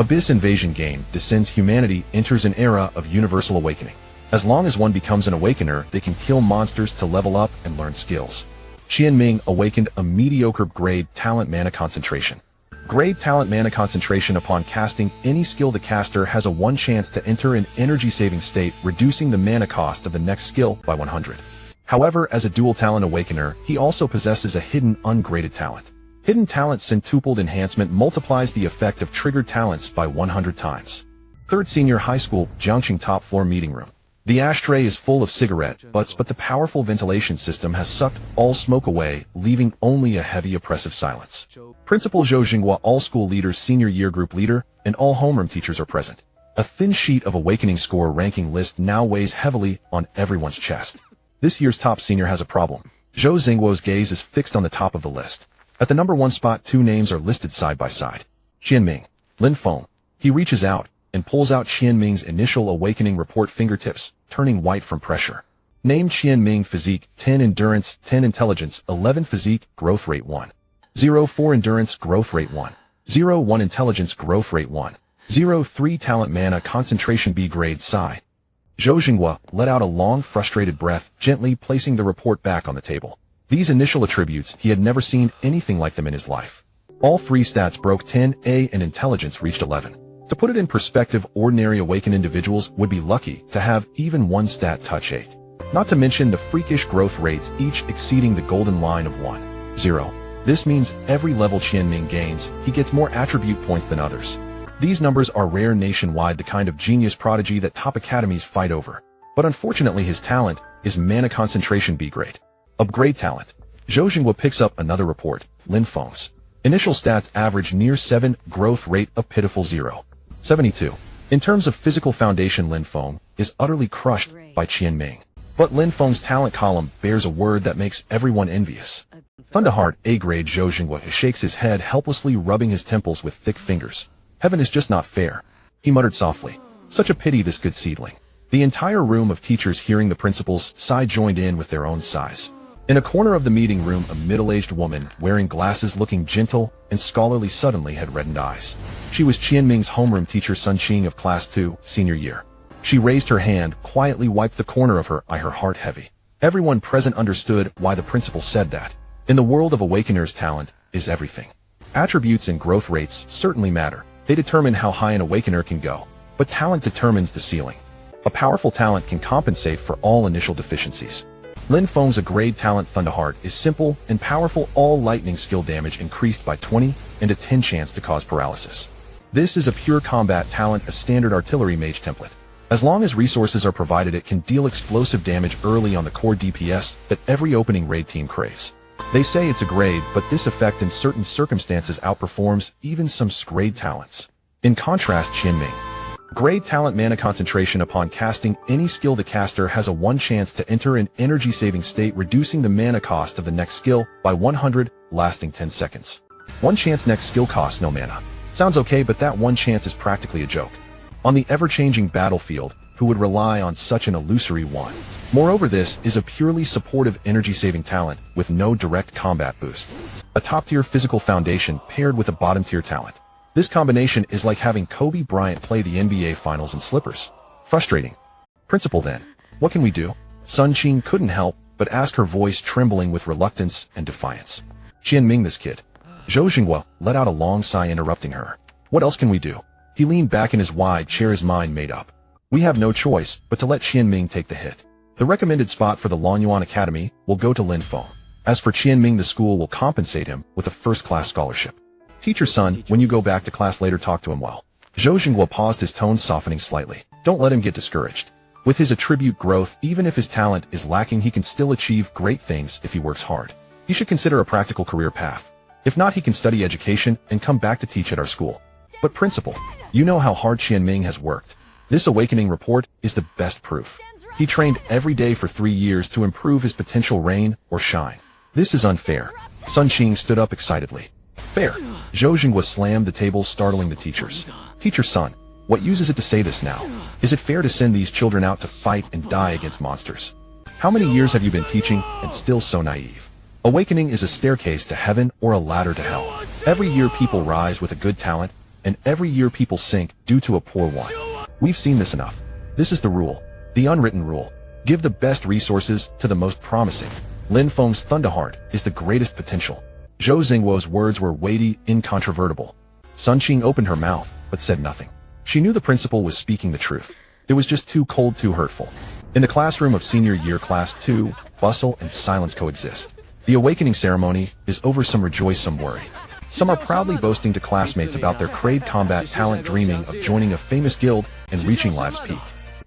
Abyss Invasion game descends humanity enters an era of universal awakening. As long as one becomes an awakener, they can kill monsters to level up and learn skills. Qian Ming awakened a mediocre grade talent mana concentration. Grade talent mana concentration upon casting any skill, the caster has a 1 chance to enter an energy saving state, reducing the mana cost of the next skill by 100. However, as a dual talent awakener, he also possesses a hidden ungraded talent. Hidden talent centupled enhancement multiplies the effect of triggered talents by 100 times. 3rd Senior High School, Jiangqing top floor meeting room. The ashtray is full of cigarette butts, but the powerful ventilation system has sucked all smoke away, leaving only a heavy oppressive silence. Principal Zhou Jinghua, all school leaders, senior year group leader, and all homeroom teachers are present. A thin sheet of awakening score ranking list now weighs heavily on everyone's chest. This year's top senior has a problem. Zhou Jinghua's gaze is fixed on the top of the list. At the number 1 spot, 2 names are listed side by side. Qian Ming, Lin Feng. He reaches out and pulls out Qian Ming's initial awakening report fingertips, turning white from pressure. Name Qian Ming, physique, 10 endurance, 10 intelligence, 11 physique, growth rate 1. 0-4 endurance, growth rate 1. 0-1 intelligence, growth rate 1. 0-3 talent mana concentration, B grade, Psi. Zhou Jinghua let out a long, frustrated breath, gently placing the report back on the table. These initial attributes, he had never seen anything like them in his life. All 3 stats broke 10, and intelligence reached 11. To put it in perspective, ordinary awakened individuals would be lucky to have even 1 stat touch 8. Not to mention the freakish growth rates, each exceeding the golden line of 1, 0. This means every level Qian Ming gains, he gets more attribute points than others. These numbers are rare nationwide, the kind of genius prodigy that top academies fight over. But unfortunately, his talent is mana concentration, B grade. Upgrade talent. Zhou Jinghua picks up another report, Lin Feng's. Initial stats average near 7, growth rate a pitiful 0.72. In terms of physical foundation, Lin Feng is utterly crushed by Qian Ming. But Lin Feng's talent column bears a word that makes everyone envious. Thunderheart, A grade. Zhou Jinghua shakes his head, helplessly rubbing his temples with thick fingers. Heaven is just not fair, he muttered softly. Such a pity, this good seedling. The entire room of teachers, hearing the principal's sigh, joined in with their own sighs. In a corner of the meeting room, a middle-aged woman, wearing glasses, looking gentle and scholarly, suddenly had reddened eyes. She was Qian Ming's homeroom teacher, Sun Qing of Class 2, senior year. She raised her hand, quietly wiped the corner of her eye, her heart heavy. Everyone present understood why the principal said that. In the world of awakeners, talent is everything. Attributes and growth rates certainly matter. They determine how high an awakener can go. But talent determines the ceiling. A powerful talent can compensate for all initial deficiencies. Lin Feng's a grade talent, Thunderheart, is simple and powerful. All lightning skill damage increased by 20 and a 10 chance to cause paralysis. This is a pure combat talent, a standard artillery mage template. As long as resources are provided, it can deal explosive damage early on the core DPS that every opening raid team craves. They say it's a grade, but this effect in certain circumstances outperforms even some grade talents. In contrast, Qian Ming. Grade talent mana concentration upon casting any skill, the caster has a 1 chance to enter an energy saving state, reducing the mana cost of the next skill by 100, lasting 10 seconds. 1 chance, next skill costs no mana. Sounds okay, but that 1 chance is practically a joke. On the ever-changing battlefield, who would rely on such an illusory one? Moreover, this is a purely supportive energy-saving talent with no direct combat boost. A top-tier physical foundation paired with a bottom-tier talent. This combination is like having Kobe Bryant play the NBA Finals in slippers. Frustrating. Principal, then, what can we do? Sun Qing couldn't help but ask, her voice trembling with reluctance and defiance. Qian Ming, this kid. Zhou Jinghua let out a long sigh, interrupting her. What else can we do? He leaned back in his wide chair, his mind made up. We have no choice but to let Qian Ming take the hit. The recommended spot for the Lonyuan Academy will go to Lin Feng. As for Qian Ming, the school will compensate him with a first-class scholarship. Teacher Sun, when you go back to class later, talk to him well. Zhou Jinghua paused, his tone softening slightly. Don't let him get discouraged. With his attribute growth, even if his talent is lacking, he can still achieve great things if he works hard. He should consider a practical career path. If not, he can study education and come back to teach at our school. But principal, you know how hard Qian Ming has worked. This awakening report is the best proof. He trained every day for 3 years to improve his potential, rain or shine. This is unfair. Sun Qing stood up excitedly. Fair. Zhou Jinghua slammed the table, startling the teachers. Teacher Sun, what use is it to say this now? Is it fair to send these children out to fight and die against monsters? How many years have you been teaching and still so naive? Awakening is a staircase to heaven or a ladder to hell. Every year people rise with a good talent, and every year people sink due to a poor one. We've seen this enough. This is the rule. The unwritten rule. Give the best resources to the most promising. Lin Feng's Thunderheart is the greatest potential. Zhou Xingguo's words were weighty, incontrovertible. Sun Qing opened her mouth, but said nothing. She knew the principal was speaking the truth. It was just too cold, too hurtful. In the classroom of senior year class 2, bustle and silence coexist. The awakening ceremony is over. Some rejoice, some worry. Some are proudly boasting to classmates about their crade combat talent, dreaming of joining a famous guild and reaching life's peak.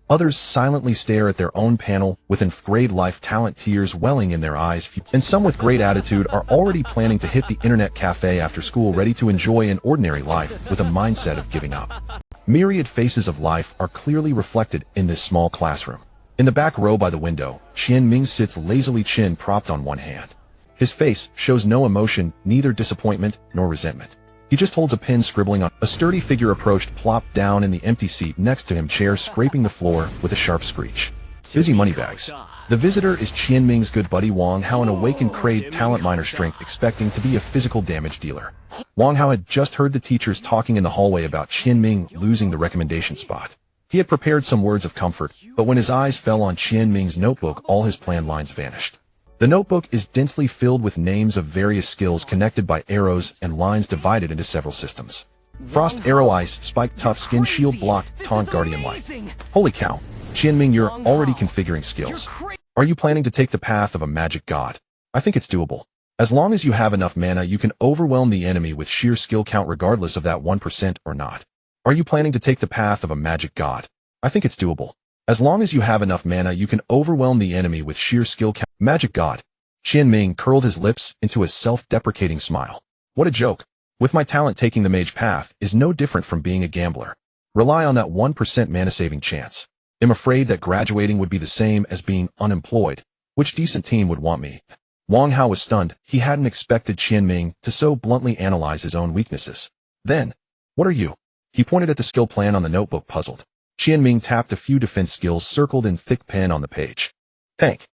Others silently stare at their own panel with grade life talent, tears welling in their eyes, and some with great attitude are already planning to hit the internet cafe after school, ready to enjoy an ordinary life with a mindset of giving up. Myriad faces of life are clearly reflected in this small classroom. In the back row by the window, Qian Ming sits lazily, chin propped on one hand. His face shows no emotion, neither disappointment nor resentment. He just holds a pen, scribbling on. A sturdy figure approached, plopped down in the empty seat next to him, chair scraping the floor with a sharp screech. Busy moneybags. The visitor is Qian Ming's good buddy Wang Hao, an awakened crade talent, minor strength, expecting to be a physical damage dealer. Wang Hao had just heard the teachers talking in the hallway about Qian Ming losing the recommendation spot. He had prepared some words of comfort, but when his eyes fell on Qian Ming's notebook, all his planned lines vanished. The notebook is densely filled with names of various skills connected by arrows and lines divided into several systems. Frost, arrow, ice, spike, tough, skin, shield, block, taunt, guardian, light. Holy cow. Qian Ming, you're already configuring skills. Are you planning to take the path of a magic god? I think it's doable. As long as you have enough mana, you can overwhelm the enemy with sheer skill count, regardless of that 1% or not. Are you planning to take the path of a magic god? I think it's doable. As long as you have enough mana, you can overwhelm the enemy with sheer skill count. Magic god. Qian Ming curled his lips into a self-deprecating smile. What a joke. With my talent, taking the mage path is no different from being a gambler. Rely on that 1% mana-saving chance. I'm afraid that graduating would be the same as being unemployed. Which decent team would want me? Wang Hao was stunned. He hadn't expected Qian Ming to so bluntly analyze his own weaknesses. Then, what are you? He pointed at the skill plan on the notebook, puzzled. Qian Ming tapped a few defense skills circled in thick pen on the page. Tank.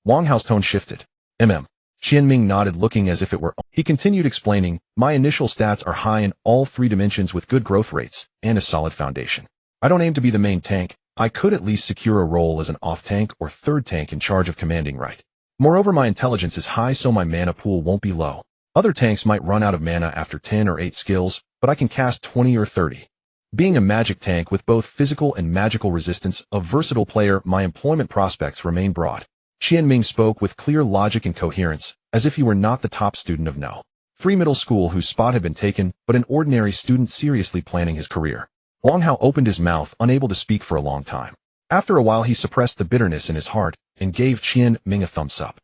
Wang Hao's tone shifted. Qian Ming nodded, looking as if it were. He continued explaining, my initial stats are high in all 3 dimensions with good growth rates and a solid foundation. I don't aim to be the main tank. I could at least secure a role as an off-tank or third tank in charge of commanding, right? Moreover, my intelligence is high, so my mana pool won't be low. Other tanks might run out of mana after 10 or 8 skills, but I can cast 20 or 30. Being a magic tank with both physical and magical resistance, a versatile player, my employment prospects remain broad. Qian Ming spoke with clear logic and coherence, as if he were not the top student of No. 3 middle school whose spot had been taken, but an ordinary student seriously planning his career. Wang Hao opened his mouth, unable to speak for a long time. After a while, he suppressed the bitterness in his heart and gave Qian Ming a thumbs up.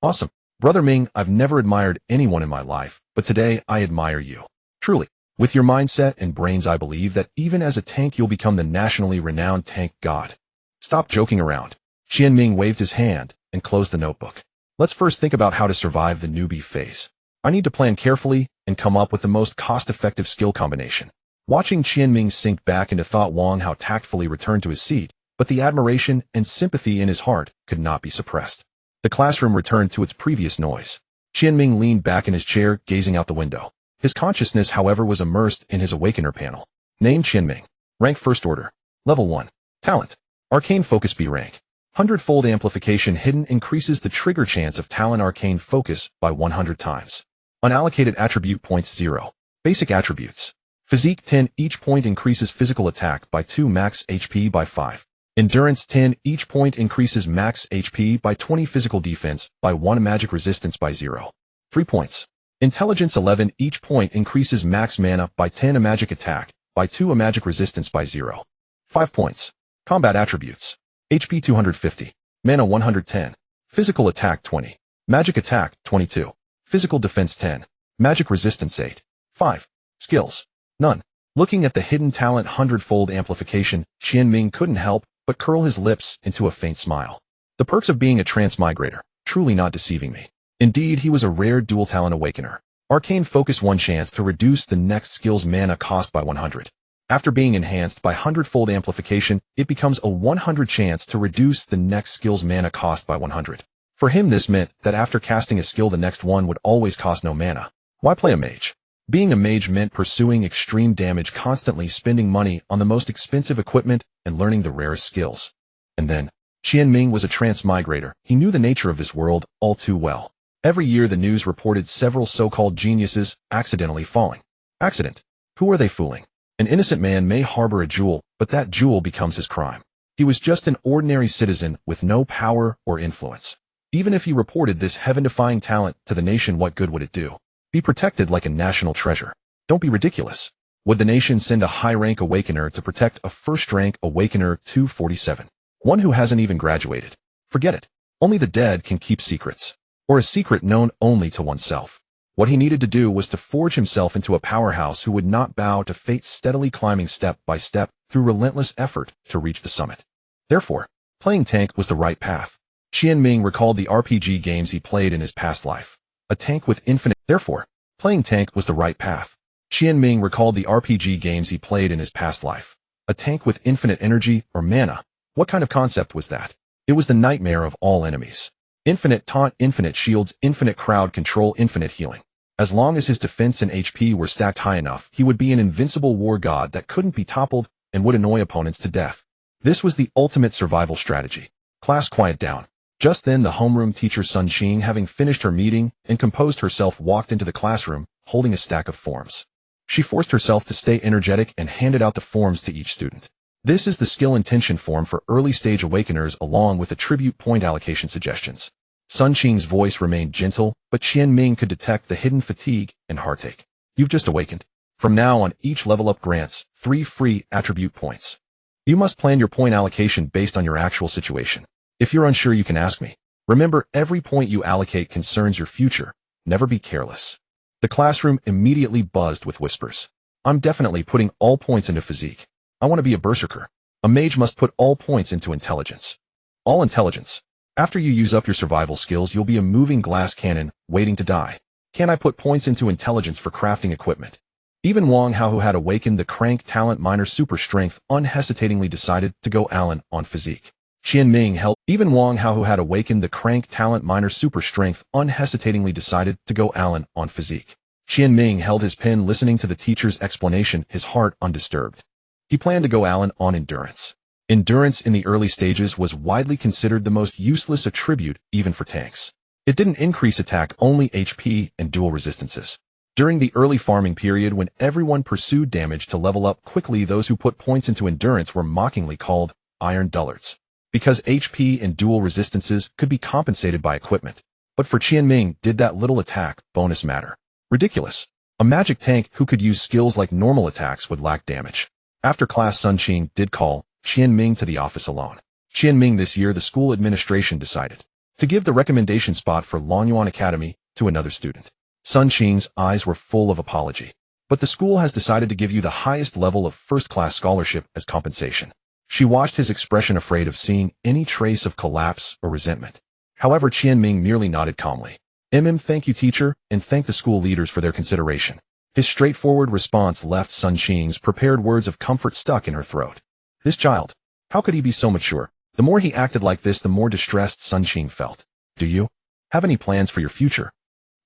Awesome. Brother Ming, I've never admired anyone in my life, but today I admire you. Truly. With your mindset and brains, I believe that even as a tank, you'll become the nationally renowned tank god. Stop joking around. Qian Ming waved his hand and closed the notebook. Let's first think about how to survive the newbie phase. I need to plan carefully and come up with the most cost-effective skill combination. Watching Qian Ming sink back into thought, Wang Hao tactfully returned to his seat, but the admiration and sympathy in his heart could not be suppressed. The classroom returned to its previous noise. Qian Ming leaned back in his chair, gazing out the window. His consciousness, however, was immersed in his Awakener panel. Name Qian Ming. Rank First Order. Level 1. Talent. Arcane Focus B rank. Hundredfold Amplification hidden increases the trigger chance of talent Arcane Focus by 100 times. Unallocated attribute points 0. Basic attributes. Physique 10, each point increases physical attack by 2, max HP by 5. Endurance 10, each point increases max HP by 20, physical defense by 1, magic resistance by 0. 3 points. Intelligence 11, each point increases max mana by 10, a magic attack by 2, a magic resistance by 0. 5 points. Combat attributes. HP 250. Mana 110. Physical attack 20. Magic attack 22. Physical defense 10. Magic resistance 8. 5. Skills. None. Looking at the hidden talent Hundredfold Amplification, Qian Ming couldn't help but curl his lips into a faint smile. The perks of being a transmigrator, truly not deceiving me. Indeed, he was a rare dual talent awakener. Arcane Focus 1 chance to reduce the next skill's mana cost by 100. After being enhanced by Hundredfold Amplification, it becomes a 100 chance to reduce the next skill's mana cost by 100. For him, this meant that after casting a skill, the next one would always cost no mana. Why play a mage? Being a mage meant pursuing extreme damage, constantly spending money on the most expensive equipment, and learning the rarest skills. And then, Qian Ming was a transmigrator. He knew the nature of this world all too well. Every year the news reported several so-called geniuses accidentally falling. Accident. Who are they fooling? An innocent man may harbor a jewel, but that jewel becomes his crime. He was just an ordinary citizen with no power or influence. Even if he reported this heaven-defying talent to the nation, what good would it do? Be protected like a national treasure. Don't be ridiculous. Would the nation send a high-rank awakener to protect a first-rank awakener 247? One who hasn't even graduated? Forget it. Only the dead can keep secrets. Or a secret known only to oneself. What he needed to do was to forge himself into a powerhouse who would not bow to fate, steadily climbing step by step through relentless effort to reach the summit. Therefore, playing tank was the right path. Qian Ming recalled the RPG games he played in his past life. A tank with infinite. Therefore, playing tank was the right path. Qian Ming recalled the RPG games he played in his past life. A tank with infinite energy or mana. What kind of concept was that? It was the nightmare of all enemies. Infinite taunt, infinite shields, infinite crowd control, infinite healing. As long as his defense and HP were stacked high enough, he would be an invincible war god that couldn't be toppled and would annoy opponents to death. This was the ultimate survival strategy. Class, quiet down. Just then the homeroom teacher Sun Qing, having finished her meeting and composed herself, walked into the classroom, holding a stack of forms. She forced herself to stay energetic and handed out the forms to each student. This is the skill intention form for early-stage awakeners, along with attribute point allocation suggestions. Sun Qing's voice remained gentle, but Qian Ming could detect the hidden fatigue and heartache. You've just awakened. From now on, each level up grants 3 free attribute points. You must plan your point allocation based on your actual situation. If you're unsure, you can ask me. Remember, every point you allocate concerns your future. Never be careless. The classroom immediately buzzed with whispers. I'm definitely putting all points into physique. I want to be a berserker. A mage must put all points into intelligence. All intelligence. After you use up your survival skills, you'll be a moving glass cannon, waiting to die. Can I put points into intelligence for crafting equipment? Even Wang Hao, who had awakened the crank talent minor super strength, unhesitatingly decided to go Alan on physique. Qian Ming held. Even Wang Hao, who had awakened the crank talent minor super strength, unhesitatingly decided to go Alan on physique. Qian Ming held his pen, listening to the teacher's explanation, his heart undisturbed. He planned to go Alan on endurance. Endurance in the early stages was widely considered the most useless attribute, even for tanks. It didn't increase attack, only HP and dual resistances. During the early farming period, when everyone pursued damage to level up quickly, those who put points into endurance were mockingly called iron dullards, because HP and dual resistances could be compensated by equipment. But for Qian Ming, did that little attack bonus matter? Ridiculous. A magic tank who could use skills like normal attacks would lack damage. After class, Sun Qing did call Qian Ming to the office alone. Qian Ming, this year the school administration decided to give the recommendation spot for Longyuan Academy to another student. Sun Qing's eyes were full of apology. But the school has decided to give you the highest level of first-class scholarship as compensation. She watched his expression, afraid of seeing any trace of collapse or resentment. However, Qian Ming merely nodded calmly. Thank you, teacher, and thank the school leaders for their consideration. His straightforward response left Sun Qing's prepared words of comfort stuck in her throat. This child. How could he be so mature? The more he acted like this, the more distressed Sun Qing felt. Do you have any plans for your future?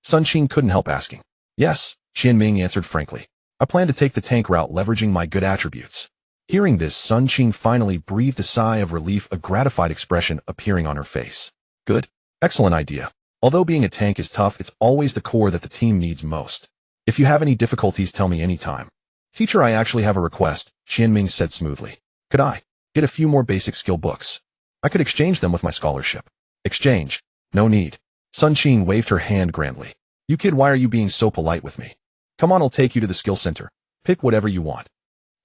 Sun Qing couldn't help asking. Yes, Qian Ming answered frankly. I plan to take the tank route, leveraging my good attributes. Hearing this, Sun Qing finally breathed a sigh of relief, a gratified expression appearing on her face. Good. Excellent idea. Although being a tank is tough, it's always the core that the team needs most. If you have any difficulties, tell me anytime. Teacher, I actually have a request, Qian Ming said smoothly. Could I get a few more basic skill books? I could exchange them with my scholarship. Exchange? No need. Sun Qing waved her hand grandly. You kid, why are you being so polite with me? Come on, I'll take you to the skill center. Pick whatever you want.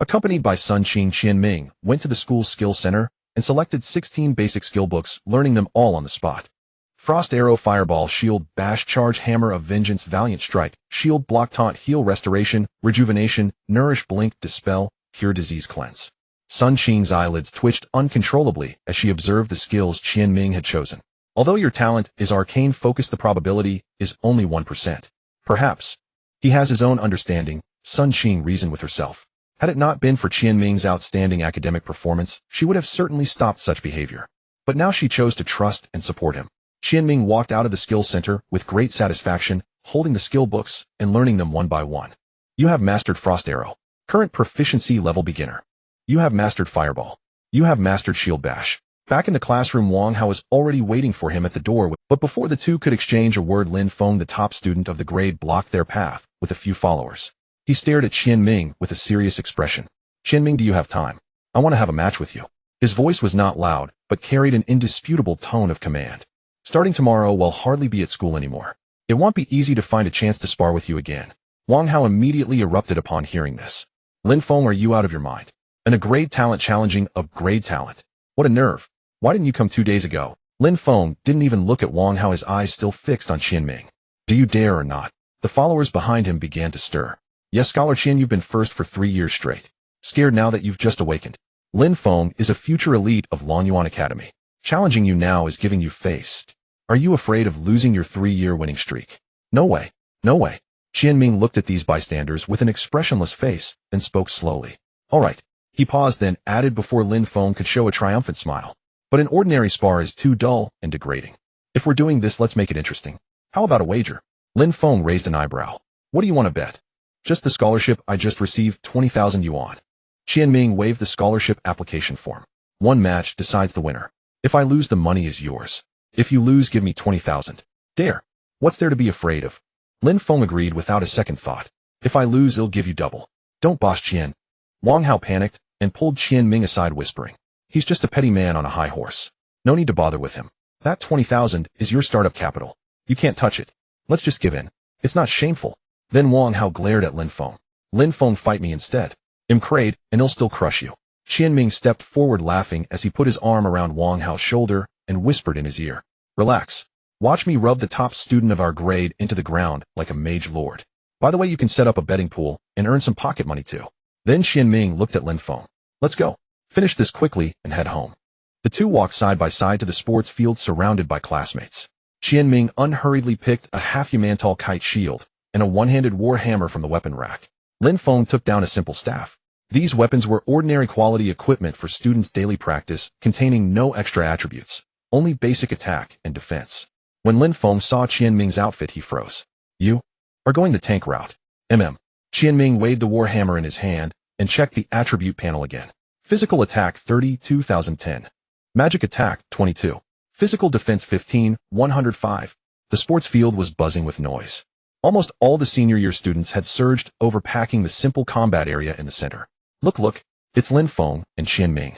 Accompanied by Sun Qing, Qian Ming went to the school's skill center and selected 16 basic skill books, learning them all on the spot. Frost Arrow, Fireball, Shield, Bash, Charge, Hammer of Vengeance, Valiant Strike, Shield, Block, Taunt, Heal, Restoration, Rejuvenation, Nourish, Blink, Dispel, Cure, Disease, Cleanse. Sun Qing's eyelids twitched uncontrollably as she observed the skills Qian Ming had chosen. Although your talent is arcane focused, the probability is only 1%. Perhaps he has his own understanding, Sun Qing reasoned with herself. Had it not been for Qian Ming's outstanding academic performance, she would have certainly stopped such behavior. But now she chose to trust and support him. Qian Ming walked out of the skill center with great satisfaction, holding the skill books and learning them one by one. You have mastered Frost Arrow. Current proficiency level beginner. You have mastered Fireball. You have mastered Shield Bash. Back in the classroom, Wang Hao was already waiting for him at the door, but before the two could exchange a word, Lin Feng, the top student of the grade, blocked their path with a few followers. He stared at Qian Ming with a serious expression. Qian Ming, do you have time? I want to have a match with you. His voice was not loud, but carried an indisputable tone of command. Starting tomorrow, we'll hardly be at school anymore. It won't be easy to find a chance to spar with you again. Wang Hao immediately erupted upon hearing this. Lin Feng, are you out of your mind? A grade talent challenging a grade talent. What a nerve. Why didn't you come 2 days ago? Lin Feng didn't even look at Wang Hao, his eyes still fixed on Qian Ming. Do you dare or not? The followers behind him began to stir. Yes, Scholar Qian, you've been first for 3 years straight. Scared now that you've just awakened? Lin Feng is a future elite of Longyuan Academy. Challenging you now is giving you face. Are you afraid of losing your 3-year winning streak? No way. No way. Qian Ming looked at these bystanders with an expressionless face, then spoke slowly. All right. He paused, then added before Lin Feng could show a triumphant smile. But an ordinary spar is too dull and degrading. If we're doing this, let's make it interesting. How about a wager? Lin Feng raised an eyebrow. What do you want to bet? Just the scholarship I just received, 20,000 yuan. Qian Ming waved the scholarship application form. One match decides the winner. If I lose, the money is yours. If you lose, give me 20,000. Dare. What's there to be afraid of? Lin Feng agreed without a second thought. If I lose, I'll give you double. Don't, boss Qian. Wang Hao panicked and pulled Qian Ming aside, whispering. He's just a petty man on a high horse. No need to bother with him. That 20,000 is your startup capital. You can't touch it. Let's just give in. It's not shameful. Then Wang Hao glared at Lin Feng. Lin Feng, fight me instead. Crade, and he'll still crush you. Qian Ming stepped forward laughing as he put his arm around Wang Hao's shoulder and whispered in his ear. Relax. Watch me rub the top student of our grade into the ground like a mage lord. By the way, you can set up a betting pool and earn some pocket money too. Then Qian Ming looked at Lin Feng. Let's go. Finish this quickly and head home. The two walked side by side to the sports field surrounded by classmates. Qian Ming unhurriedly picked a half-human-tall kite shield and a one-handed war hammer from the weapon rack. Lin Feng took down a simple staff. These weapons were ordinary quality equipment for students' daily practice, containing no extra attributes, only basic attack and defense. When Lin Feng saw Qian Ming's outfit, he froze. You are going the tank route. Qian Ming weighed the war hammer in his hand and checked the attribute panel again. Physical attack 30, 2010. Magic attack 22. Physical defense 15, 105. The sports field was buzzing with noise. Almost all the senior year students had surged, overpacking the simple combat area in the center. Look, it's Lin Feng and Qian Ming.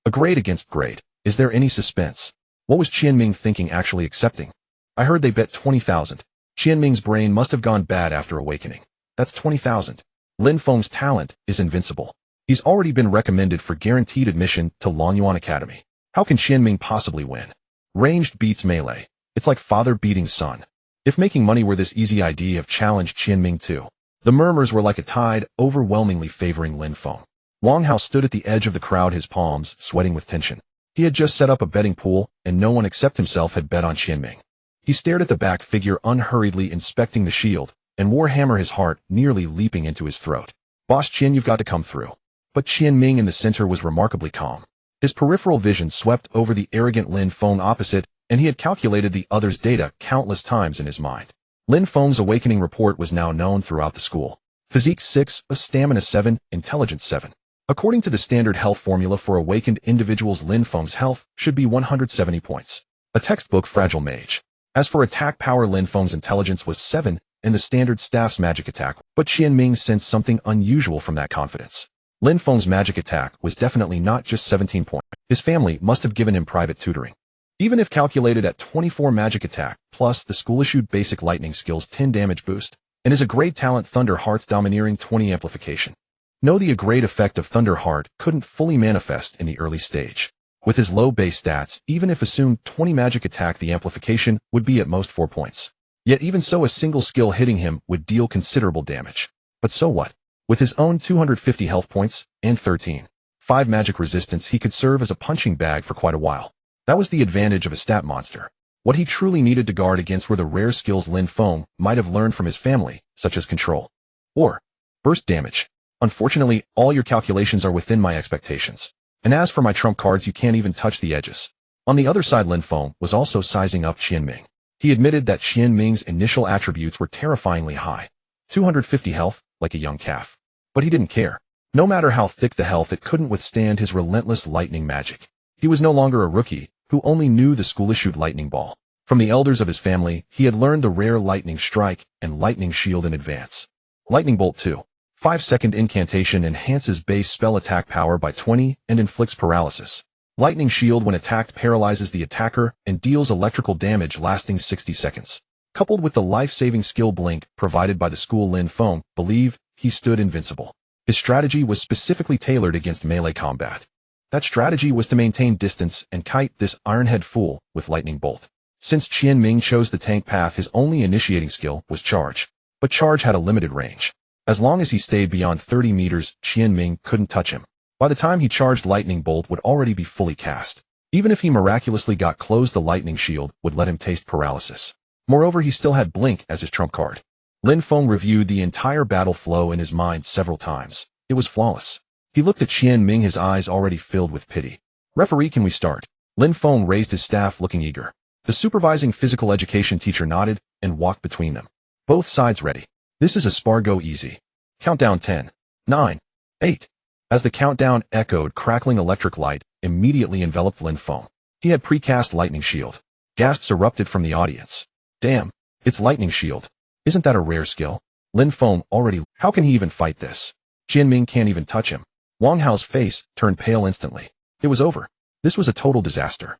A grade against grade. Is there any suspense? What was Qian Ming thinking, actually accepting? I heard they bet 20,000. Qian Ming's brain must have gone bad after awakening. That's 20,000. Lin Feng's talent is invincible. He's already been recommended for guaranteed admission to Longyuan Academy. How can Qian Ming possibly win? Ranged beats melee. It's like father beating son. If making money were this easy, I'd have challenged Qian Ming too. The murmurs were like a tide, overwhelmingly favoring Lin Feng. Wang Hao stood at the edge of the crowd, his palms sweating with tension. He had just set up a betting pool, and no one except himself had bet on Qian Ming. He stared at the back figure, unhurriedly inspecting the shield, and Warhammer, his heart nearly leaping into his throat. Boss Qian, you've got to come through. But Qian Ming in the center was remarkably calm. His peripheral vision swept over the arrogant Lin Feng opposite, and he had calculated the other's data countless times in his mind. Lin Feng's awakening report was now known throughout the school. Physique 6, Stamina 7, Intelligence 7. According to the standard health formula for awakened individuals, Lin Feng's health should be 170 points. A textbook fragile mage. As for attack power, Lin Feng's intelligence was 7, and the standard staff's magic attack, but Qian Ming sensed something unusual from that confidence. Lin Feng's magic attack was definitely not just 17 points. His family must have given him private tutoring. Even if calculated at 24 magic attack, plus the school-issued basic lightning skills 10 damage boost, and is a grade talent Thunder Heart's domineering 20 amplification. No, the grade effect of Thunder Heart couldn't fully manifest in the early stage. With his low base stats, even if assumed 20 magic attack, the amplification would be at most 4 points. Yet even so, a single skill hitting him would deal considerable damage. But so what? With his own 250 health points and 5 magic resistance, he could serve as a punching bag for quite a while. That was the advantage of a stat monster. What he truly needed to guard against were the rare skills Lin Feng might have learned from his family, such as control or burst damage. Unfortunately, all your calculations are within my expectations. And as for my trump cards, you can't even touch the edges. On the other side, Lin Feng was also sizing up Qian Ming. He admitted that Qian Ming's initial attributes were terrifyingly high. 250 health, like a young calf. But he didn't care. No matter how thick the health, it couldn't withstand his relentless lightning magic. He was no longer a rookie, who only knew the school-issued lightning ball. From the elders of his family, he had learned the rare lightning strike and lightning shield in advance. Lightning Bolt 2. 5-second incantation enhances base spell attack power by 20 and inflicts paralysis. Lightning shield when attacked paralyzes the attacker and deals electrical damage lasting 60 seconds. Coupled with the life-saving skill blink provided by the school Lin Feng, believed he stood invincible. His strategy was specifically tailored against melee combat. That strategy was to maintain distance and kite this ironhead fool with lightning bolt. Since Qian Ming chose the tank path, his only initiating skill was charge. But charge had a limited range. As long as he stayed beyond 30 meters, Qian Ming couldn't touch him. By the time he charged, lightning bolt would already be fully cast. Even if he miraculously got close, the lightning shield would let him taste paralysis. Moreover, he still had blink as his trump card. Lin Feng reviewed the entire battle flow in his mind several times. It was flawless. He looked at Qian Ming, his eyes already filled with pity. "Referee, can we start?" Lin Feng raised his staff, looking eager. The supervising physical education teacher nodded and walked between them. "Both sides ready. This is a spar, go easy. Countdown 10, 9, 8. As the countdown echoed, crackling electric light immediately enveloped Lin Feng. He had precast lightning shield. Gasps erupted from the audience. "Damn, it's lightning shield. Isn't that a rare skill?" Lin Feng already... How can he even fight this? Qian Ming can't even touch him. Wang Hao's face turned pale instantly. It was over. This was a total disaster.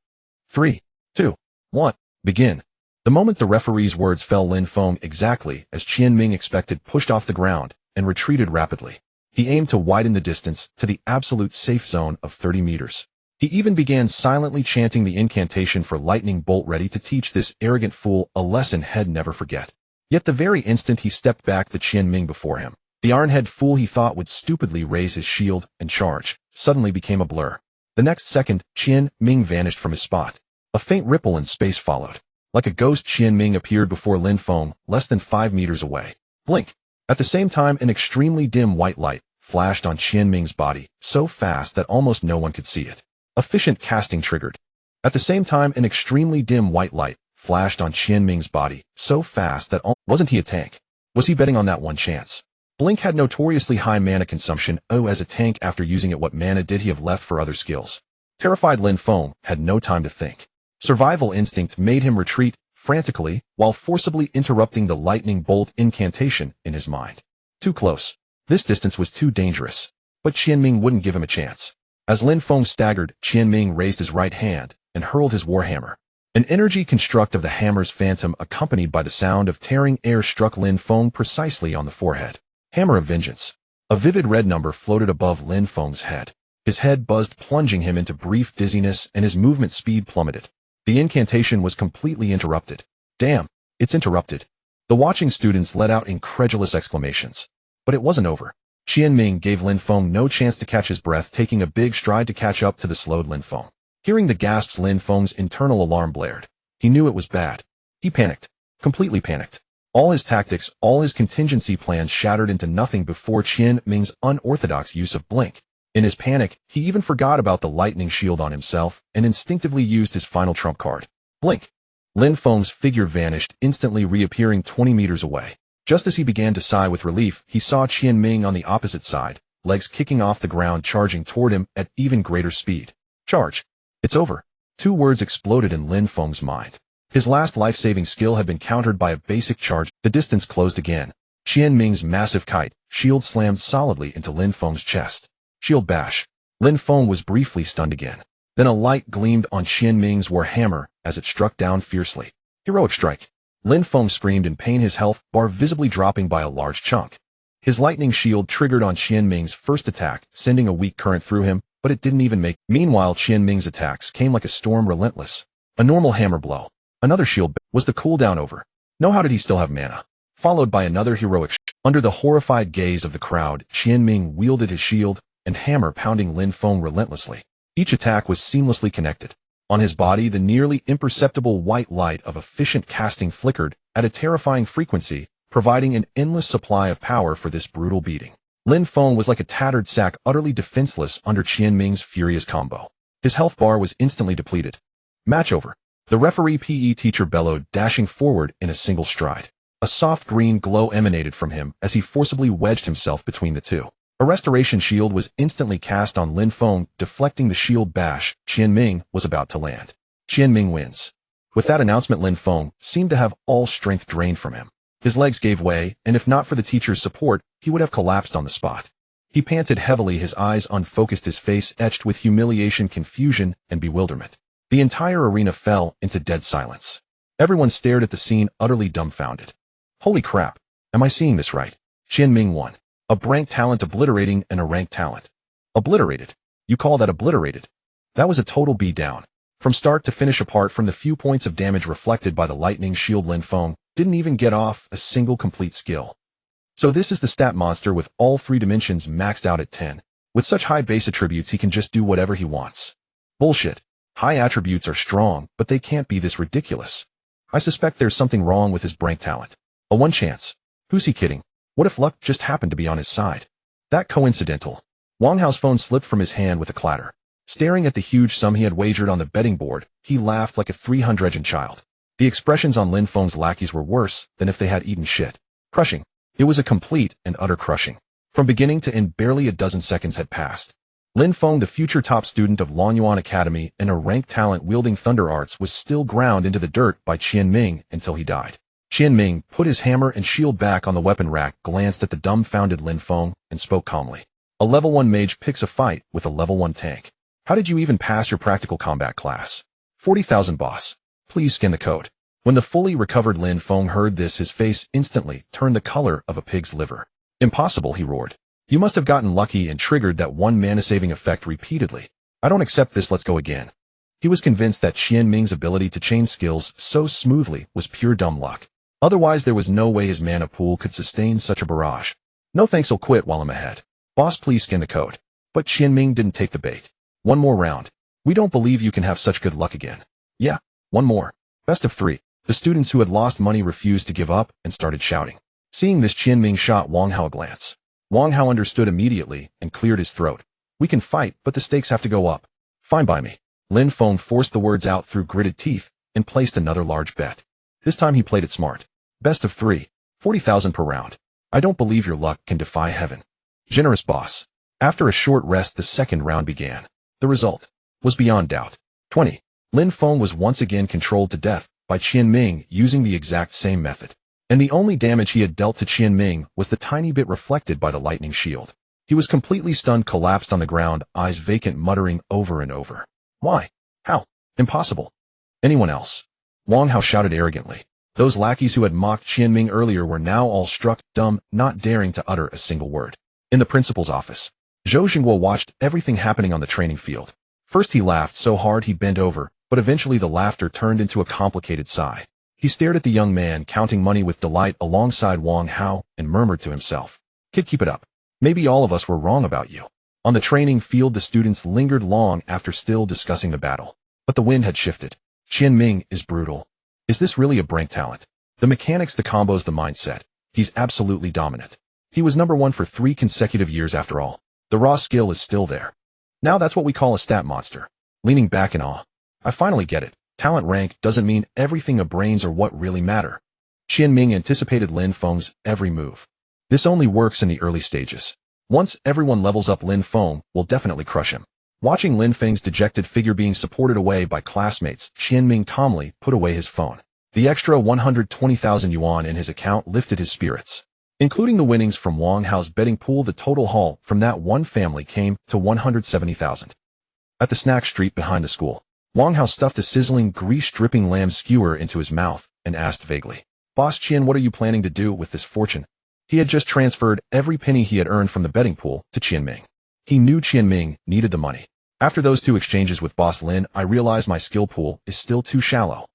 3, 2, 1, begin. The moment the referee's words fell, Lin Feng, exactly as Qian Ming expected, pushed off the ground and retreated rapidly. He aimed to widen the distance to the absolute safe zone of 30 meters. He even began silently chanting the incantation for lightning bolt, ready to teach this arrogant fool a lesson he'd never forget. Yet the very instant he stepped back, the Qian Ming before him, the ironhead fool he thought would stupidly raise his shield and charge, suddenly became a blur. The next second, Qian Ming vanished from his spot. A faint ripple in space followed. Like a ghost, Qian Ming appeared before Lin Feng, less than 5 meters away. Blink. At the same time, an extremely dim white light flashed on Qian Ming's body, so fast that almost no one could see it. Efficient casting triggered. At the same time, an extremely dim white light flashed on Qian Ming's body, so fast that wasn't he a tank? Was he betting on that one chance? Blink had notoriously high mana consumption. As a tank, after using it, what mana did he have left for other skills? Terrified Lin Feng had no time to think. Survival instinct made him retreat frantically while forcibly interrupting the lightning bolt incantation in his mind. Too close. This distance was too dangerous. But Qian Ming wouldn't give him a chance. As Lin Feng staggered, Qian Ming raised his right hand and hurled his warhammer. An energy construct of the hammer's phantom, accompanied by the sound of tearing air, struck Lin Feng precisely on the forehead. Hammer of Vengeance. A vivid red number floated above Lin Feng's head. His head buzzed, plunging him into brief dizziness, and his movement speed plummeted. The incantation was completely interrupted. Damn, it's interrupted. The watching students let out incredulous exclamations. But it wasn't over. Qian Ming gave Lin Feng no chance to catch his breath, taking a big stride to catch up to the slowed Lin Feng. Hearing the gasps, Lin Feng's internal alarm blared. He knew it was bad. He panicked. Completely panicked. All his tactics, all his contingency plans shattered into nothing before Qian Ming's unorthodox use of blink. In his panic, he even forgot about the lightning shield on himself and instinctively used his final trump card. Blink. Lin Feng's figure vanished, instantly reappearing 20 meters away. Just as he began to sigh with relief, he saw Qian Ming on the opposite side, legs kicking off the ground, charging toward him at even greater speed. Charge. It's over. 2 words exploded in Lin Feng's mind. His last life-saving skill had been countered by a basic charge. The distance closed again. Qian Ming's massive kite shield slammed solidly into Lin Feng's chest. Shield bash. Lin Feng was briefly stunned again. Then a light gleamed on Qian Ming's warhammer as it struck down fiercely. Heroic strike. Lin Feng screamed in pain, his health bar visibly dropping by a large chunk. His lightning shield triggered on Qian Ming's first attack, sending a weak current through him, but it didn't even make. Meanwhile, Qian Ming's attacks came like a storm, relentless. A normal hammer blow. Another shield. Was the cooldown over? No, how did he still have mana? Followed by another heroic. Under the horrified gaze of the crowd, Qian Ming wielded his shield and hammer, pounding Lin Feng relentlessly. Each attack was seamlessly connected. On his body, the nearly imperceptible white light of efficient casting flickered at a terrifying frequency, providing an endless supply of power for this brutal beating. Lin Feng was like a tattered sack, utterly defenseless under Qian Ming's furious combo. His health bar was instantly depleted. Match over. The referee PE teacher bellowed, dashing forward in a single stride. A soft green glow emanated from him as he forcibly wedged himself between the two. A restoration shield was instantly cast on Lin Feng, deflecting the shield bash. Qian Ming was about to land. Qian Ming wins. With that announcement, Lin Feng seemed to have all strength drained from him. His legs gave way, and if not for the teacher's support, he would have collapsed on the spot. He panted heavily, his eyes unfocused, his face etched with humiliation, confusion, and bewilderment. The entire arena fell into dead silence. Everyone stared at the scene, utterly dumbfounded. Holy crap! Am I seeing this right? Qian Ming won. A rank talent obliterating and a rank talent. Obliterated? You call that obliterated? That was a total beatdown. From start to finish, apart from the few points of damage reflected by the lightning shield, Lin Feng didn't even get off a single complete skill. So this is the stat monster with all 3 dimensions maxed out at 10. With such high base attributes, he can just do whatever he wants. Bullshit. High attributes are strong, but they can't be this ridiculous. I suspect there's something wrong with his rank talent. A one chance. Who's he kidding? What if luck just happened to be on his side? That coincidental. Wang Hao's phone slipped from his hand with a clatter. Staring at the huge sum he had wagered on the betting board, he laughed like a 300 child. The expressions on Lin Feng's lackeys were worse than if they had eaten shit. Crushing. It was a complete and utter crushing. From beginning to end, barely a dozen seconds had passed. Lin Feng, the future top student of Longyuan Academy and a rank talent wielding thunder arts, was still ground into the dirt by Qian Ming until he died. Qian Ming put his hammer and shield back on the weapon rack, glanced at the dumbfounded Lin Feng, and spoke calmly. A level 1 mage picks a fight with a level 1 tank. How did you even pass your practical combat class? 40,000 boss. Please scan the code. When the fully recovered Lin Feng heard this, his face instantly turned the color of a pig's liver. Impossible, he roared. You must have gotten lucky and triggered that one mana-saving effect repeatedly. I don't accept this, let's go again. He was convinced that Qian Ming's ability to chain skills so smoothly was pure dumb luck. Otherwise, there was no way his mana pool could sustain such a barrage. No thanks, I'll quit while I'm ahead. Boss, please scan the code. But Qian Ming didn't take the bait. One more round. We don't believe you can have such good luck again. Yeah, one more. Best of 3. The students who had lost money refused to give up and started shouting. Seeing this, Qian Ming shot Wang Hao a glance. Wang Hao understood immediately and cleared his throat. We can fight, but the stakes have to go up. Fine by me. Lin Feng forced the words out through gritted teeth and placed another large bet. This time he played it smart. Best of 3. 40,000 per round. I don't believe your luck can defy heaven. Generous boss. After a short rest, the second round began. The result was beyond doubt. 20. Lin Feng was once again controlled to death by Qian Ming using the exact same method. And the only damage he had dealt to Qian Ming was the tiny bit reflected by the lightning shield. He was completely stunned, collapsed on the ground, eyes vacant, muttering over and over. Why? How? Impossible. Anyone else? Wang Hao shouted arrogantly. Those lackeys who had mocked Qian Ming earlier were now all struck dumb, not daring to utter a single word. In the principal's office, Zhou Jingguo watched everything happening on the training field. First he laughed so hard he bent over, but eventually the laughter turned into a complicated sigh. He stared at the young man counting money with delight alongside Wang Hao and murmured to himself, Kid, keep it up. Maybe all of us were wrong about you. On the training field, the students lingered long after still discussing the battle. But the wind had shifted. Qian Ming is brutal. Is this really a rank talent? The mechanics, the combos, the mindset. He's absolutely dominant. He was number 1 for 3 consecutive years after all. The raw skill is still there. Now that's what we call a stat monster. Leaning back in awe. I finally get it. Talent rank doesn't mean everything. A brains are what really matter. Qian Ming anticipated Lin Feng's every move. This only works in the early stages. Once everyone levels up, Lin Feng will definitely crush him. Watching Lin Feng's dejected figure being supported away by classmates, Qian Ming calmly put away his phone. The extra 120,000 yuan in his account lifted his spirits. Including the winnings from Wang Hao's betting pool, the total haul from that one family came to 170,000. At the snack street behind the school, Wang Hao stuffed a sizzling, grease-dripping lamb skewer into his mouth and asked vaguely, Boss Qian, what are you planning to do with this fortune? He had just transferred every penny he had earned from the betting pool to Qian Ming. He knew Qian Ming needed the money. After those 2 exchanges with Boss Lin, I realized my skill pool is still too shallow.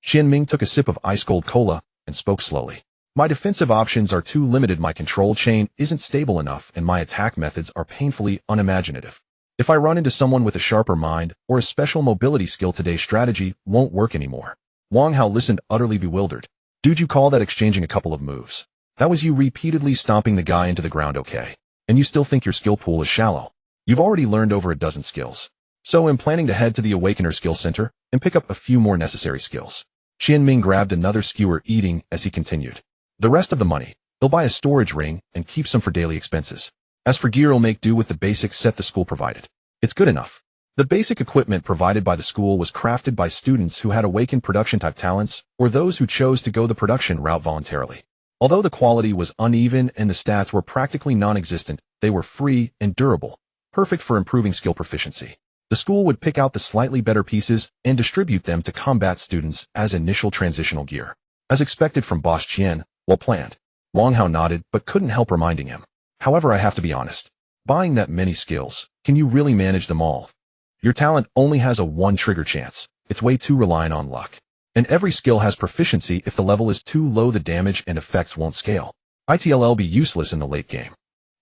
Qian Ming took a sip of ice-cold cola and spoke slowly. My defensive options are too limited, my control chain isn't stable enough, and my attack methods are painfully unimaginative. If I run into someone with a sharper mind or a special mobility skill, today's strategy won't work anymore. Wang Hao listened, utterly bewildered. Dude, you call that exchanging a couple of moves? That was you repeatedly stomping the guy into the ground, okay? And you still think your skill pool is shallow? You've already learned over a dozen skills. So I'm planning to head to the Awakener Skill Center and pick up a few more necessary skills. Qian Ming grabbed another skewer, eating as he continued. The rest of the money, he'll buy a storage ring and keep some for daily expenses. As for gear, he'll make do with the basic set the school provided. It's good enough. The basic equipment provided by the school was crafted by students who had awakened production-type talents or those who chose to go the production route voluntarily. Although the quality was uneven and the stats were practically non-existent, they were free and durable, perfect for improving skill proficiency. The school would pick out the slightly better pieces and distribute them to combat students as initial transitional gear. As expected from Boss Qian, well planned. Wang Hao nodded but couldn't help reminding him. However, I have to be honest. Buying that many skills, can you really manage them all? Your talent only has a one-trigger chance. It's way too reliant on luck. And every skill has proficiency. If the level is too low, the damage and effects won't scale. It'll be useless in the late game.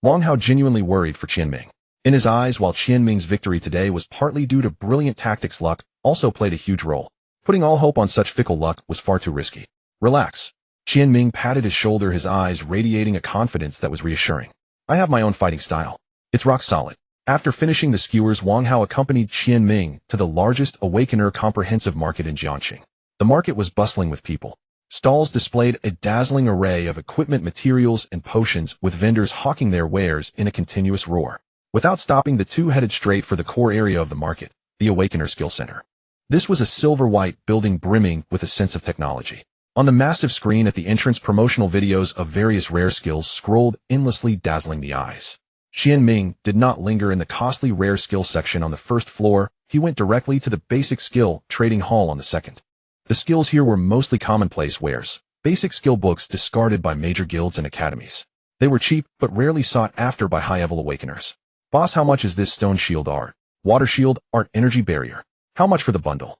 Wang Hao genuinely worried for Qian Ming. In his eyes, while Qian Ming's victory today was partly due to brilliant tactics, luck also played a huge role. Putting all hope on such fickle luck was far too risky. Relax. Qian Ming patted his shoulder, his eyes radiating a confidence that was reassuring. I have my own fighting style. It's rock solid. After finishing the skewers, Wang Hao accompanied Qian Ming to the largest Awakener comprehensive market in Jiangxing. The market was bustling with people. Stalls displayed a dazzling array of equipment, materials, and potions, with vendors hawking their wares in a continuous roar. Without stopping, the two headed straight for the core area of the market, the Awakener Skill Center. This was a silver-white building brimming with a sense of technology. On the massive screen at the entrance, promotional videos of various rare skills scrolled endlessly, dazzling the eyes. Qian Ming did not linger in the costly rare skill section on the first floor. He went directly to the basic skill trading hall on the second. The skills here were mostly commonplace wares, basic skill books discarded by major guilds and academies. They were cheap but rarely sought after by high-level awakeners. Boss, how much is this stone shield art? Water shield art, energy barrier. How much for the bundle?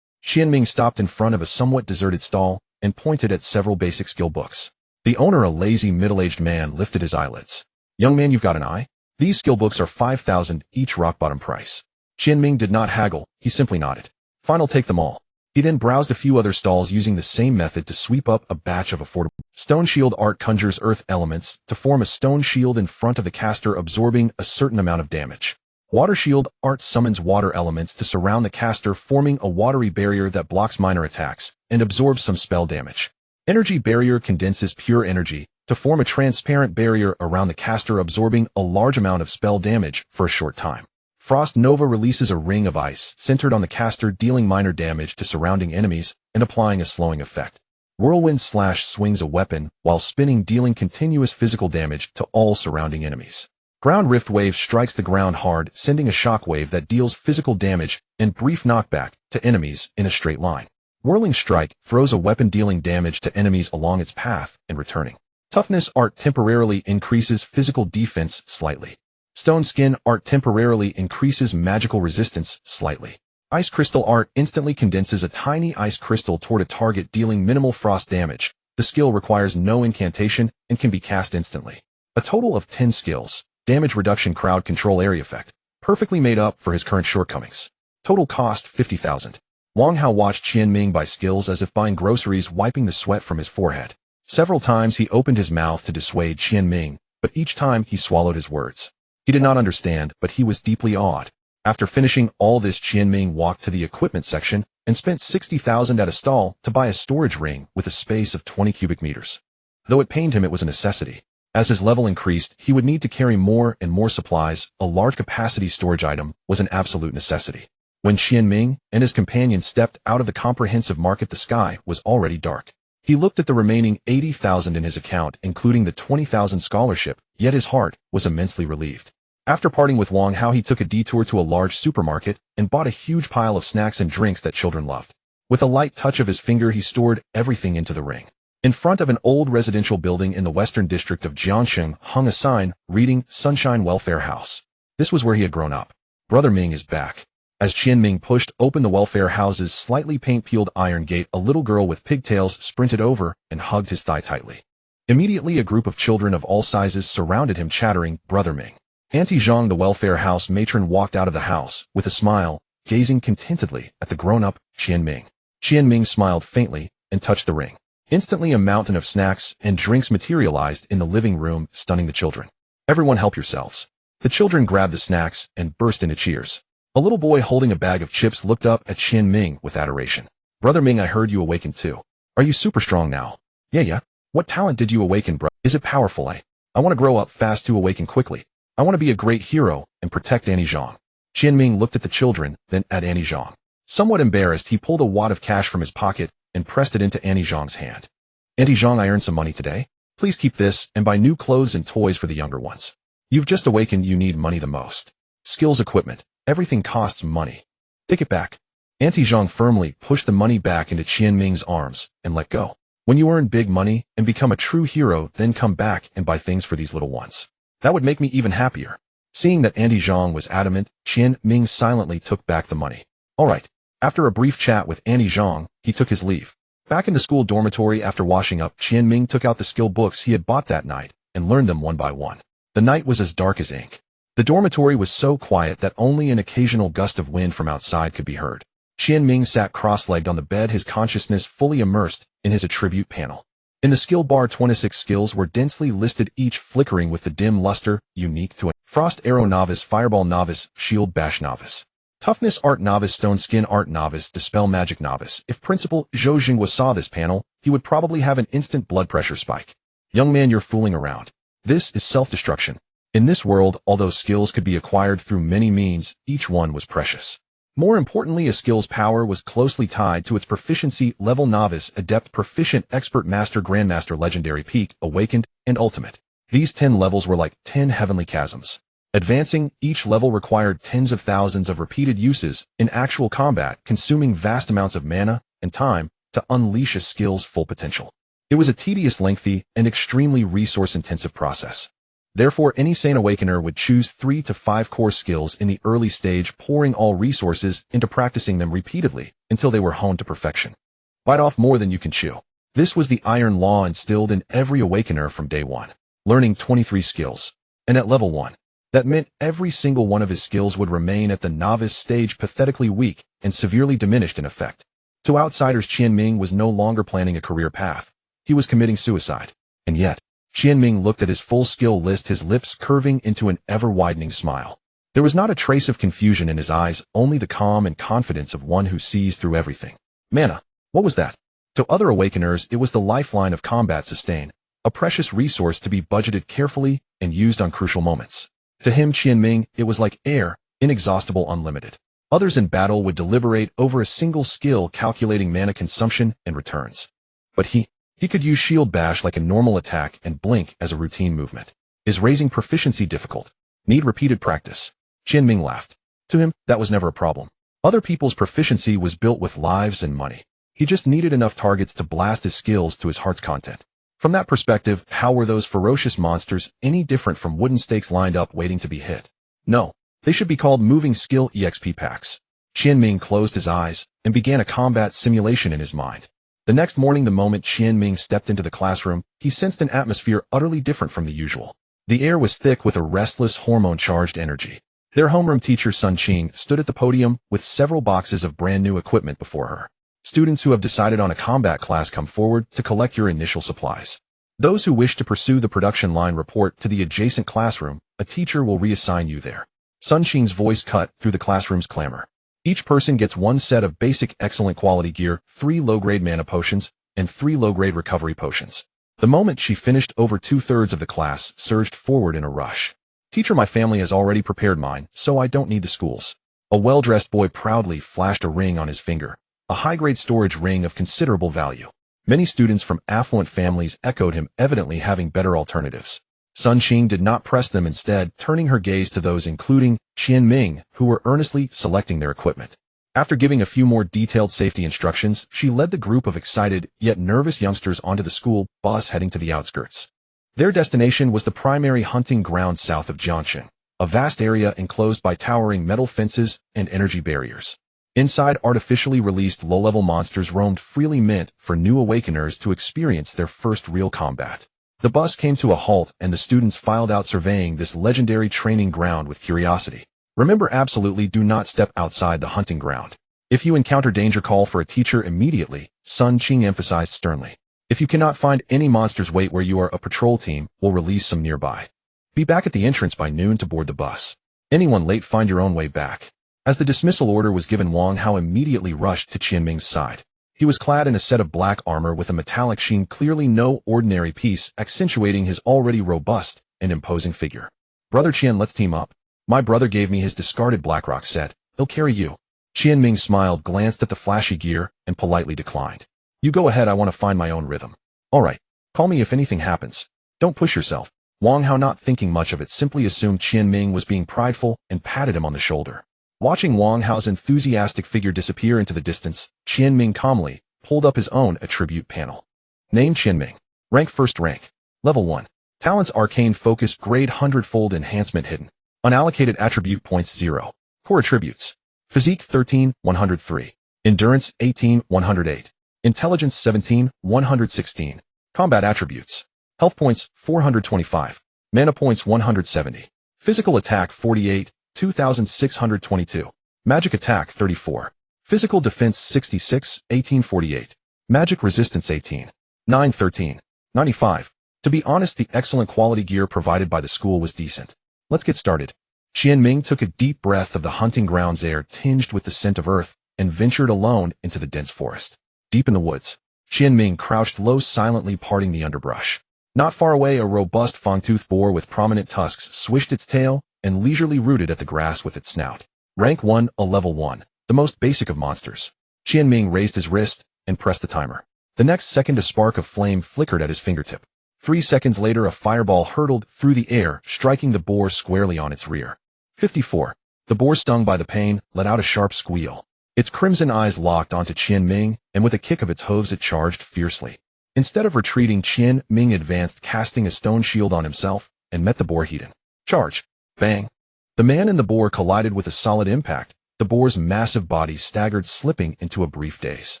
Qian Ming stopped in front of a somewhat deserted stall and pointed at several basic skill books. The owner, a lazy middle-aged man, lifted his eyelids. Young man, you've got an eye? These skill books are 5,000 each, rock-bottom price. Qian Ming did not haggle, he simply nodded. Fine, I'll take them all. He then browsed a few other stalls using the same method to sweep up a batch of affordable. Stone shield art conjures earth elements to form a stone shield in front of the caster, absorbing a certain amount of damage. Water shield art summons water elements to surround the caster, forming a watery barrier that blocks minor attacks and absorbs some spell damage. Energy barrier condenses pure energy to form a transparent barrier around the caster, absorbing a large amount of spell damage for a short time. Frost Nova releases a ring of ice centered on the caster, dealing minor damage to surrounding enemies and applying a slowing effect. Whirlwind Slash swings a weapon while spinning, dealing continuous physical damage to all surrounding enemies. Ground Rift Wave strikes the ground hard, sending a shockwave that deals physical damage and brief knockback to enemies in a straight line. Whirling Strike throws a weapon, dealing damage to enemies along its path and returning. Toughness art temporarily increases physical defense slightly. Stone Skin art temporarily increases magical resistance slightly. Ice Crystal art instantly condenses a tiny ice crystal toward a target, dealing minimal frost damage. The skill requires no incantation and can be cast instantly. A total of 10 skills. Damage reduction, crowd control, area effect. Perfectly made up for his current shortcomings. Total cost 50,000. Wang Hao watched Qian Ming buy skills as if buying groceries, wiping the sweat from his forehead. Several times he opened his mouth to dissuade Qian Ming, but each time he swallowed his words. He did not understand, but he was deeply awed. After finishing all this, Qian Ming walked to the equipment section and spent 60,000 at a stall to buy a storage ring with a space of 20 cubic meters. Though it pained him, it was a necessity. As his level increased, he would need to carry more and more supplies. A large capacity storage item was an absolute necessity. When Qian Ming and his companion stepped out of the comprehensive market, the sky was already dark. He looked at the remaining 80,000 in his account, including the 20,000 scholarship, yet his heart was immensely relieved. After parting with Wang Hao, he took a detour to a large supermarket and bought a huge pile of snacks and drinks that children loved. With a light touch of his finger, he stored everything into the ring. In front of an old residential building in the western district of Jiangxing hung a sign reading Sunshine Welfare House. This was where he had grown up. Brother Ming is back. As Qian Ming pushed open the welfare house's slightly paint-peeled iron gate, a little girl with pigtails sprinted over and hugged his thigh tightly. Immediately, a group of children of all sizes surrounded him, chattering, "Brother Ming." Auntie Zhang, the welfare house matron, walked out of the house with a smile, gazing contentedly at the grown-up Qian Ming. Qian Ming smiled faintly and touched the ring. Instantly, a mountain of snacks and drinks materialized in the living room, stunning the children. "Everyone help yourselves." The children grabbed the snacks and burst into cheers. A little boy holding a bag of chips looked up at Qian Ming with adoration. "Brother Ming, I heard you awakened too. Are you super strong now?" Yeah. What talent did you awaken, bro? Is it powerful? I want to grow up fast to awaken quickly. I want to be a great hero and protect Annie Zhang. Qian Ming looked at the children, then at Annie Zhang. Somewhat embarrassed, he pulled a wad of cash from his pocket and pressed it into Annie Zhang's hand. Auntie Zhang, I earned some money today. Please keep this and buy new clothes and toys for the younger ones. You've just awakened, you need money the most. Skills, equipment, everything costs money. Take it back. Auntie Zhang firmly pushed the money back into Qian Ming's arms and let go. When you earn big money and become a true hero, then come back and buy things for these little ones. That would make me even happier. Seeing that Auntie Zhang was adamant, Qian Ming silently took back the money. All right. After a brief chat with Auntie Zhang, he took his leave. Back in the school dormitory after washing up, Qian Ming took out the skill books he had bought that night and learned them one by one. The night was as dark as ink. The dormitory was so quiet that only an occasional gust of wind from outside could be heard. Qian Ming sat cross-legged on the bed, his consciousness fully immersed in his attribute panel. In the skill bar, 26 skills were densely listed, each flickering with the dim luster unique to a Frost Arrow Novice, Fireball Novice, Shield Bash Novice, Toughness Art Novice, Stone Skin Art Novice, Dispel Magic Novice. If Principal Zhou Jingwa saw this panel, he would probably have an instant blood pressure spike. Young man, you're fooling around. This is self-destruction. In this world, although skills could be acquired through many means, each one was precious. More importantly, a skill's power was closely tied to its proficiency level: Novice, Adept, Proficient, Expert, Master, Grandmaster, Legendary, Peak, Awakened, and Ultimate. These 10 levels were like 10 heavenly chasms. Advancing, each level required tens of thousands of repeated uses in actual combat, consuming vast amounts of mana and time to unleash a skill's full potential. It was a tedious, lengthy, and extremely resource-intensive process. Therefore, any sane awakener would choose 3 to 5 core skills in the early stage, pouring all resources into practicing them repeatedly until they were honed to perfection. Bite off more than you can chew. This was the iron law instilled in every awakener from day one. Learning 23 skills. And at level 1. That meant every single one of his skills would remain at the novice stage, pathetically weak and severely diminished in effect. To outsiders, Qian Ming was no longer planning a career path. He was committing suicide. And yet, Qian Ming looked at his full skill list, his lips curving into an ever-widening smile. There was not a trace of confusion in his eyes, only the calm and confidence of one who sees through everything. Mana. What was that? To other awakeners, it was the lifeline of combat sustain, a precious resource to be budgeted carefully and used on crucial moments. To him, Qian Ming, it was like air, inexhaustible, unlimited. Others in battle would deliberate over a single skill, calculating mana consumption and returns. But he could use Shield Bash like a normal attack and blink as a routine movement. Is raising proficiency difficult? Need repeated practice? Qian Ming laughed. To him, that was never a problem. Other people's proficiency was built with lives and money. He just needed enough targets to blast his skills to his heart's content. From that perspective, how were those ferocious monsters any different from wooden stakes lined up waiting to be hit? No, they should be called moving skill EXP packs. Qian Ming closed his eyes and began a combat simulation in his mind. The next morning, the moment Qian Ming stepped into the classroom, he sensed an atmosphere utterly different from the usual. The air was thick with a restless, hormone-charged energy. Their homeroom teacher, Sun Qing, stood at the podium with several boxes of brand-new equipment before her. Students who have decided on a combat class, come forward to collect your initial supplies. Those who wish to pursue the production line, report to the adjacent classroom. A teacher will reassign you there. Sun Qing's voice cut through the classroom's clamor. Each person gets 1 set of basic excellent quality gear, 3 low-grade mana potions, and 3 low-grade recovery potions. The moment she finished, over 2/3 of the class surged forward in a rush. Teacher, my family has already prepared mine, so I don't need the schools. A well-dressed boy proudly flashed a ring on his finger, a high-grade storage ring of considerable value. Many students from affluent families echoed him, evidently having better alternatives. Sun Qing did not press them, instead turning her gaze to those including Qian Ming, who were earnestly selecting their equipment. After giving a few more detailed safety instructions, she led the group of excited yet nervous youngsters onto the school bus heading to the outskirts. Their destination was the primary hunting ground south of Jiangxing, a vast area enclosed by towering metal fences and energy barriers. Inside, artificially released low-level monsters roamed freely, meant for new awakeners to experience their first real combat. The bus came to a halt and the students filed out, surveying this legendary training ground with curiosity. Remember, absolutely do not step outside the hunting ground. If you encounter danger, call for a teacher immediately, Sun Qing emphasized sternly. If you cannot find any monsters, wait where you are. A patrol team will release some nearby. Be back at the entrance by noon to board the bus. Anyone late, find your own way back. As the dismissal order was given, Wang Hao immediately rushed to Qian Ming's side. He was clad in a set of black armor with a metallic sheen, clearly no ordinary piece, accentuating his already robust and imposing figure. Brother Qian, let's team up. My brother gave me his discarded Blackrock set. He'll carry you. Qian Ming smiled, glanced at the flashy gear, and politely declined. You go ahead, I want to find my own rhythm. All right. Call me if anything happens. Don't push yourself. Wang Hao, not thinking much of it, simply assumed Qian Ming was being prideful and patted him on the shoulder. Watching Wang Hao's enthusiastic figure disappear into the distance, Qian Ming calmly pulled up his own attribute panel. Name Qian Ming. Rank first rank. Level 1. Talents Arcane Focus Grade Hundredfold Enhancement Hidden. Unallocated Attribute Points 0. Core Attributes. Physique 13, 103. Endurance 18, 108. Intelligence 17, 116. Combat Attributes. Health Points 425. Mana Points 170. Physical Attack 48, 2622. Magic Attack 34. Physical Defense 66, 1848. Magic Resistance 18. 913. 95. To be honest, the excellent quality gear provided by the school was decent. Let's get started. Qian Ming took a deep breath of the hunting grounds air tinged with the scent of earth and ventured alone into the dense forest. Deep in the woods, Qian Ming crouched low, silently parting the underbrush. Not far away, a robust fangtooth boar with prominent tusks swished its tail and leisurely rooted at the grass with its snout. Rank 1, a level 1, the most basic of monsters. Qian Ming raised his wrist and pressed the timer. The next second, a spark of flame flickered at his fingertip. 3 seconds later, a fireball hurtled through the air, striking the boar squarely on its rear. 54. The boar, stung by the pain, let out a sharp squeal. Its crimson eyes locked onto Qian Ming, and with a kick of its hooves it charged fiercely. Instead of retreating, Qian Ming advanced, casting a stone shield on himself, and met the boar head-on. Charge! Bang! The man and the boar collided with a solid impact. The boar's massive body staggered, slipping into a brief daze.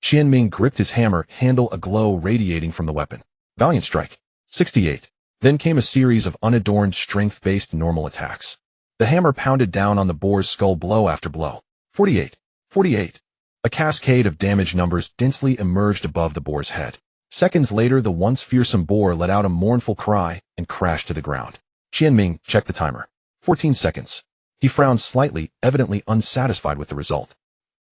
Qian Ming gripped his hammer handle, a glow radiating from the weapon. Valiant strike. 68. Then came a series of unadorned, strength-based normal attacks. The hammer pounded down on the boar's skull, blow after blow. 48. 48. A cascade of damage numbers densely emerged above the boar's head. Seconds later, the once fearsome boar let out a mournful cry and crashed to the ground. Qian Ming checked the timer. 14 seconds. He frowned slightly, evidently unsatisfied with the result.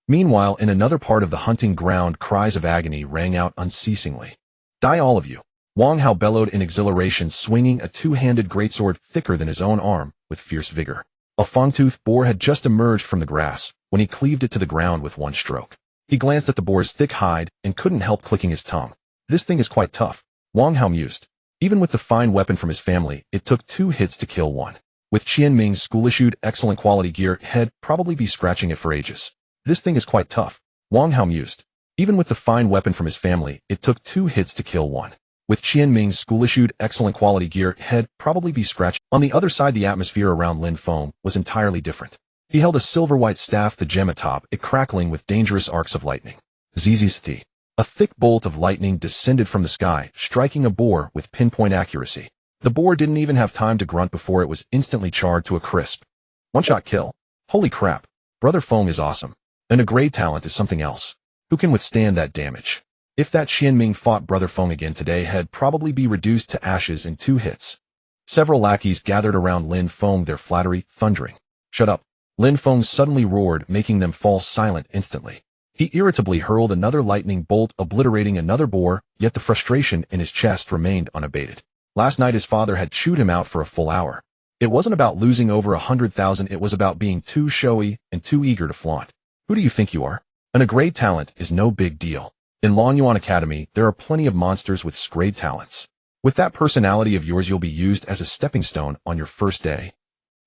Meanwhile, in another part of the hunting ground, cries of agony rang out unceasingly. Die, all of you! Wang Hao bellowed in exhilaration, swinging a two-handed greatsword thicker than his own arm with fierce vigor. A fangtooth boar had just emerged from the grass when he cleaved it to the ground with one stroke. He glanced at the boar's thick hide and couldn't help clicking his tongue. This thing is quite tough, Wang Hao mused. Even with the fine weapon from his family, it took 2 hits to kill one. With Qian Ming's school-issued excellent quality gear, he'd probably be scratching it for ages. This thing is quite tough, Wang Hao mused. Even with the fine weapon from his family, it took 2 hits to kill one. With Qian Ming's school-issued excellent quality gear, he'd probably be scratched. On the other side, the atmosphere around Lin Feng was entirely different. He held a silver-white staff, the gem atop it crackling with dangerous arcs of lightning. Zzzt. A thick bolt of lightning descended from the sky, striking a boar with pinpoint accuracy. The boar didn't even have time to grunt before it was instantly charred to a crisp. One-shot kill. Holy crap. Brother Feng is awesome. And a great talent is something else. Who can withstand that damage? If that Qian Ming fought Brother Feng again today, he'd probably be reduced to ashes in 2 hits. Several lackeys gathered around Lin Feng, their flattery thundering. Shut up. Lin Feng suddenly roared, making them fall silent instantly. He irritably hurled another lightning bolt, obliterating another boar, yet the frustration in his chest remained unabated. Last night his father had chewed him out for a full hour. It wasn't about losing over 100,000, it was about being too showy and too eager to flaunt. Who do you think you are? And a great talent is no big deal. In Longyuan Academy, there are plenty of monsters with great talents. With that personality of yours, you'll be used as a stepping stone on your first day.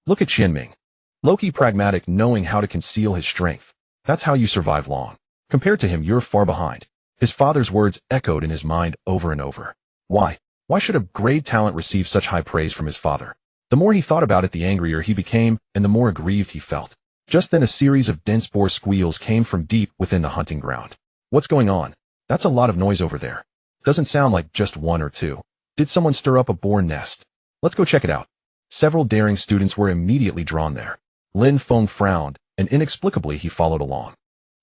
Look at Qian Ming. Low-key pragmatic, knowing how to conceal his strength. That's how you survive long. Compared to him, you're far behind. His father's words echoed in his mind over and over. Why? Why should a great talent receive such high praise from his father? The more he thought about it, the angrier he became, and the more aggrieved he felt. Just then, a series of dense boar squeals came from deep within the hunting ground. What's going on? That's a lot of noise over there. Doesn't sound like just 1 or 2. Did someone stir up a boar nest? Let's go check it out. Several daring students were immediately drawn there. Lin Feng frowned, and inexplicably he followed along.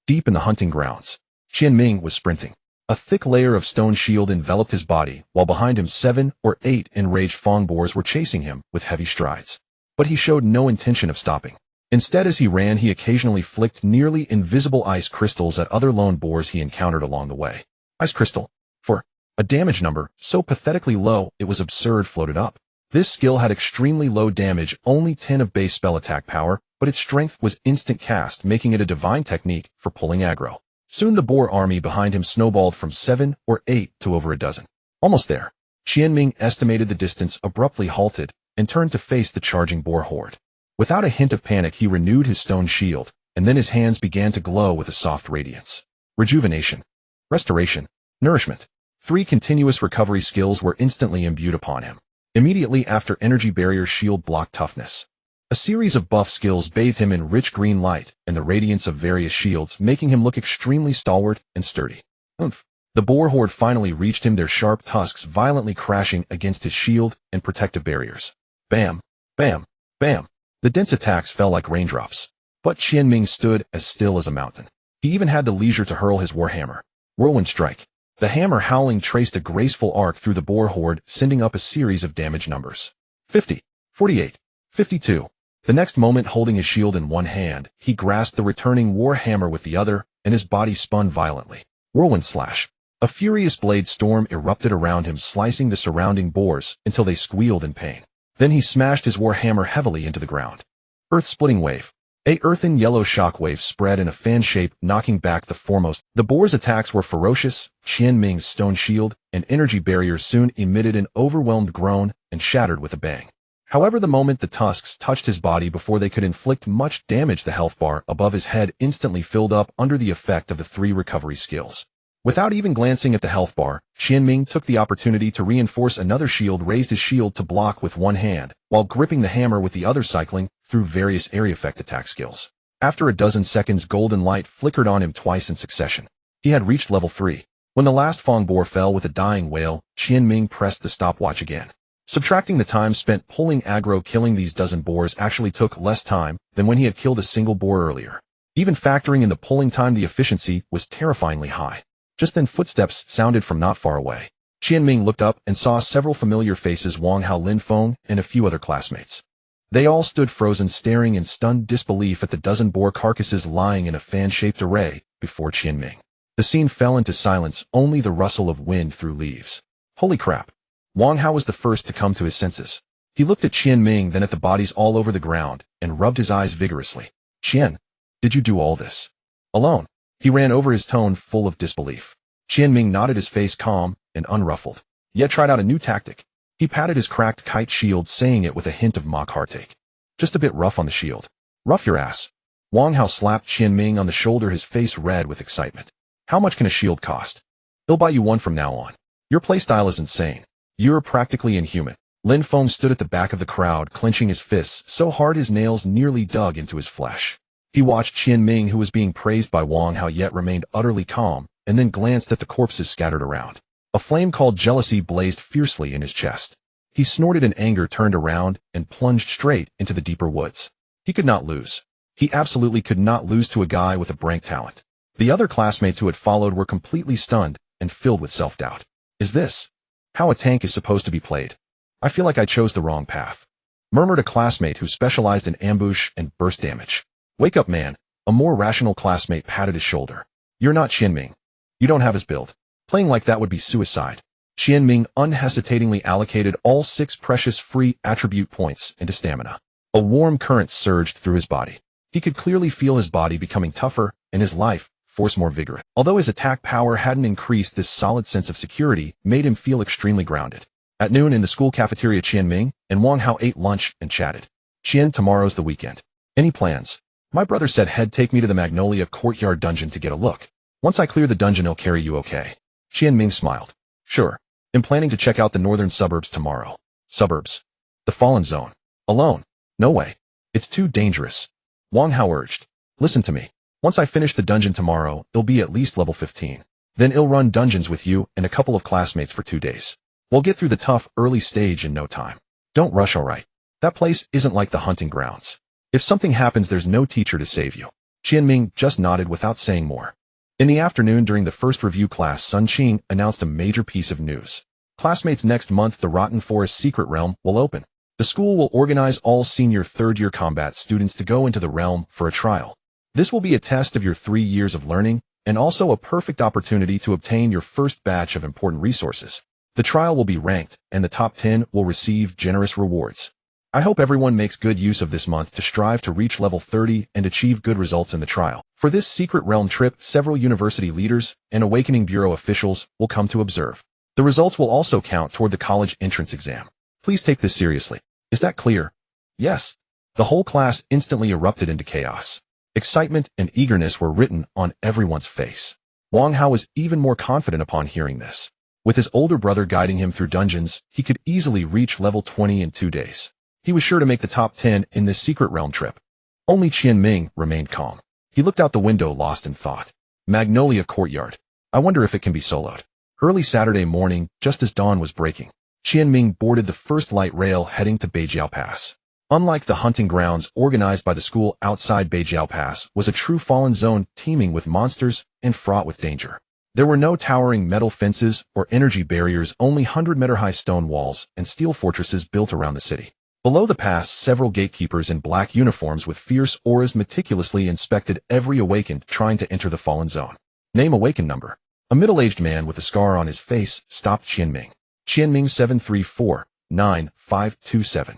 Deep in the hunting grounds, Qian Ming was sprinting. A thick layer of stone shield enveloped his body, while behind him 7 or 8 enraged fang boars were chasing him with heavy strides. But he showed no intention of stopping. Instead, as he ran, he occasionally flicked nearly invisible ice crystals at other lone boars he encountered along the way. Ice crystal. For a damage number so pathetically low it was absurd floated up. This skill had extremely low damage, only 10 of base spell attack power, but its strength was instant cast, making it a divine technique for pulling aggro. Soon the boar army behind him snowballed from 7 or 8 to over a dozen. Almost there. Qian Ming estimated the distance, abruptly halted, and turned to face the charging boar horde. Without a hint of panic, he renewed his stone shield, and then his hands began to glow with a soft radiance. Rejuvenation, restoration, nourishment. 3 continuous recovery skills were instantly imbued upon him. Immediately after, energy barrier shield block toughness. A series of buff skills bathed him in rich green light and the radiance of various shields, making him look extremely stalwart and sturdy. Oomph. The boar horde finally reached him, their sharp tusks violently crashing against his shield and protective barriers. Bam, bam, bam. The dense attacks fell like raindrops. But Qian Ming stood as still as a mountain. He even had the leisure to hurl his warhammer. Whirlwind strike. The hammer howling traced a graceful arc through the boar horde, sending up a series of damage numbers. 50, 48, 52. The next moment, holding his shield in one hand, he grasped the returning war hammer with the other, and his body spun violently. Whirlwind slash. A furious blade storm erupted around him, slicing the surrounding boars until they squealed in pain. Then he smashed his war hammer heavily into the ground. Earth-splitting wave. A earthen yellow shockwave spread in a fan shape, knocking back the foremost. The boar's attacks were ferocious. Qian Ming's stone shield and energy barrier soon emitted an overwhelmed groan and shattered with a bang. However, the moment the tusks touched his body before they could inflict much damage, the health bar above his head instantly filled up under the effect of the 3 recovery skills. Without even glancing at the health bar, Qian Ming took the opportunity to reinforce another shield, raised his shield to block with one hand, while gripping the hammer with the other, cycling through various area effect attack skills. After a dozen seconds, golden light flickered on him twice in succession. He had reached level 3. When the last Fong boar fell with a dying wail, Qian Ming pressed the stopwatch again. Subtracting the time spent pulling aggro, killing these dozen boars actually took less time than when he had killed a single boar earlier. Even factoring in the pulling time, the efficiency was terrifyingly high. Just then, footsteps sounded from not far away. Qian Ming looked up and saw several familiar faces: Wang Hao, Lin Feng, and a few other classmates. They all stood frozen, staring in stunned disbelief at the dozen boar carcasses lying in a fan-shaped array before Qian Ming. The scene fell into silence, only the rustle of wind through leaves. Holy crap! Wang Hao was the first to come to his senses. He looked at Qian Ming, then at the bodies all over the ground, and rubbed his eyes vigorously. Qian, did you do all this alone? He ran over, his tone full of disbelief. Qian Ming nodded, his face calm and unruffled, yet tried out a new tactic. He patted his cracked kite shield, saying it with a hint of mock heartache. Just a bit rough on the shield. Rough your ass. Wang Hao slapped Qian Ming on the shoulder, his face red with excitement. How much can a shield cost? He'll buy you one from now on. Your playstyle is insane. You're practically inhuman. Lin Feng stood at the back of the crowd, clenching his fists so hard his nails nearly dug into his flesh. He watched Qian Ming, who was being praised by Wang Hao yet remained utterly calm, and then glanced at the corpses scattered around. A flame called jealousy blazed fiercely in his chest. He snorted in anger, turned around, and plunged straight into the deeper woods. He could not lose. He absolutely could not lose to a guy with a rank talent. The other classmates who had followed were completely stunned and filled with self-doubt. Is this how a tank is supposed to be played? I feel like I chose the wrong path, murmured a classmate who specialized in ambush and burst damage. Wake up, man. A more rational classmate patted his shoulder. You're not Qian Ming. You don't have his build. Playing like that would be suicide. Qian Ming unhesitatingly allocated all 6 precious free attribute points into stamina. A warm current surged through his body. He could clearly feel his body becoming tougher and his life force more vigorous. Although his attack power hadn't increased, this solid sense of security made him feel extremely grounded. At noon in the school cafeteria, Qian Ming and Wang Hao ate lunch and chatted. Qian, tomorrow's the weekend. Any plans? My brother said he'd take me to the Magnolia Courtyard dungeon to get a look. Once I clear the dungeon, he'll carry you, okay? Qian Ming smiled. Sure. I'm planning to check out the northern suburbs tomorrow. Suburbs? The Fallen Zone. Alone? No way. It's too dangerous. Wang Hao urged. Listen to me. Once I finish the dungeon tomorrow, it'll be at least level 15. Then I'll run dungeons with you and a couple of classmates for 2 days. We'll get through the tough early stage in no time. Don't rush, alright? That place isn't like the hunting grounds. If something happens, there's no teacher to save you. Qian Ming just nodded without saying more. In the afternoon, during the first review class, Sun Qing announced a major piece of news. Classmates, next month the Rotten Forest Secret Realm will open. The school will organize all senior third-year combat students to go into the realm for a trial. This will be a test of your 3 years of learning, and also a perfect opportunity to obtain your first batch of important resources. The trial will be ranked, and the top 10 will receive generous rewards. I hope everyone makes good use of this month to strive to reach level 30 and achieve good results in the trial. For this secret realm trip, several university leaders and Awakening Bureau officials will come to observe. The results will also count toward the college entrance exam. Please take this seriously. Is that clear? Yes. The whole class instantly erupted into chaos. Excitement and eagerness were written on everyone's face. Wang Hao was even more confident upon hearing this. With his older brother guiding him through dungeons, he could easily reach level 20 in 2 days. He was sure to make the top 10 in this secret realm trip. Only Qian Ming remained calm. He looked out the window lost in thought. Magnolia Courtyard. I wonder if it can be soloed. Early Saturday morning, just as dawn was breaking, Qian Ming boarded the first light rail heading to Beijiao Pass. Unlike the hunting grounds organized by the school outside Beijiao Pass was a true fallen zone teeming with monsters and fraught with danger. There were no towering metal fences or energy barriers, only 100-meter-high stone walls and steel fortresses built around the city. Below the pass, several gatekeepers in black uniforms with fierce auras meticulously inspected every awakened trying to enter the fallen zone. Name awakened number. A middle-aged man with a scar on his face stopped Qian Ming. Qian Ming 734-9527.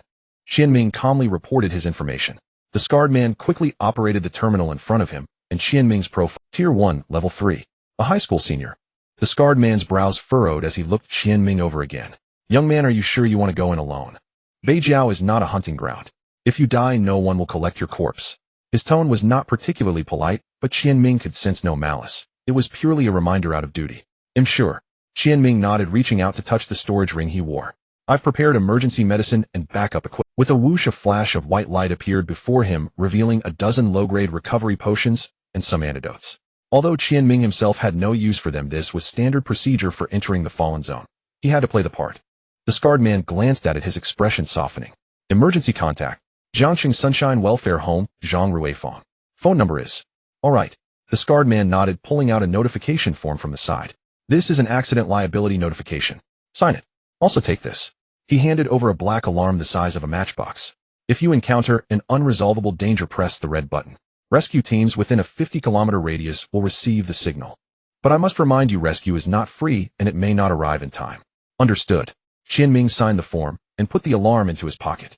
Qian Ming calmly reported his information. The scarred man quickly operated the terminal in front of him, and Qian Ming's profile. Tier 1, Level 3. A high school senior. The scarred man's brows furrowed as he looked Qian Ming over again. Young man, are you sure you want to go in alone? Beijiao is not a hunting ground. If you die, no one will collect your corpse. His tone was not particularly polite, but Qian Ming could sense no malice. It was purely a reminder out of duty. I'm sure. Qian Ming nodded, reaching out to touch the storage ring he wore. I've prepared emergency medicine and backup equipment. With a whoosh, a flash of white light appeared before him, revealing a dozen low-grade recovery potions and some antidotes. Although Qian Ming himself had no use for them, this was standard procedure for entering the fallen zone. He had to play the part. The scarred man glanced at it, his expression softening. Emergency contact. Jiangxing Sunshine Welfare Home, Zhang Ruifeng. Phone number is. All right. The scarred man nodded, pulling out a notification form from the side. This is an accident liability notification. Sign it. Also take this. He handed over a black alarm the size of a matchbox. If you encounter an unresolvable danger, press the red button. Rescue teams within a 50-kilometer radius will receive the signal. But I must remind you, rescue is not free and it may not arrive in time. Understood. Qian Ming signed the form and put the alarm into his pocket.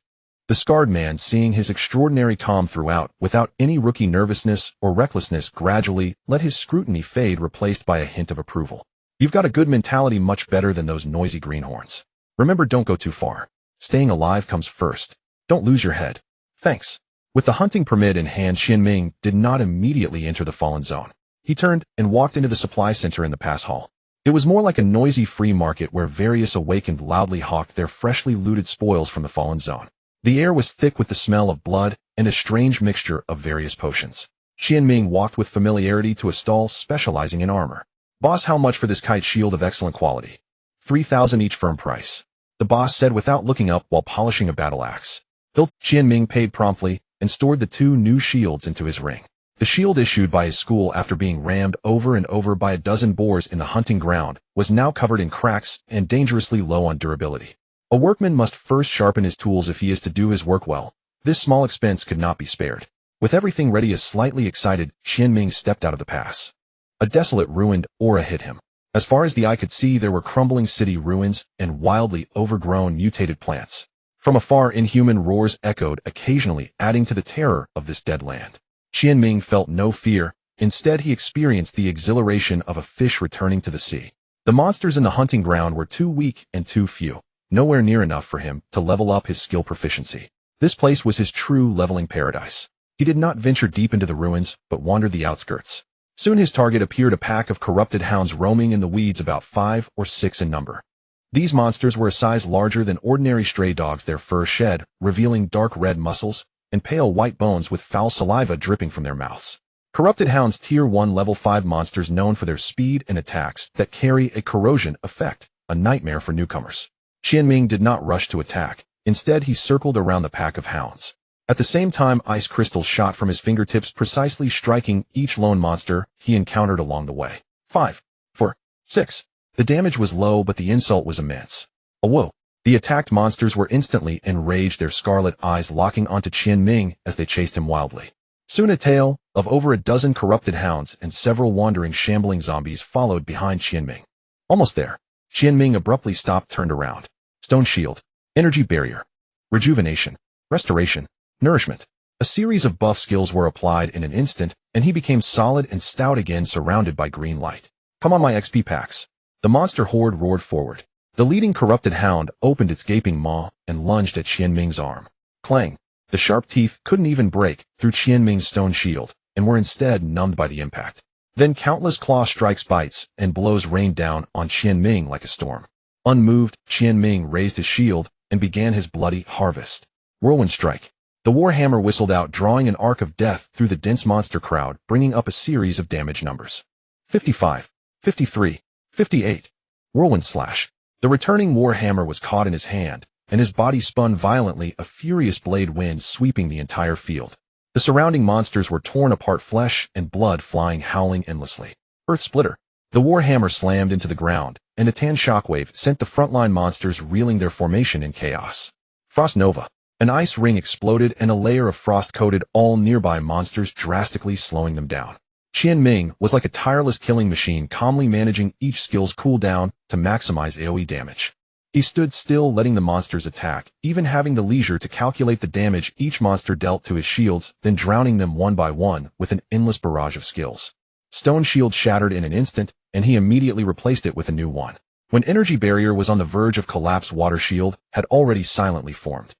The scarred man, seeing his extraordinary calm throughout, without any rookie nervousness or recklessness, gradually let his scrutiny fade, replaced by a hint of approval. You've got a good mentality, much better than those noisy greenhorns. Remember, don't go too far. Staying alive comes first. Don't lose your head. Thanks. With the hunting permit in hand, Qian Ming did not immediately enter the fallen zone. He turned and walked into the supply center in the pass hall. It was more like a noisy free market where various awakened loudly hawked their freshly looted spoils from the fallen zone. The air was thick with the smell of blood and a strange mixture of various potions. Qian Ming walked with familiarity to a stall specializing in armor. Boss, how much for this kite shield of excellent quality? 3,000 each, firm price. The boss said without looking up while polishing a battle axe. Qian Ming paid promptly and stored the 2 new shields into his ring. The shield issued by his school after being rammed over and over by a dozen boars in the hunting ground was now covered in cracks and dangerously low on durability. A workman must first sharpen his tools if he is to do his work well. This small expense could not be spared. With everything ready, a slightly excited Qian Ming stepped out of the pass. A desolate, ruined aura hit him. As far as the eye could see, there were crumbling city ruins and wildly overgrown mutated plants. From afar, inhuman roars echoed, occasionally adding to the terror of this dead land. Qian Ming felt no fear. Instead, he experienced the exhilaration of a fish returning to the sea. The monsters in the hunting ground were too weak and too few, nowhere near enough for him to level up his skill proficiency. This place was his true leveling paradise. He did not venture deep into the ruins, but wandered the outskirts. Soon his target appeared, a pack of corrupted hounds roaming in the weeds, about 5 or 6 in number. These monsters were a size larger than ordinary stray dogs, their fur shed, revealing dark red muscles, and pale white bones with foul saliva dripping from their mouths. Corrupted hounds, Tier 1 Level 5 monsters known for their speed and attacks that carry a corrosion effect, a nightmare for newcomers. Qian Ming did not rush to attack. Instead, he circled around the pack of hounds. At the same time, ice crystals shot from his fingertips, precisely striking each lone monster he encountered along the way. 5, 4, 6. The damage was low, but the insult was immense. Oh, whoa. The attacked monsters were instantly enraged, their scarlet eyes locking onto Qian Ming as they chased him wildly. Soon a tail of over a dozen corrupted hounds and several wandering, shambling zombies followed behind Qian Ming. Almost there, Qian Ming abruptly stopped, turned around. Stone shield, energy barrier, rejuvenation, restoration, nourishment. A series of buff skills were applied in an instant, and he became solid and stout again, surrounded by green light. Come on, my XP packs. The monster horde roared forward. The leading corrupted hound opened its gaping maw and lunged at Qian Ming's arm. Clang! The sharp teeth couldn't even break through Qian Ming's stone shield, and were instead numbed by the impact. Then countless claw strikes, bites, and blows rained down on Qian Ming like a storm. Unmoved, Qian Ming raised his shield and began his bloody harvest. Whirlwind strike. The warhammer whistled out, drawing an arc of death through the dense monster crowd, bringing up a series of damage numbers. 55, 53, 58. Whirlwind slash. The returning warhammer was caught in his hand, and his body spun violently, a furious blade wind sweeping the entire field. The surrounding monsters were torn apart, flesh and blood flying, howling endlessly. Earth splitter. The warhammer slammed into the ground, and a tan shockwave sent the frontline monsters reeling, their formation in chaos. Frost nova. An ice ring exploded, and a layer of frost coated all nearby monsters, drastically slowing them down. Qian Ming was like a tireless killing machine, calmly managing each skill's cooldown to maximize AoE damage. He stood still, letting the monsters attack, even having the leisure to calculate the damage each monster dealt to his shields, then drowning them one by one with an endless barrage of skills. Stone shield shattered in an instant, and he immediately replaced it with a new one. When energy barrier was on the verge of collapse, water shield had already silently formed.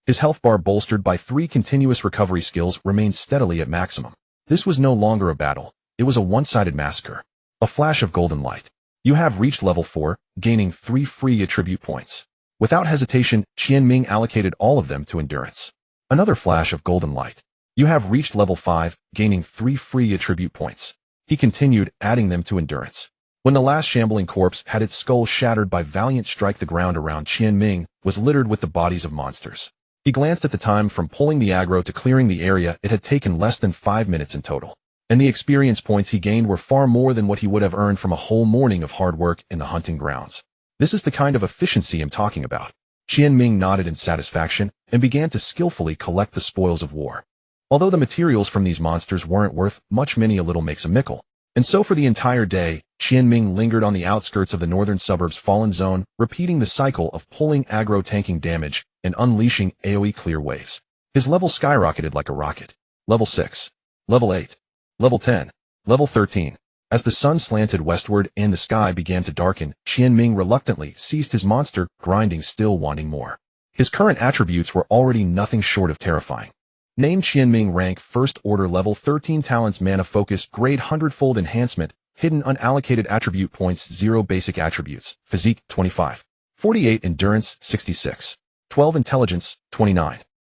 His health bar, bolstered by 3 continuous recovery skills, remained steadily at maximum. This was no longer a battle. It was a one-sided massacre. A flash of golden light. You have reached level 4, gaining 3 free attribute points. Without hesitation, Qian Ming allocated all of them to endurance. Another flash of golden light. You have reached level 5, gaining 3 free attribute points. He continued, adding them to endurance. When the last shambling corpse had its skull shattered by valiant strike, the ground around Qian Ming was littered with the bodies of monsters. He glanced at the time. From pulling the aggro to clearing the area, it had taken less than 5 minutes in total. And the experience points he gained were far more than what he would have earned from a whole morning of hard work in the hunting grounds. This is the kind of efficiency I'm talking about. Qian Ming nodded in satisfaction and began to skillfully collect the spoils of war. Although the materials from these monsters weren't worth much, many a little makes a mickle. And so for the entire day, Qian Ming lingered on the outskirts of the northern suburbs fallen zone, repeating the cycle of pulling aggro, tanking damage, and unleashing AoE clear waves. His level skyrocketed like a rocket. Level 6. Level 8. Level 10. Level 13. As the sun slanted westward and the sky began to darken, Qian Ming reluctantly seized his monster, grinding, still wanting more. His current attributes were already nothing short of terrifying. Named Qian Ming, rank First Order, level 13, talents Mana Focus, grade Hundredfold Enhancement, hidden unallocated attribute points 0, basic attributes, physique 25, 48 endurance 66, 12 intelligence 29,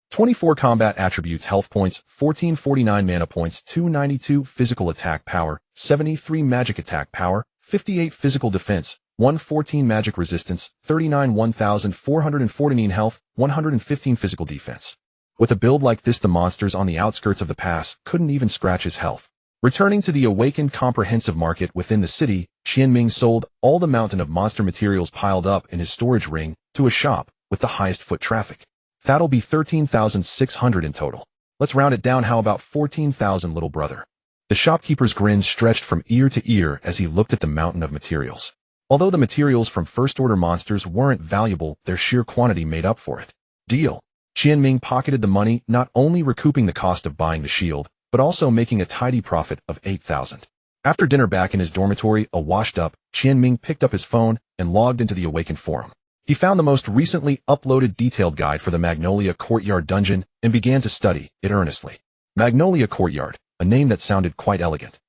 24 combat attributes, health points 1449, mana points 292, physical attack power 73, magic attack power 58, physical defense 114, magic resistance 39, 1414 health 115, physical defense. With a build like this, the monsters on the outskirts of the pass couldn't even scratch his health. Returning to the awakened comprehensive market within the city, Qian Ming sold all the mountain of monster materials piled up in his storage ring to a shop with the highest foot traffic. That'll be 13,600 in total. Let's round it down. How about 14,000, little brother? The shopkeeper's grin stretched from ear to ear as he looked at the mountain of materials. Although the materials from first-order monsters weren't valuable, their sheer quantity made up for it. Deal. Qian Ming pocketed the money, not only recouping the cost of buying the shield, but also making a tidy profit of 8,000. After dinner, back in his dormitory, a washed-up, Qian Ming picked up his phone and logged into the Awakened forum. He found the most recently uploaded detailed guide for the Magnolia Courtyard dungeon and began to study it earnestly. Magnolia Courtyard, a name that sounded quite elegant.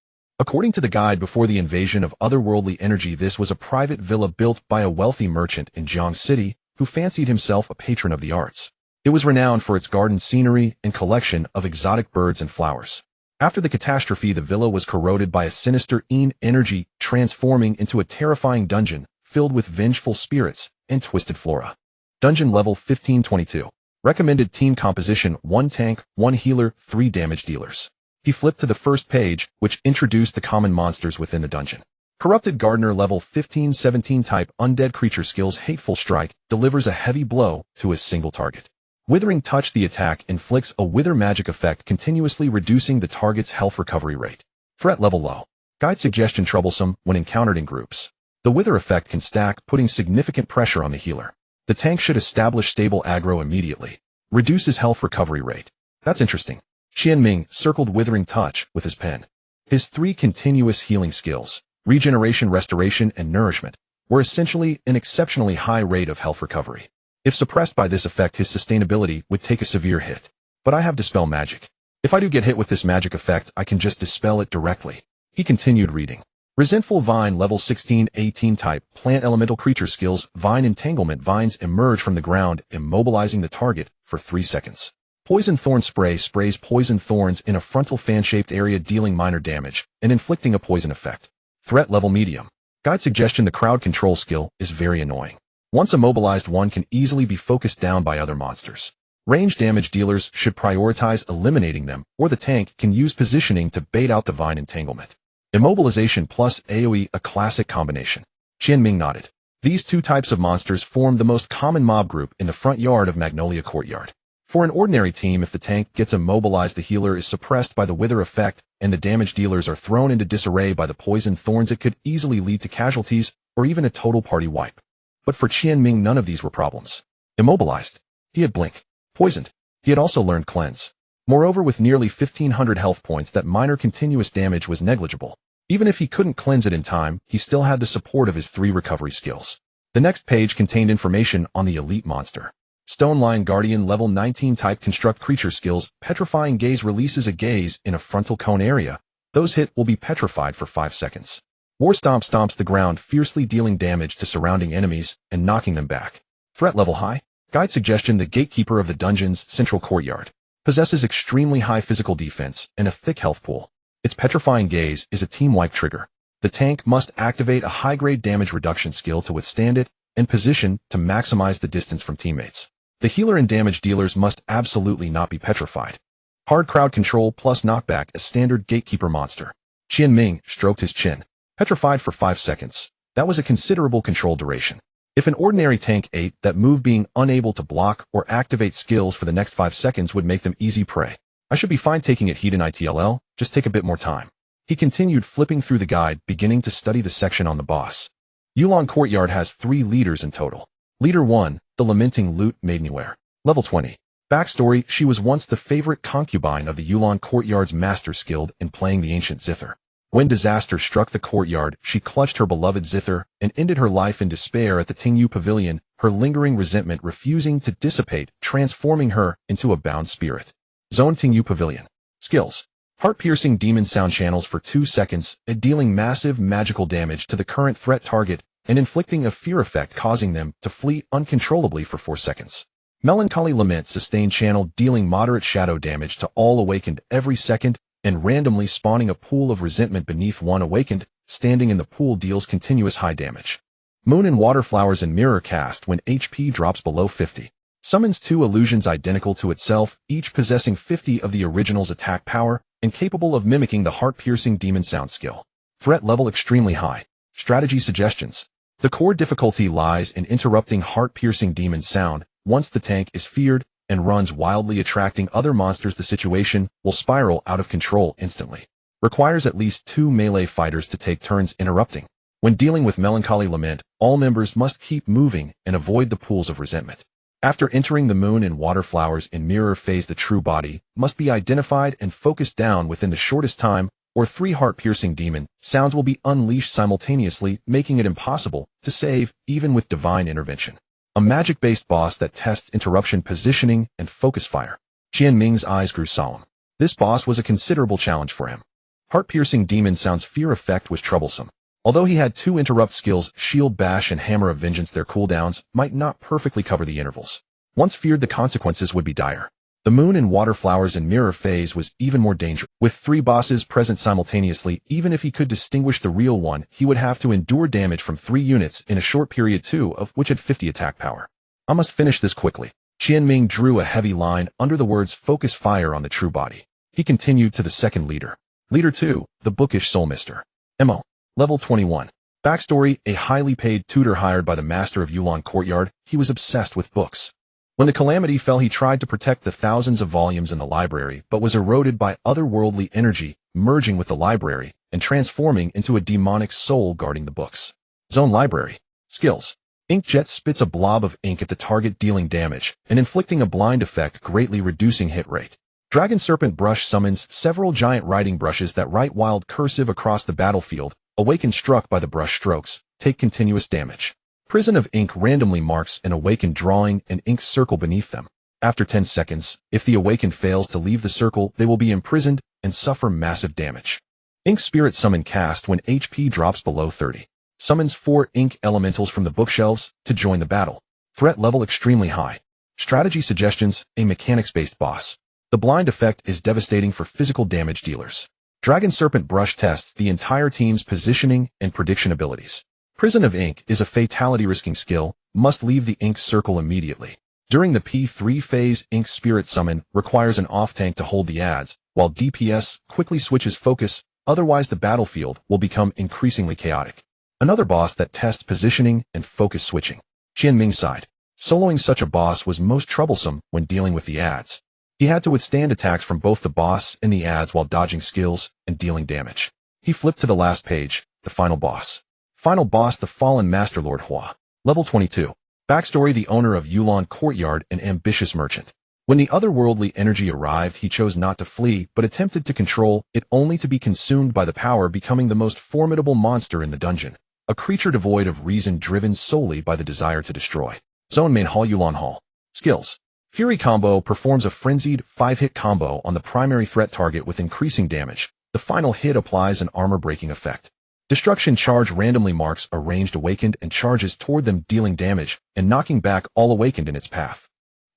According to the guide, before the invasion of otherworldly energy, this was a private villa built by a wealthy merchant in Jiang City who fancied himself a patron of the arts. It was renowned for its garden scenery and collection of exotic birds and flowers. After the catastrophe, the villa was corroded by a sinister energy, transforming into a terrifying dungeon filled with vengeful spirits and twisted flora. Dungeon level 1522. Recommended team composition: 1 tank, 1 healer, 3 damage dealers. He flipped to the first page, which introduced the common monsters within the dungeon. Corrupted Gardener level 15-17 type undead creature skills Hateful Strike delivers a heavy blow to a single target. Withering Touch. The attack inflicts a wither magic effect, continuously reducing the target's health recovery rate. Threat level low. Guide suggestion: troublesome when encountered in groups. The wither effect can stack, putting significant pressure on the healer. The tank should establish stable aggro immediately. Reduces health recovery rate. That's interesting. Qian Ming circled Withering Touch with his pen. His 3 continuous healing skills, Regeneration, Restoration, and Nourishment, were essentially an exceptionally high rate of health recovery. If suppressed by this effect, his sustainability would take a severe hit. But I have Dispel Magic. If I do get hit with this magic effect, I can just dispel it directly. He continued reading. Resentful Vine level 16-18 type plant elemental creature skills. Vine Entanglement. Vines emerge from the ground, immobilizing the target for 3 seconds. Poison Thorn Spray sprays poison thorns in a frontal fan-shaped area, dealing minor damage and inflicting a poison effect. Threat level medium. Guide suggestion: the crowd control skill is very annoying. Once immobilized, one can easily be focused down by other monsters. Range damage dealers should prioritize eliminating them, or the tank can use positioning to bait out the Vine Entanglement. Immobilization plus AoE, a classic combination. Qian Ming nodded. These 2 types of monsters form the most common mob group in the front yard of Magnolia Courtyard. For an ordinary team, if the tank gets immobilized, the healer is suppressed by the wither effect, and the damage dealers are thrown into disarray by the poison thorns, it could easily lead to casualties or even a total party wipe. But for Qian Ming, none of these were problems. Immobilized. He had Blink. Poisoned. He had also learned Cleanse. Moreover, with nearly 1,500 health points, that minor continuous damage was negligible. Even if he couldn't cleanse it in time, he still had the support of his 3 recovery skills. The next page contained information on the elite monster. Stone Lion Guardian level 19 type construct creature skills. Petrifying Gaze releases a gaze in a frontal cone area. Those hit will be petrified for 5 seconds. War Stomp stomps the ground, fiercely dealing damage to surrounding enemies and knocking them back. Threat level high. Guide suggestion: the Gatekeeper of the Dungeon's central courtyard possesses extremely high physical defense and a thick health pool. Its Petrifying Gaze is a team-wide trigger. The tank must activate a high-grade damage reduction skill to withstand it, and position to maximize the distance from teammates. The healer and damage dealers must absolutely not be petrified. Hard crowd control plus knockback, a standard gatekeeper monster. Qian Ming stroked his chin. Petrified for 5 seconds. That was a considerable control duration. If an ordinary tank ate that move, being unable to block or activate skills for the next 5 seconds would make them easy prey. I should be fine taking it heat in ITLL, just take a bit more time. He continued, flipping through the guide, beginning to study the section on the boss. Yulon Courtyard has 3 leaders in total. Leader 1, the Lamenting Lute Maidenware. Level 20. Backstory: she was once the favorite concubine of the Yulon Courtyard's master, skilled in playing the ancient zither. When disaster struck the courtyard, she clutched her beloved zither and ended her life in despair at the Tingyu Pavilion, her lingering resentment refusing to dissipate, transforming her into a bound spirit. Zone Tingyu Pavilion. Skills: heart-piercing demon sound channels for 2 seconds, dealing massive magical damage to the current threat target and inflicting a fear effect, causing them to flee uncontrollably for 4 seconds. Melancholy Lament sustained channel, dealing moderate shadow damage to all awakened every second and randomly spawning a pool of resentment beneath one awakened. Standing in the pool deals continuous high damage. Moon and Water Flowers and Mirror cast when HP drops below 50. Summons 2 illusions identical to itself, each possessing 50 of the original's attack power and capable of mimicking the heart-piercing demon sound skill. Threat level extremely high. Strategy suggestions: the core difficulty lies in interrupting heart-piercing demon sound. Once the tank is feared and runs wildly, attracting other monsters, the situation will spiral out of control instantly. Requires at least 2 melee fighters to take turns interrupting. When dealing with Melancholy Lament, all members must keep moving and avoid the pools of resentment. After entering the Moon and Water Flowers in Mirror phase, the true body must be identified and focused down within the shortest time, or 3 heart-piercing demon sounds will be unleashed simultaneously, making it impossible to save even with divine intervention. A magic-based boss that tests interruption, positioning, and focus fire. Qian Ming's eyes grew solemn. This boss was a considerable challenge for him. Heart-piercing demon sounds fear effect was troublesome. Although he had 2 interrupt skills, Shield Bash and Hammer of Vengeance, their cooldowns might not perfectly cover the intervals. Once feared, the consequences would be dire. The Moon and Water Flowers in Mirror phase was even more dangerous. With 3 bosses present simultaneously, even if he could distinguish the real one, he would have to endure damage from 3 units in a short period, 2 of which had 50 attack power. I must finish this quickly. Qian Ming drew a heavy line under the words focus fire on the true body. He continued to the second leader. Leader 2, the bookish Soul Mister. MO. Level 21. Backstory: a highly paid tutor hired by the master of Yulan Courtyard, he was obsessed with books. When the calamity fell, he tried to protect the thousands of volumes in the library, but was eroded by otherworldly energy, merging with the library and transforming into a demonic soul guarding the books. Zone Library. Skills. Inkjet spits a blob of ink at the target, dealing damage and inflicting a blind effect, greatly reducing hit rate. Dragon Serpent Brush summons several giant writing brushes that write wild cursive across the battlefield. Awakened struck by the brush strokes take continuous damage. Prison of Ink randomly marks an awakened drawing an ink circle beneath them. After 10 seconds, if the awakened fails to leave the circle, they will be imprisoned and suffer massive damage. Ink Spirit Summon cast when HP drops below 30. Summons 4 ink elementals from the bookshelves to join the battle. Threat level extremely high. Strategy suggestions: a mechanics-based boss. The blind effect is devastating for physical damage dealers. Dragon Serpent Brush tests the entire team's positioning and prediction abilities. Prison of Ink is a fatality-risking skill, must leave the ink circle immediately. During the P3 phase, Ink Spirit Summon requires an off-tank to hold the adds, while DPS quickly switches focus, otherwise the battlefield will become increasingly chaotic. Another boss that tests positioning and focus switching. Qian Ming side. Soloing such a boss was most troublesome when dealing with the adds. He had to withstand attacks from both the boss and the adds while dodging skills and dealing damage. He flipped to the last page, the final boss. Final boss: the fallen Masterlord Hua. Level 22. Backstory: the owner of Yulan Courtyard, an ambitious merchant. When the otherworldly energy arrived, he chose not to flee, but attempted to control it, only to be consumed by the power, becoming the most formidable monster in the dungeon. A creature devoid of reason, driven solely by the desire to destroy. Zone Main Hall. Yulan Hall. Skills. Fury Combo performs a frenzied 5-hit combo on the primary threat target with increasing damage. The final hit applies an armor-breaking effect. Destruction Charge randomly marks a ranged awakened and charges toward them, dealing damage and knocking back all awakened in its path.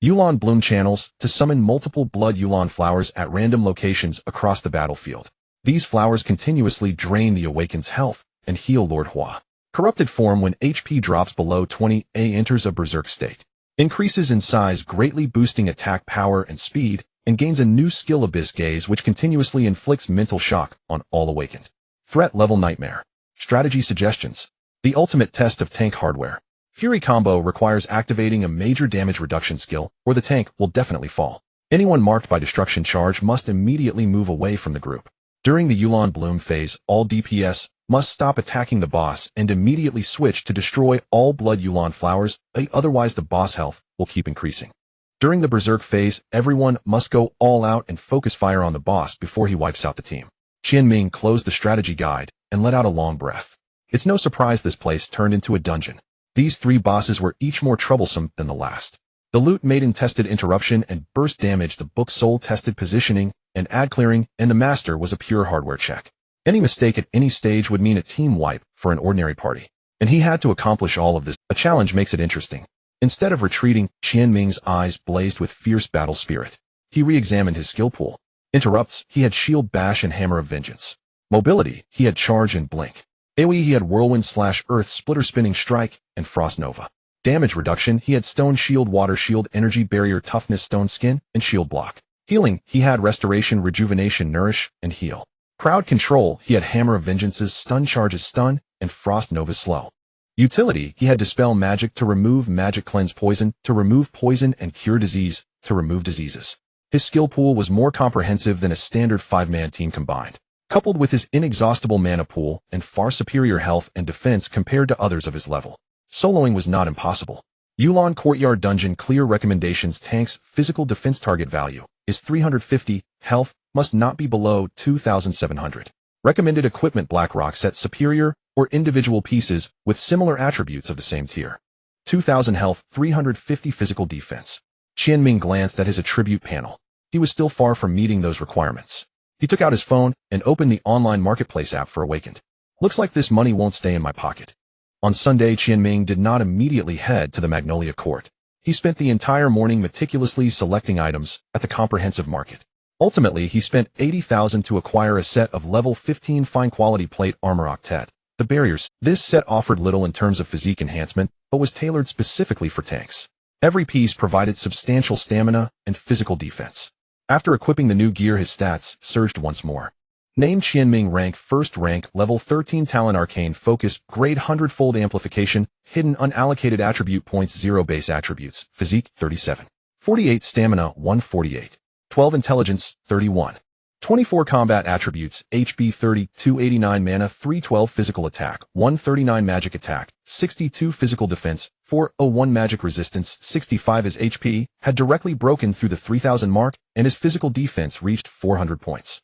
Yulan Bloom channels to summon multiple blood Yulan flowers at random locations across the battlefield. These flowers continuously drain the awakened's health and heal Lord Hua. Corrupted Form: when HP drops below 20, A enters a berserk state. Increases in size, greatly boosting attack power and speed, and gains a new skill, Abyss Gaze, which continuously inflicts mental shock on all awakened. Threat level: Nightmare. Strategy suggestions. The ultimate test of tank hardware. Fury Combo requires activating a major damage reduction skill, or the tank will definitely fall. Anyone marked by Destruction Charge must immediately move away from the group. During the Yulan Bloom phase, all DPS must stop attacking the boss and immediately switch to destroy all blood Yulan flowers, otherwise the boss health will keep increasing. During the Berserk phase, everyone must go all out and focus fire on the boss before he wipes out the team. Qian Ming closed the strategy guide and let out a long breath. It's no surprise this place turned into a dungeon. These 3 bosses were each more troublesome than the last. The Loot Maiden tested interruption and burst damage, the Book Soul tested positioning and ad clearing, and the Master was a pure hardware check. Any mistake at any stage would mean a team wipe for an ordinary party. And he had to accomplish all of this. A challenge makes it interesting. Instead of retreating, Qian Ming's eyes blazed with fierce battle spirit. He re-examined his skill pool. Interrupts: he had Shield Bash and Hammer of Vengeance. Mobility: he had Charge and Blink. AoE: he had Whirlwind/Earth Splitter, Spinning Strike, and Frost Nova. Damage reduction: he had Stone Shield, Water Shield, Energy Barrier, Toughness, Stone Skin, and Shield Block. Healing: he had Restoration, Rejuvenation, Nourish, and Heal. Crowd control: he had Hammer of Vengeances, Stun Charges, Stun, and Frost Nova Slow. Utility: he had Dispel Magic to remove magic, Cleanse Poison to remove poison, and Cure Disease to remove diseases. His skill pool was more comprehensive than a standard 5-man team combined. Coupled with his inexhaustible mana pool and far superior health and defense compared to others of his level, soloing was not impossible. Yulan Courtyard Dungeon Clear recommendations: tanks physical defense target value is 350, health must not be below 2,700. Recommended equipment: Blackrock set superior or individual pieces with similar attributes of the same tier. 2,000 health, 350 physical defense. Qian Ming glanced at his attribute panel. He was still far from meeting those requirements. He took out his phone and opened the online marketplace app for Awakened. Looks like this money won't stay in my pocket. On Sunday, Qian Ming did not immediately head to the Magnolia Court. He spent the entire morning meticulously selecting items at the comprehensive market. Ultimately, he spent 80,000 to acquire a set of level 15 fine quality plate armor octet. The barriers. This set offered little in terms of physique enhancement, but was tailored specifically for tanks. Every piece provided substantial stamina and physical defense. After equipping the new gear, his stats surged once more. Name Qian Ming rank first rank level 13 talent arcane focus grade hundredfold amplification hidden unallocated attribute points 0 base attributes physique 37 48 stamina 148 12 intelligence 31 24 combat attributes HP 30 289 mana 312 physical attack 139 magic attack 62 physical defense 401 magic resistance 65 his HP had directly broken through the 3000 mark and his physical defense reached 400 points.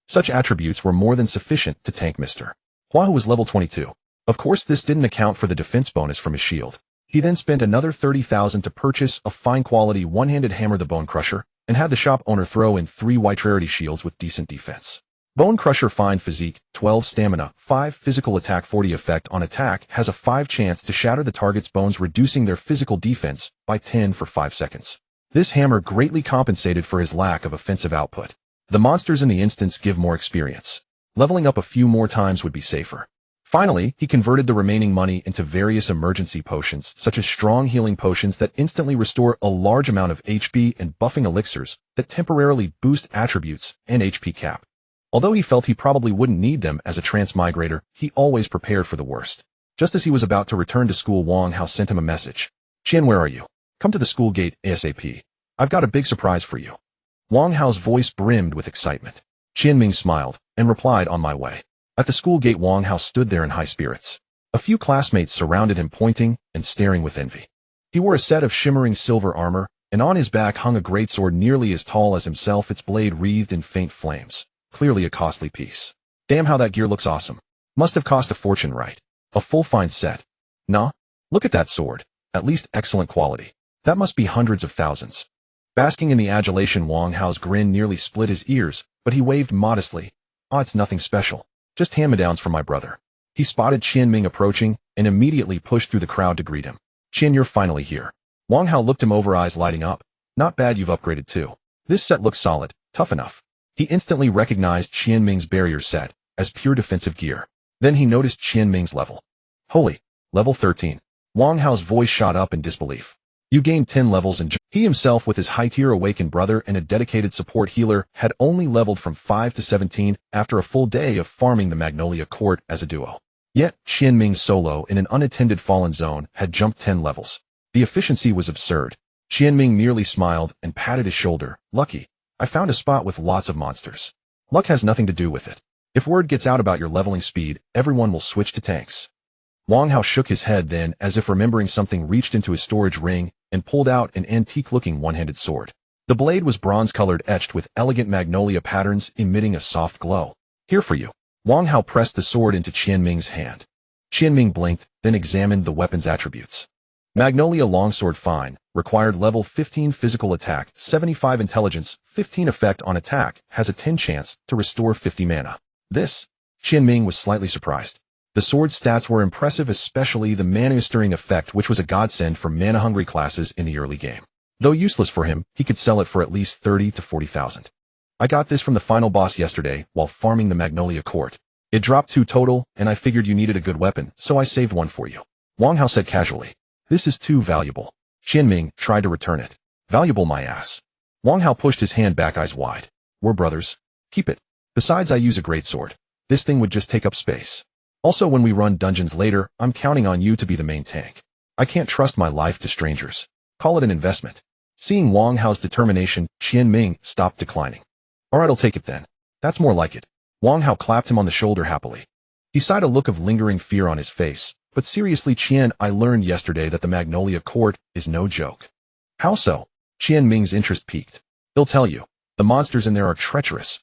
Such attributes were more than sufficient to tank Mr. Hua, who was level 22. Of course, this didn't account for the defense bonus from his shield. He then spent another 30,000 to purchase a fine-quality one-handed hammer, the Bone Crusher, and had the shop owner throw in 3 white rarity shields with decent defense. Bone Crusher fine physique, 12 stamina, 5 physical attack 40 effect on attack has a 5 chance to shatter the target's bones, reducing their physical defense by 10 for 5 seconds. This hammer greatly compensated for his lack of offensive output. The monsters in the instance give more experience. Leveling up a few more times would be safer. Finally, he converted the remaining money into various emergency potions, such as strong healing potions that instantly restore a large amount of HP and buffing elixirs that temporarily boost attributes and HP cap. Although he felt he probably wouldn't need them as a transmigrator, he always prepared for the worst. Just as he was about to return to school, Wang Hao sent him a message. "Qian, where are you? Come to the school gate ASAP. I've got a big surprise for you." Wang Hao's voice brimmed with excitement. Qian Ming smiled and replied, "On my way." At the school gate, Wang Hao stood there in high spirits. A few classmates surrounded him, pointing and staring with envy. He wore a set of shimmering silver armor, and on his back hung a greatsword nearly as tall as himself, its blade wreathed in faint flames. Clearly a costly piece. Damn, how that gear looks awesome. Must have cost a fortune, right? A full fine set. Nah? Look at that sword. At least excellent quality. That must be hundreds of thousands. Basking in the adulation, Wang Hao's grin nearly split his ears, but he waved modestly. "Oh, it's nothing special. Just hand-me-downs from my brother." He spotted Qian Ming approaching and immediately pushed through the crowd to greet him. "Qian, you're finally here." Wang Hao looked him over, eyes lighting up. "Not bad, you've upgraded too. This set looks solid, tough enough." He instantly recognized Qian Ming's barrier set as pure defensive gear. Then he noticed Qian Ming's level. Holy, level 13. Wang Hao's voice shot up in disbelief. "You gained 10 levels and he himself, with his high-tier awakened brother and a dedicated support healer, had only leveled from 5 to 17 after a full day of farming the Magnolia Court as a duo. Yet, Qian Ming solo in an unattended fallen zone had jumped 10 levels. The efficiency was absurd. Qian Ming merely smiled and patted his shoulder. "Lucky. I found a spot with lots of monsters. Luck has nothing to do with it. If word gets out about your leveling speed, everyone will switch to tanks." Wang Hao shook his head, then, as if remembering something, reached into his storage ring and pulled out an antique-looking one-handed sword. The blade was bronze-colored, etched with elegant magnolia patterns, emitting a soft glow. "Here for you." Wang Hao pressed the sword into Qian Ming's hand. Qian Ming blinked, then examined the weapon's attributes. Magnolia longsword fine, required level 15 physical attack, 75 intelligence, 15 effect on attack, has a 10 chance to restore 50 mana. This? Qian Ming was slightly surprised. The sword's stats were impressive, especially the mana-stirring effect, which was a godsend for mana-hungry classes in the early game. Though useless for him, he could sell it for at least 30 to 40,000. "I got this from the final boss yesterday while farming the Magnolia Court. It dropped 2 total, and I figured you needed a good weapon, so I saved 1 for you." Wang Hao said casually. "This is too valuable." Qian Ming tried to return it. "Valuable, my ass." Wang Hao pushed his hand back, eyes wide. "We're brothers. Keep it. Besides, I use a greatsword. This thing would just take up space. Also, when we run dungeons later, I'm counting on you to be the main tank. I can't trust my life to strangers. Call it an investment." Seeing Wang Hao's determination, Qian Ming stopped declining. "Alright, I'll take it then. That's more like it." Wang Hao clapped him on the shoulder happily. He sighed, a look of lingering fear on his face. "But seriously, Qian, I learned yesterday that the Magnolia Court is no joke." "How so?" Qian Ming's interest piqued. "They'll tell you. The monsters in there are treacherous.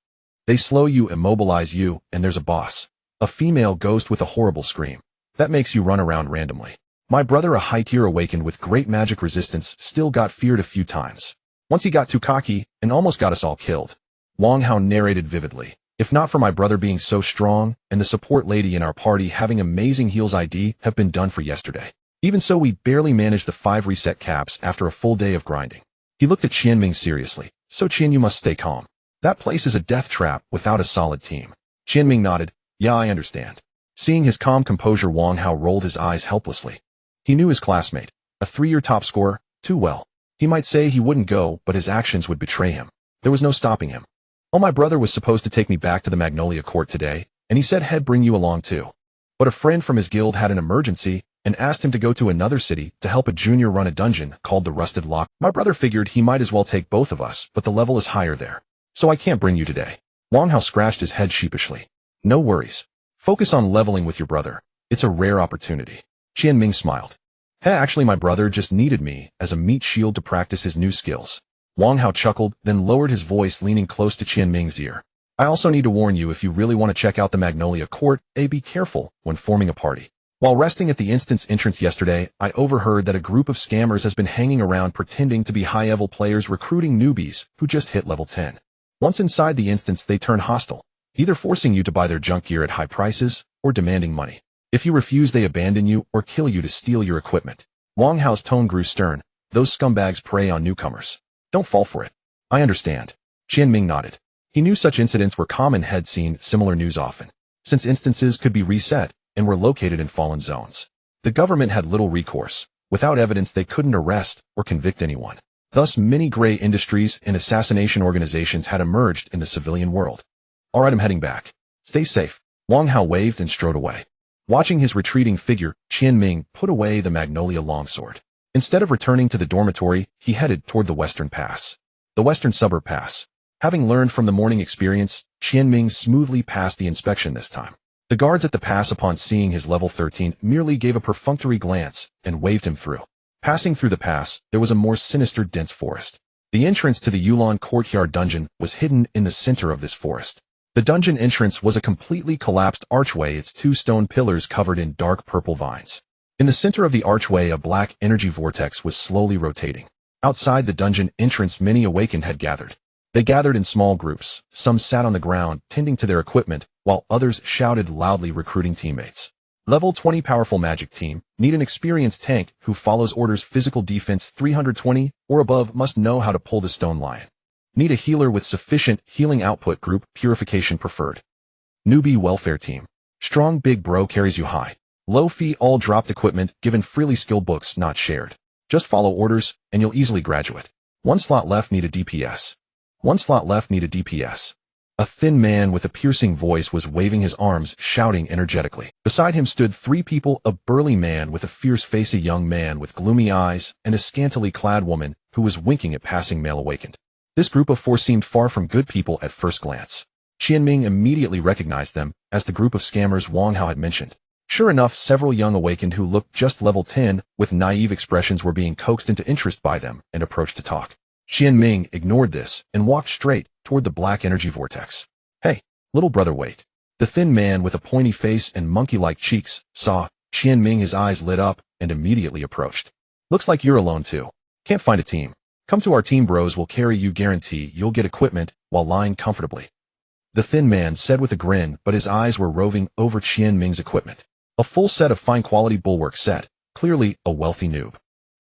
They slow you, immobilize you, and there's a boss. A female ghost with a horrible scream. That makes you run around randomly. My brother, a high-tier awakened with great magic resistance, still got feared a few times. Once he got too cocky and almost got us all killed." Wang Hao narrated vividly. "If not for my brother being so strong and the support lady in our party having amazing heals, I'd have been done for yesterday. Even so, we barely managed the 5 reset caps after a full day of grinding." He looked at Qian Ming seriously. "So Qian, you must stay calm. That place is a death trap without a solid team." Qian Ming nodded. "Yeah, I understand." Seeing his calm composure, Wang Hao rolled his eyes helplessly. He knew his classmate, a 3-year top scorer, too well. He might say he wouldn't go, but his actions would betray him. There was no stopping him. Oh, my brother was supposed to take me back to the Magnolia Court today, and he said he'd bring you along too. But a friend from his guild had an emergency and asked him to go to another city to help a junior run a dungeon called the Rusted Lock. My brother figured he might as well take both of us, but the level is higher there. So I can't bring you today. Wang Hao scratched his head sheepishly. No worries. Focus on leveling with your brother. It's a rare opportunity. Qian Ming smiled. Hey, actually my brother just needed me as a meat shield to practice his new skills. Wang Hao chuckled, then lowered his voice, leaning close to Qian Ming's ear. I also need to warn you, if you really want to check out the Magnolia Court, be careful when forming a party. While resting at the instance entrance yesterday, I overheard that a group of scammers has been hanging around pretending to be high-level players recruiting newbies who just hit level 10. Once inside the instance, they turn hostile, either forcing you to buy their junk gear at high prices or demanding money. If you refuse, they abandon you or kill you to steal your equipment. Wang Hao's tone grew stern. Those scumbags prey on newcomers. Don't fall for it. I understand. Qian Ming nodded. He knew such incidents were common, had seen similar news often, since instances could be reset and were located in fallen zones. The government had little recourse. Without evidence, they couldn't arrest or convict anyone. Thus, many gray industries and assassination organizations had emerged in the civilian world. All right, I'm heading back. Stay safe. Wang Hao waved and strode away. Watching his retreating figure, Qian Ming put away the Magnolia longsword. Instead of returning to the dormitory, he headed toward the Western Pass. The Western Suburb Pass. Having learned from the morning experience, Qian Ming smoothly passed the inspection this time. The guards at the pass, upon seeing his level 13, merely gave a perfunctory glance and waved him through. Passing through the pass, there was a more sinister, dense forest. The entrance to the Yulan Courtyard dungeon was hidden in the center of this forest. The dungeon entrance was a completely collapsed archway, its two stone pillars covered in dark purple vines. In the center of the archway, a black energy vortex was slowly rotating. Outside the dungeon entrance, many awakened had gathered. They gathered in small groups. Some sat on the ground, tending to their equipment, while others shouted loudly, recruiting teammates. Level 20 powerful magic team. Need an experienced tank who follows orders. Physical defense 320 or above. Must know how to pull the stone lion. Need a healer with sufficient healing output. Group purification preferred. Newbie welfare team. Strong big bro carries you high. Low fee, all dropped equipment, given freely. Skill books not shared. Just follow orders, and you'll easily graduate. One slot left. Need a DPS. One slot left. Need a DPS. A thin man with a piercing voice was waving his arms, shouting energetically. Beside him stood three people, a burly man with a fierce face, a young man with gloomy eyes, and a scantily clad woman who was winking at passing male awakened. This group of four seemed far from good people at first glance. Qian Ming immediately recognized them as the group of scammers Wang Hao had mentioned. Sure enough, several young awakened who looked just level 10 with naive expressions were being coaxed into interest by them and approached to talk. Qian Ming ignored this and walked straight toward the black energy vortex. Hey, little brother, wait. The thin man with a pointy face and monkey-like cheeks saw Qian Ming. His eyes lit up and immediately approached. Looks like you're alone too. Can't find a team. Come to our team, bros will carry you, guarantee you'll get equipment while lying comfortably. The thin man said with a grin, but his eyes were roving over Qian Ming's equipment. A full set of fine quality bulwark set, clearly a wealthy noob.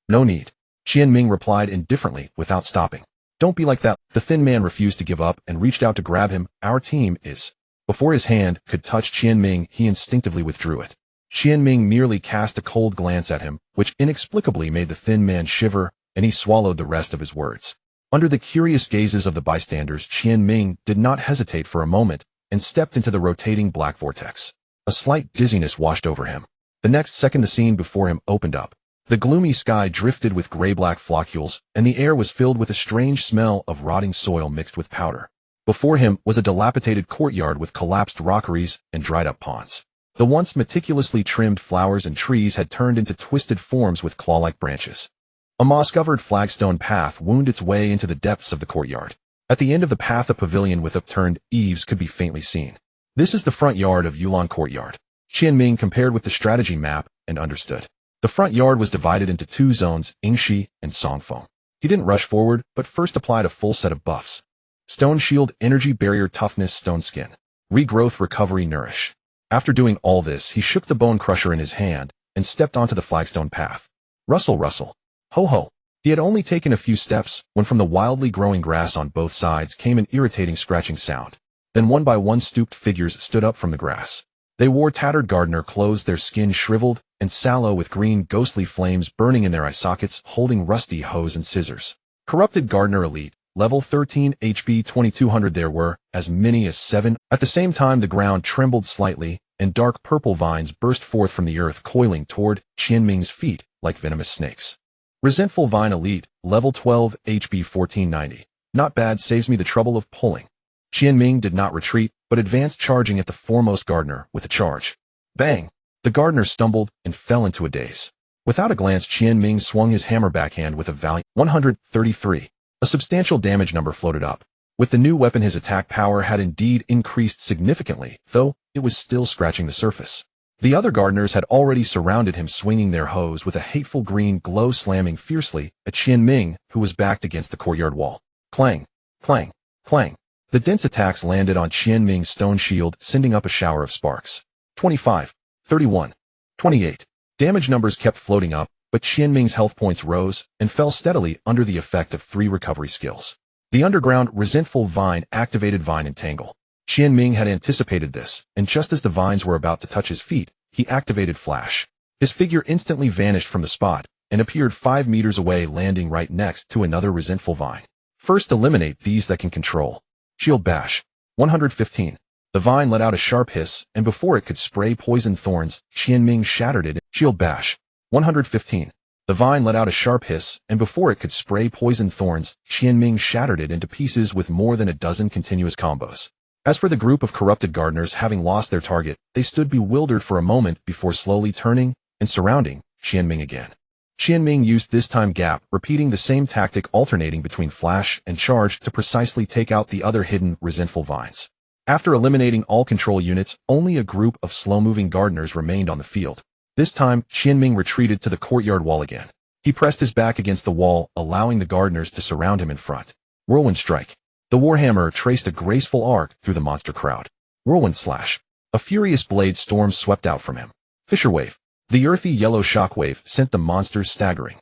No need. Qian Ming replied indifferently without stopping. Don't be like that. The thin man refused to give up and reached out to grab him. Our team is. Before his hand could touch Qian Ming, he instinctively withdrew it. Qian Ming merely cast a cold glance at him, which inexplicably made the thin man shiver, and he swallowed the rest of his words. Under the curious gazes of the bystanders, Qian Ming did not hesitate for a moment and stepped into the rotating black vortex. A slight dizziness washed over him. The next second, the scene before him opened up. The gloomy sky drifted with gray-black floccules, and the air was filled with a strange smell of rotting soil mixed with powder. Before him was a dilapidated courtyard with collapsed rockeries and dried-up ponds. The once meticulously trimmed flowers and trees had turned into twisted forms with claw-like branches. A moss-covered flagstone path wound its way into the depths of the courtyard. At the end of the path, a pavilion with upturned eaves could be faintly seen. This is the front yard of Yulan Courtyard. Qian Ming compared with the strategy map and understood. The front yard was divided into two zones, Yingxi and Songfeng. He didn't rush forward, but first applied a full set of buffs. Stone Shield, Energy Barrier, Toughness, Stone Skin. Regrowth, Recovery, Nourish. After doing all this, he shook the bone crusher in his hand and stepped onto the flagstone path. Rustle, rustle. Ho ho. He had only taken a few steps when from the wildly growing grass on both sides came an irritating scratching sound. Then one by one stooped figures stood up from the grass. They wore tattered gardener clothes, their skin shriveled and sallow with green ghostly flames burning in their eye sockets, holding rusty hoes and scissors. Corrupted gardener elite, level 13 HP 2200. There were as many as 7. At the same time, the ground trembled slightly, and dark purple vines burst forth from the earth, coiling toward Qian Ming's feet like venomous snakes. Resentful Vine Elite, level 12 HP 1490. Not bad, saves me the trouble of pulling. Qian Ming did not retreat, but advanced, charging at the foremost gardener with a charge. Bang! The gardener stumbled and fell into a daze. Without a glance, Qian Ming swung his hammer backhand with a valiant 133. A substantial damage number floated up. With the new weapon, his attack power had indeed increased significantly, though it was still scratching the surface. The other gardeners had already surrounded him, swinging their hoes with a hateful green glow, slamming fiercely at Qian Ming, who was backed against the courtyard wall. Clang! Clang! Clang! The dense attacks landed on Qian Ming's stone shield, sending up a shower of sparks. 25, 31, 28. Damage numbers kept floating up, but Qian Ming's health points rose and fell steadily under the effect of 3 recovery skills. The underground resentful vine activated Vine Entangle. Qian Ming had anticipated this, and just as the vines were about to touch his feet, he activated Flash. His figure instantly vanished from the spot and appeared 5 meters away, landing right next to another resentful vine. First, eliminate these that can control. Shield Bash. 115. The vine let out a sharp hiss, and before it could spray poison thorns, Qian Ming shattered it. Shield Bash. 115. The vine let out a sharp hiss, and before it could spray poison thorns, Qian Ming shattered it into pieces with more than a dozen continuous combos. As for the group of corrupted gardeners, having lost their target, they stood bewildered for a moment before slowly turning and surrounding Qian Ming again. Qian Ming used this time gap, repeating the same tactic, alternating between flash and charge to precisely take out the other hidden resentful vines. After eliminating all control units, only a group of slow-moving gardeners remained on the field. This time, Qian Ming retreated to the courtyard wall again. He pressed his back against the wall, allowing the gardeners to surround him in front. Whirlwind Strike. The Warhammer traced a graceful arc through the monster crowd. Whirlwind Slash. A furious blade storm swept out from him. Fissure Wave. The earthy yellow shockwave sent the monsters staggering.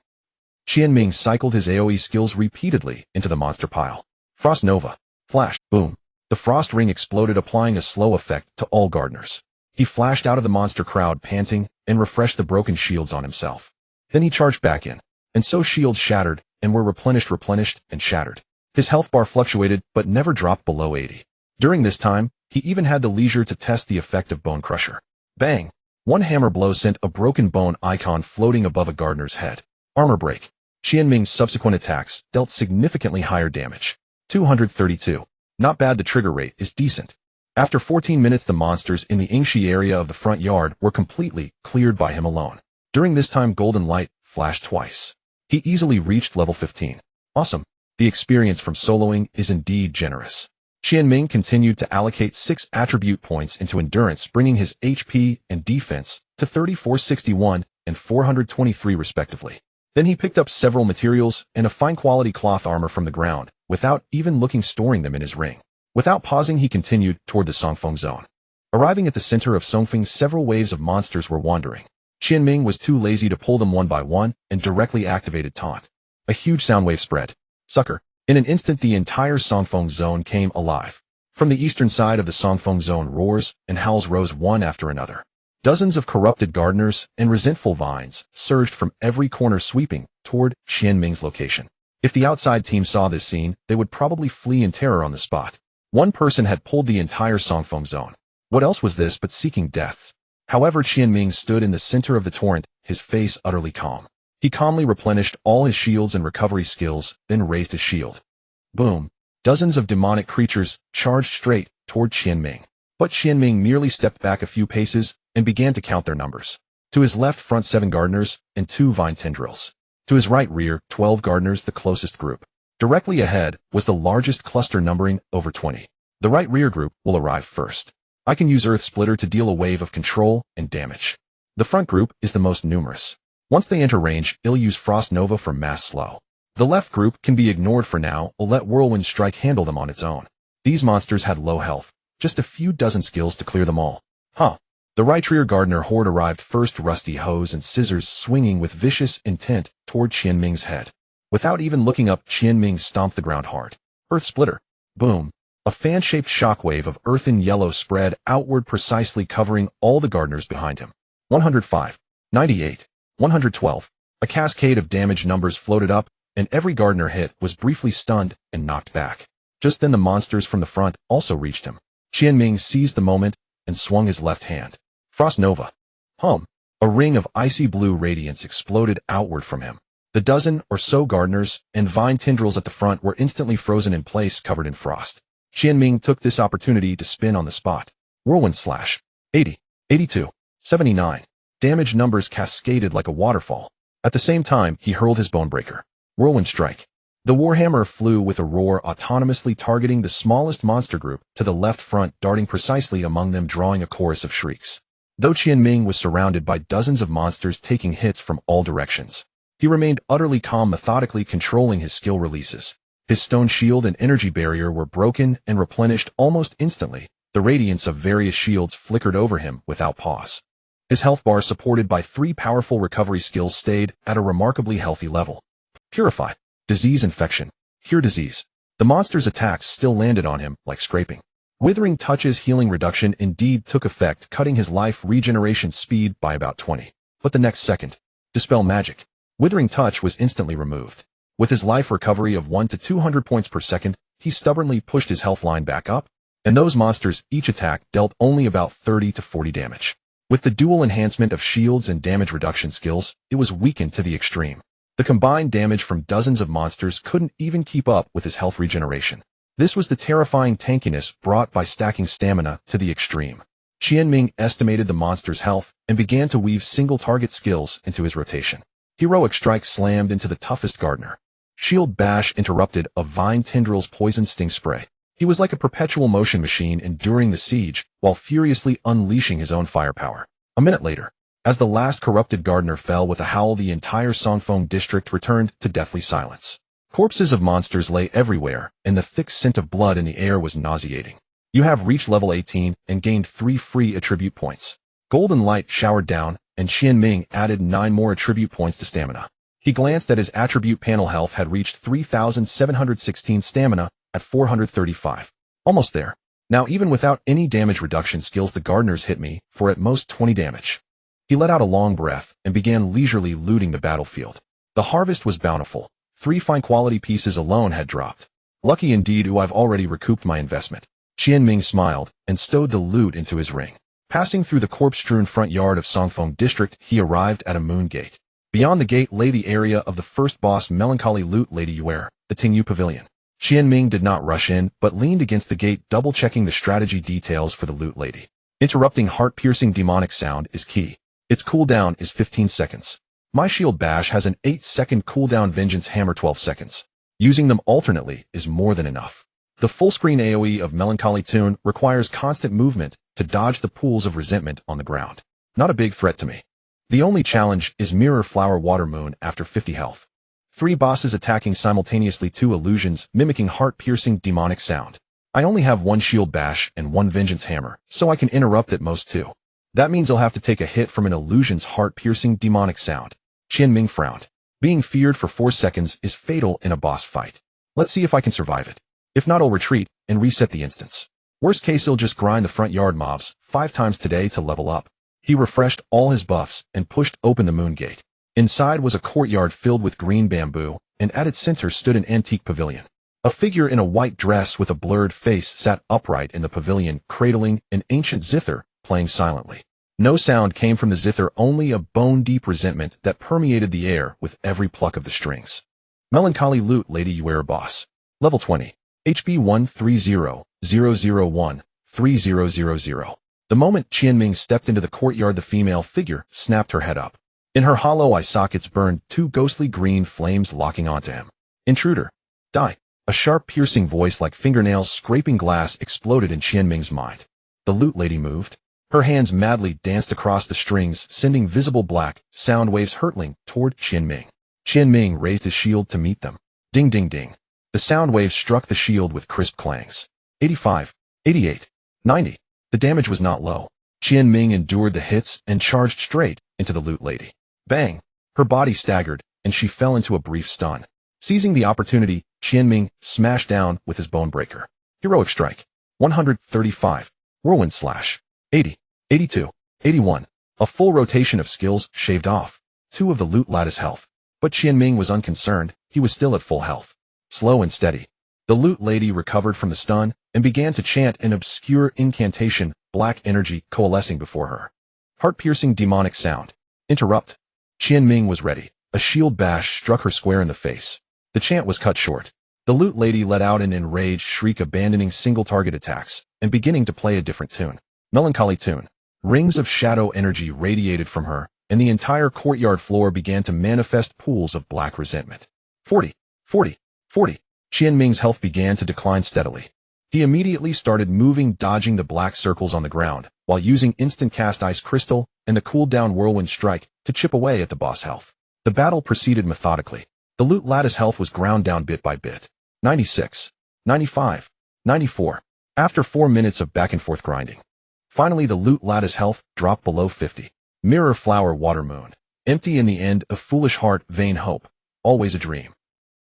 Qian Ming cycled his AoE skills repeatedly into the monster pile. Frost Nova. Flash. Boom. The frost ring exploded, applying a slow effect to all gardeners. He flashed out of the monster crowd, panting, and refreshed the broken shields on himself. Then he charged back in, and so shields shattered and were replenished, and shattered. His health bar fluctuated but never dropped below 80. During this time, he even had the leisure to test the effect of Bone Crusher. Bang! One hammer blow sent a broken bone icon floating above a gardener's head. Armor Break. Qian Ming's subsequent attacks dealt significantly higher damage. 232. Not bad, the trigger rate is decent. After 14 minutes, the monsters in the Yingxi area of the front yard were completely cleared by him alone. During this time, Golden Light flashed twice. He easily reached level 15. Awesome. The experience from soloing is indeed generous. Qian Ming continued to allocate 6 attribute points into endurance, bringing his HP and defense to 3461 and 423 respectively. Then he picked up several materials and a fine-quality cloth armor from the ground, without even looking, storing them in his ring. Without pausing, he continued toward the Songfeng zone. Arriving at the center of Songfeng, several waves of monsters were wandering. Qian Ming was too lazy to pull them one by one and directly activated Taunt. A huge sound wave spread. Sucker. In an instant, the entire Songfeng zone came alive. From the eastern side of the Songfeng zone, roars and howls rose one after another. Dozens of corrupted gardeners and resentful vines surged from every corner, sweeping toward Qian Ming's location. If the outside team saw this scene, they would probably flee in terror on the spot. One person had pulled the entire Songfeng zone. What else was this but seeking death? However, Qian Ming stood in the center of the torrent, his face utterly calm. He calmly replenished all his shields and recovery skills, then raised his shield. Boom! Dozens of demonic creatures charged straight toward Qian Ming. But Qian Ming merely stepped back a few paces and began to count their numbers. To his left, front 7 gardeners and 2 vine tendrils. To his right rear, 12 gardeners, the closest group. Directly ahead was the largest cluster, numbering over 20. The right rear group will arrive first. I can use Earth Splitter to deal a wave of control and damage. The front group is the most numerous. Once they enter range, I'll use Frost Nova for mass slow. The left group can be ignored for now. I'll let Whirlwind Strike handle them on its own. These monsters had low health. Just a few dozen skills to clear them all. Huh. The right rear gardener horde arrived first, rusty hose and scissors swinging with vicious intent toward Qian Ming's head. Without even looking up, Qian Ming stomped the ground hard. Earth Splitter. Boom. A fan-shaped shockwave of earthen yellow spread outward, precisely covering all the gardeners behind him. 105. 98. 112. A cascade of damage numbers floated up, and every gardener hit was briefly stunned and knocked back. Just then the monsters from the front also reached him. Qian Ming seized the moment and swung his left hand. Frost Nova. A ring of icy blue radiance exploded outward from him. The dozen or so gardeners and vine tendrils at the front were instantly frozen in place, covered in frost. Qian Ming took this opportunity to spin on the spot. Whirlwind slash. 80, 82, 79. Damage numbers cascaded like a waterfall. At the same time, he hurled his bonebreaker. Whirlwind strike. The warhammer flew with a roar, autonomously targeting the smallest monster group to the left front, darting precisely among them, drawing a chorus of shrieks. Though Qian Ming was surrounded by dozens of monsters taking hits from all directions, he remained utterly calm, methodically controlling his skill releases. His stone shield and energy barrier were broken and replenished almost instantly. The radiance of various shields flickered over him without pause. His health bar, supported by 3 powerful recovery skills, stayed at a remarkably healthy level. Purify. Disease infection. Cure disease. The monster's attacks still landed on him like scraping. Withering Touch's healing reduction indeed took effect, cutting his life regeneration speed by about 20. But the next second, Dispel Magic. Withering Touch was instantly removed. With his life recovery of 1 to 200 points per second, he stubbornly pushed his health line back up, and those monsters each attack dealt only about 30 to 40 damage. With the dual enhancement of shields and damage reduction skills, it was weakened to the extreme. The combined damage from dozens of monsters couldn't even keep up with his health regeneration. This was the terrifying tankiness brought by stacking stamina to the extreme. Qian Ming estimated the monster's health and began to weave single-target skills into his rotation. Heroic Strike slammed into the toughest gardener. Shield Bash interrupted a vine tendril's poison sting spray. He was like a perpetual motion machine enduring the siege while furiously unleashing his own firepower. A minute later, as the last corrupted gardener fell with a howl, the entire Songfeng district returned to deathly silence. Corpses of monsters lay everywhere, and the thick scent of blood in the air was nauseating. You have reached level 18 and gained 3 free attribute points. Golden light showered down, and Qian Ming added 9 more attribute points to stamina. He glanced at his attribute panel. Health had reached 3,716, stamina at 435. Almost there. Now, even without any damage reduction skills, the gardeners hit me for at most 20 damage. He let out a long breath and began leisurely looting the battlefield. The harvest was bountiful. 3 fine quality pieces alone had dropped. Lucky indeed, I've already recouped my investment. Qian Ming smiled and stowed the loot into his ring. Passing through the corpse-strewn front yard of Songfeng district, he arrived at a moon gate. Beyond the gate lay the area of the first boss, Melancholy Loot Lady Yuer, the Tingyu Pavilion. Qian Ming did not rush in, but leaned against the gate, double-checking the strategy details for the Loot Lady. Interrupting heart-piercing demonic sound is key. Its cooldown is 15 seconds. My Shield Bash has an 8-second cooldown. Vengeance Hammer 12 seconds. Using them alternately is more than enough. The full-screen AoE of Melancholy Tune requires constant movement to dodge the pools of resentment on the ground. Not a big threat to me. The only challenge is Mirror Flower Water Moon after 50 health. 3 bosses attacking simultaneously, 2 illusions mimicking heart-piercing demonic sound. I only have 1 Shield Bash and 1 Vengeance Hammer, so I can interrupt at most 2. That means I'll have to take a hit from an illusion's heart-piercing demonic sound. Qian Ming frowned. Being feared for 4 seconds is fatal in a boss fight. Let's see if I can survive it. If not, I'll retreat and reset the instance. Worst case, he'll just grind the front yard mobs 5 times today to level up. He refreshed all his buffs and pushed open the moon gate. Inside was a courtyard filled with green bamboo, and at its center stood an antique pavilion. A figure in a white dress with a blurred face sat upright in the pavilion, cradling an ancient zither, playing silently. No sound came from the zither, only a bone-deep resentment that permeated the air with every pluck of the strings. Melancholy Loot Lady Yuer boss. Level 20. HP 130-001-3000. The moment Qian Ming stepped into the courtyard, the female figure snapped her head up. In her hollow eye sockets burned 2 ghostly green flames, locking onto him. Intruder. Die. A sharp, piercing voice like fingernails scraping glass exploded in Qian Ming's mind. The Loot Lady moved. Her hands madly danced across the strings, sending visible black sound waves hurtling toward Qian Ming. Qian Ming raised his shield to meet them. Ding ding ding. The sound waves struck the shield with crisp clangs. 85, 88, 90. The damage was not low. Qian Ming endured the hits and charged straight into the Loot Lady. Bang! Her body staggered, and she fell into a brief stun. Seizing the opportunity, Qian Ming smashed down with his Bonebreaker. Heroic Strike. 135. Whirlwind Slash. 80, 82, 81. A full rotation of skills shaved off 2 of the Loot Lattice health. But Qian Ming was unconcerned. He was still at full health. Slow and steady. The Loot Lady recovered from the stun and began to chant an obscure incantation, black energy coalescing before her. Heart-piercing demonic sound. Interrupt. Qian Ming was ready. A shield bash struck her square in the face. The chant was cut short. The Loot Lady let out an enraged shriek, abandoning single-target attacks and beginning to play a different tune. Melancholy tune. Rings of shadow energy radiated from her, and the entire courtyard floor began to manifest pools of black resentment. 40. Qian Ming's health began to decline steadily. He immediately started moving, dodging the black circles on the ground, while using instant cast ice crystal and the cooldown whirlwind strike to chip away at the boss health. The battle proceeded methodically. The Loot Lattice health was ground down bit by bit. 96, 95, 94. After 4 minutes of back-and-forth grinding. Finally, the Loot Lattice health dropped below 50. Mirror flower water moon. Empty in the end, a foolish heart, vain hope. Always a dream.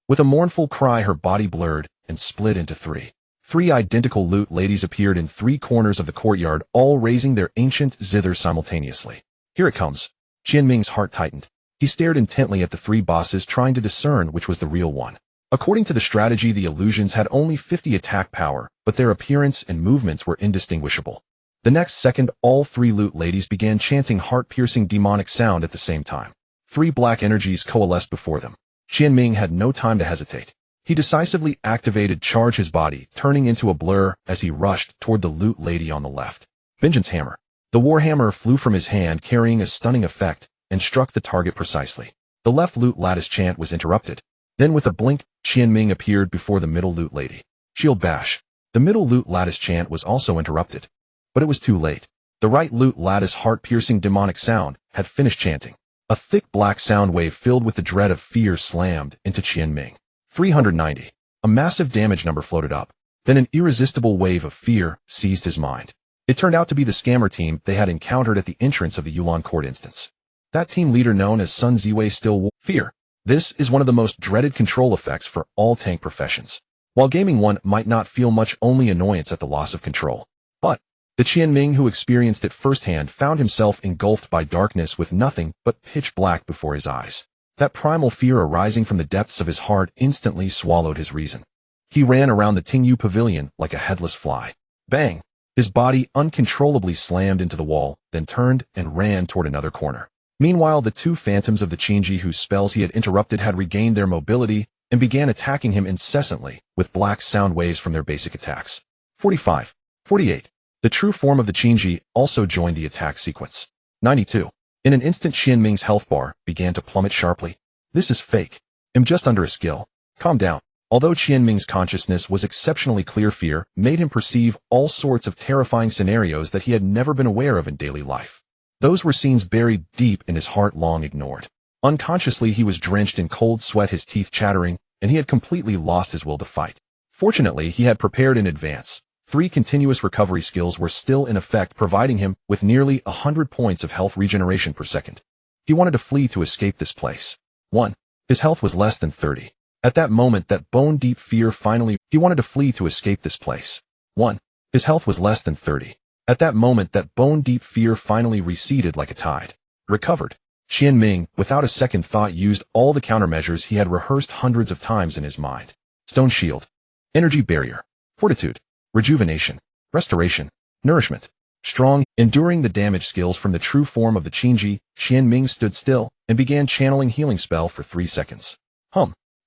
With a mournful cry, her body blurred and split into three. 3 identical Loot Ladies appeared in 3 corners of the courtyard, all raising their ancient zithers simultaneously. Here it comes. Qian Ming's heart tightened. He stared intently at the 3 bosses, trying to discern which was the real one. According to the strategy, the illusions had only 50 attack power, but their appearance and movements were indistinguishable. The next second, all 3 Loot Ladies began chanting heart-piercing demonic sound at the same time. 3 black energies coalesced before them. Qian Ming had no time to hesitate. He decisively activated Charge, his body turning into a blur as he rushed toward the Loot Lady on the left. Vengeance Hammer. The Warhammer flew from his hand, carrying a stunning effect, and struck the target precisely. The left Loot Lattice chant was interrupted. Then with a blink, Qian Ming appeared before the middle Loot Lady. Shield bash. The middle Loot Lattice chant was also interrupted. But it was too late. The right Loot Lattice heart-piercing demonic sound had finished chanting. A thick black sound wave filled with the dread of fear slammed into Qian Ming. 390. A massive damage number floated up. Then an irresistible wave of fear seized his mind. It turned out to be the scammer team they had encountered at the entrance of the Yulan Court instance. That team leader, known as Sun Ziwei, still wore fear. This is one of the most dreaded control effects for all tank professions. While gaming one might not feel much, only annoyance at the loss of control. But the Qian Ming who experienced it firsthand found himself engulfed by darkness with nothing but pitch black before his eyes. That primal fear arising from the depths of his heart instantly swallowed his reason. He ran around the Tingyu pavilion like a headless fly. Bang! His body uncontrollably slammed into the wall, then turned and ran toward another corner. Meanwhile, the 2 phantoms of the Qinji whose spells he had interrupted had regained their mobility and began attacking him incessantly with black sound waves from their basic attacks. 45. 48. The true form of the Qinji also joined the attack sequence. 92. In an instant, Qian Ming's health bar began to plummet sharply. This is fake. I'm just under a skill. Calm down. Although Qian Ming's consciousness was exceptionally clear, fear made him perceive all sorts of terrifying scenarios that he had never been aware of in daily life. Those were scenes buried deep in his heart, long ignored. Unconsciously, he was drenched in cold sweat, his teeth chattering, and he had completely lost his will to fight. Fortunately, he had prepared in advance. 3 continuous recovery skills were still in effect, providing him with nearly 100 points of health regeneration per second. He wanted to flee to escape this place. 1. His health was less than 30. At that moment, that bone-deep fear finally... He wanted to flee to escape this place. 1. His health was less than 30. At that moment, that bone-deep fear finally receded like a tide. Recovered. Qian Ming, without a second thought, used all the countermeasures he had rehearsed hundreds of times in his mind. Stone shield. Energy barrier. Fortitude. Rejuvenation. Restoration. Nourishment. Strong, enduring the damage skills from the true form of the Qinji, Qian Ming stood still and began channeling healing spell for 3 seconds.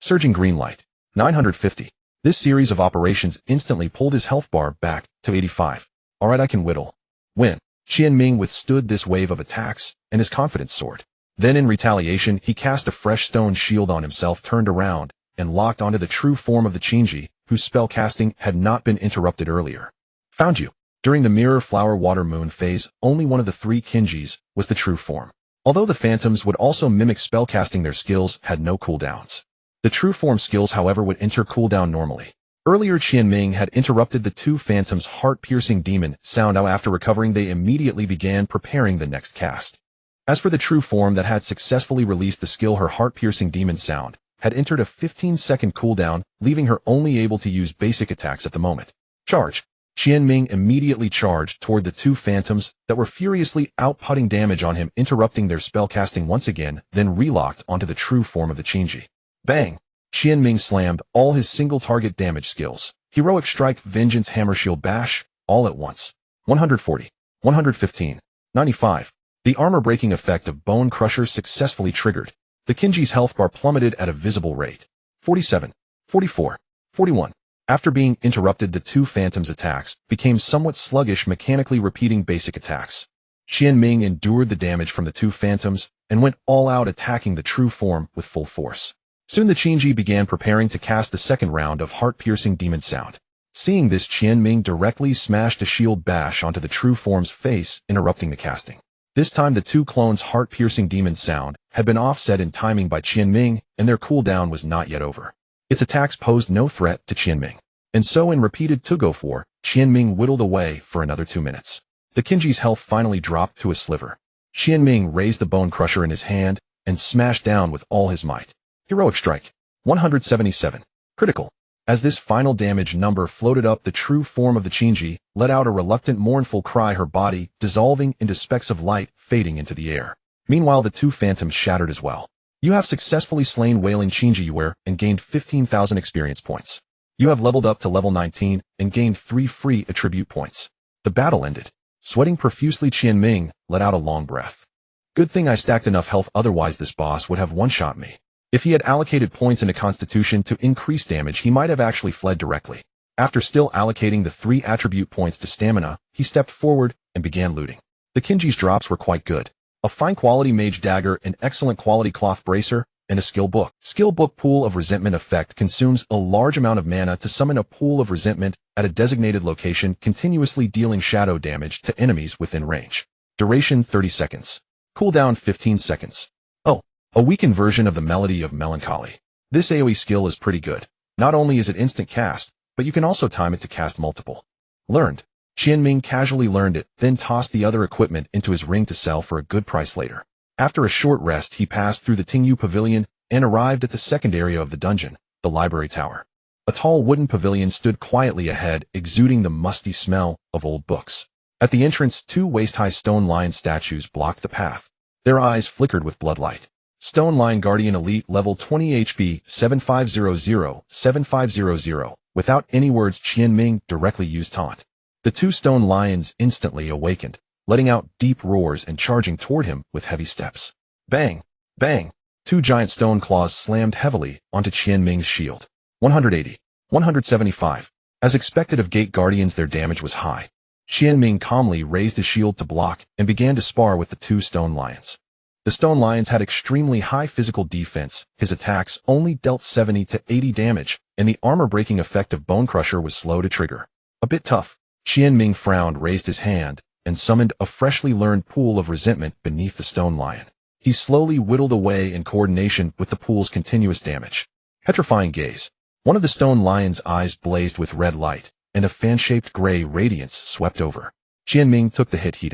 Surging green light. 950. This series of operations instantly pulled his health bar back to 85. Alright, I can whittle. Win. Qian Ming withstood this wave of attacks, and his confidence soared. Then in retaliation, he cast a fresh stone shield on himself, turned around, and locked onto the true form of the Qinji, whose spellcasting had not been interrupted earlier. Found you. During the mirror flower water moon phase, only one of the 3 Qinjis was the true form. Although the phantoms would also mimic spellcasting, their skills had no cooldowns. The true form skills, however, would enter cooldown normally. Earlier, Qian Ming had interrupted the 2 phantoms' heart-piercing demon sound. Now, after recovering, they immediately began preparing the next cast. As for the true form that had successfully released the skill, her heart-piercing demon sound had entered a 15-second cooldown, leaving her only able to use basic attacks at the moment. Charge. Qian Ming immediately charged toward the two phantoms that were furiously outputting damage on him, interrupting their spellcasting once again, then relocked onto the true form of the Qinji. Bang! Qian Ming slammed all his single-target damage skills. Heroic Strike, Vengeance, Hammer, Shield, Bash, all at once. 140, 115, 95. The armor-breaking effect of Bone Crusher successfully triggered. The Qinji's health bar plummeted at a visible rate. 47, 44, 41. After being interrupted, the two phantoms' attacks became somewhat sluggish, mechanically repeating basic attacks. Qian Ming endured the damage from the two phantoms and went all out, attacking the true form with full force. Soon the Qinji began preparing to cast the second round of heart-piercing demon sound. Seeing this, Qian Ming directly smashed a shield bash onto the true form's face, interrupting the casting. This time the two clones' heart-piercing demon sound had been offset in timing by Qian Ming, and their cooldown was not yet over. Its attacks posed no threat to Qian Ming. And so in repeated tug-of-war, Qian Ming whittled away for another 2 minutes. The Qinji's health finally dropped to a sliver. Qian Ming raised the Bone Crusher in his hand and smashed down with all his might. Heroic Strike. 177. Critical. As this final damage number floated up, the true form of the Qinji let out a reluctant, mournful cry, her body dissolving into specks of light, fading into the air. Meanwhile, the two phantoms shattered as well. You have successfully slain Wailing Qinji and gained 15,000 experience points. You have leveled up to level 19 and gained 3 free attribute points. The battle ended. Sweating profusely, Qian Ming let out a long breath. Good thing I stacked enough health, otherwise this boss would have one-shot me. If he had allocated points into Constitution to increase damage, he might have actually fled directly. After still allocating the 3 attribute points to stamina, he stepped forward and began looting. The Qinji's drops were quite good. A fine quality mage dagger, an excellent quality cloth bracer, and a skill book. Skill book. Pool of Resentment effect consumes a large amount of mana to summon a pool of resentment at a designated location, continuously dealing shadow damage to enemies within range. Duration 30 seconds. Cooldown 15 seconds. Oh, a weakened version of the Melody of Melancholy. This AoE skill is pretty good. Not only is it instant cast, but you can also time it to cast multiple. Learned. Qian Ming casually learned it, then tossed the other equipment into his ring to sell for a good price later. After a short rest, he passed through the Tingyu Pavilion and arrived at the second area of the dungeon, the Library Tower. A tall wooden pavilion stood quietly ahead, exuding the musty smell of old books. At the entrance, 2 waist-high stone lion statues blocked the path. Their eyes flickered with bloodlight. Stone Lion Guardian Elite, level 20 HP, 7500-7500. Without any words, Qian Ming directly used taunt. The 2 stone lions instantly awakened, letting out deep roars and charging toward him with heavy steps. Bang! Bang! 2 giant stone claws slammed heavily onto Qian Ming's shield. 180. 175. As expected of Gate Guardians, their damage was high. Qian Ming calmly raised his shield to block and began to spar with the 2 stone lions. The stone lions had extremely high physical defense. His attacks only dealt 70 to 80 damage, and the armor-breaking effect of Bone Crusher was slow to trigger. A bit tough. Qian Ming frowned, raised his hand, and summoned a freshly learned pool of resentment beneath the stone lion. He slowly whittled away in coordination with the pool's continuous damage. Petrifying Gaze. One of the stone lion's eyes blazed with red light, and a fan-shaped gray radiance swept over. Qian Ming took the hit heat.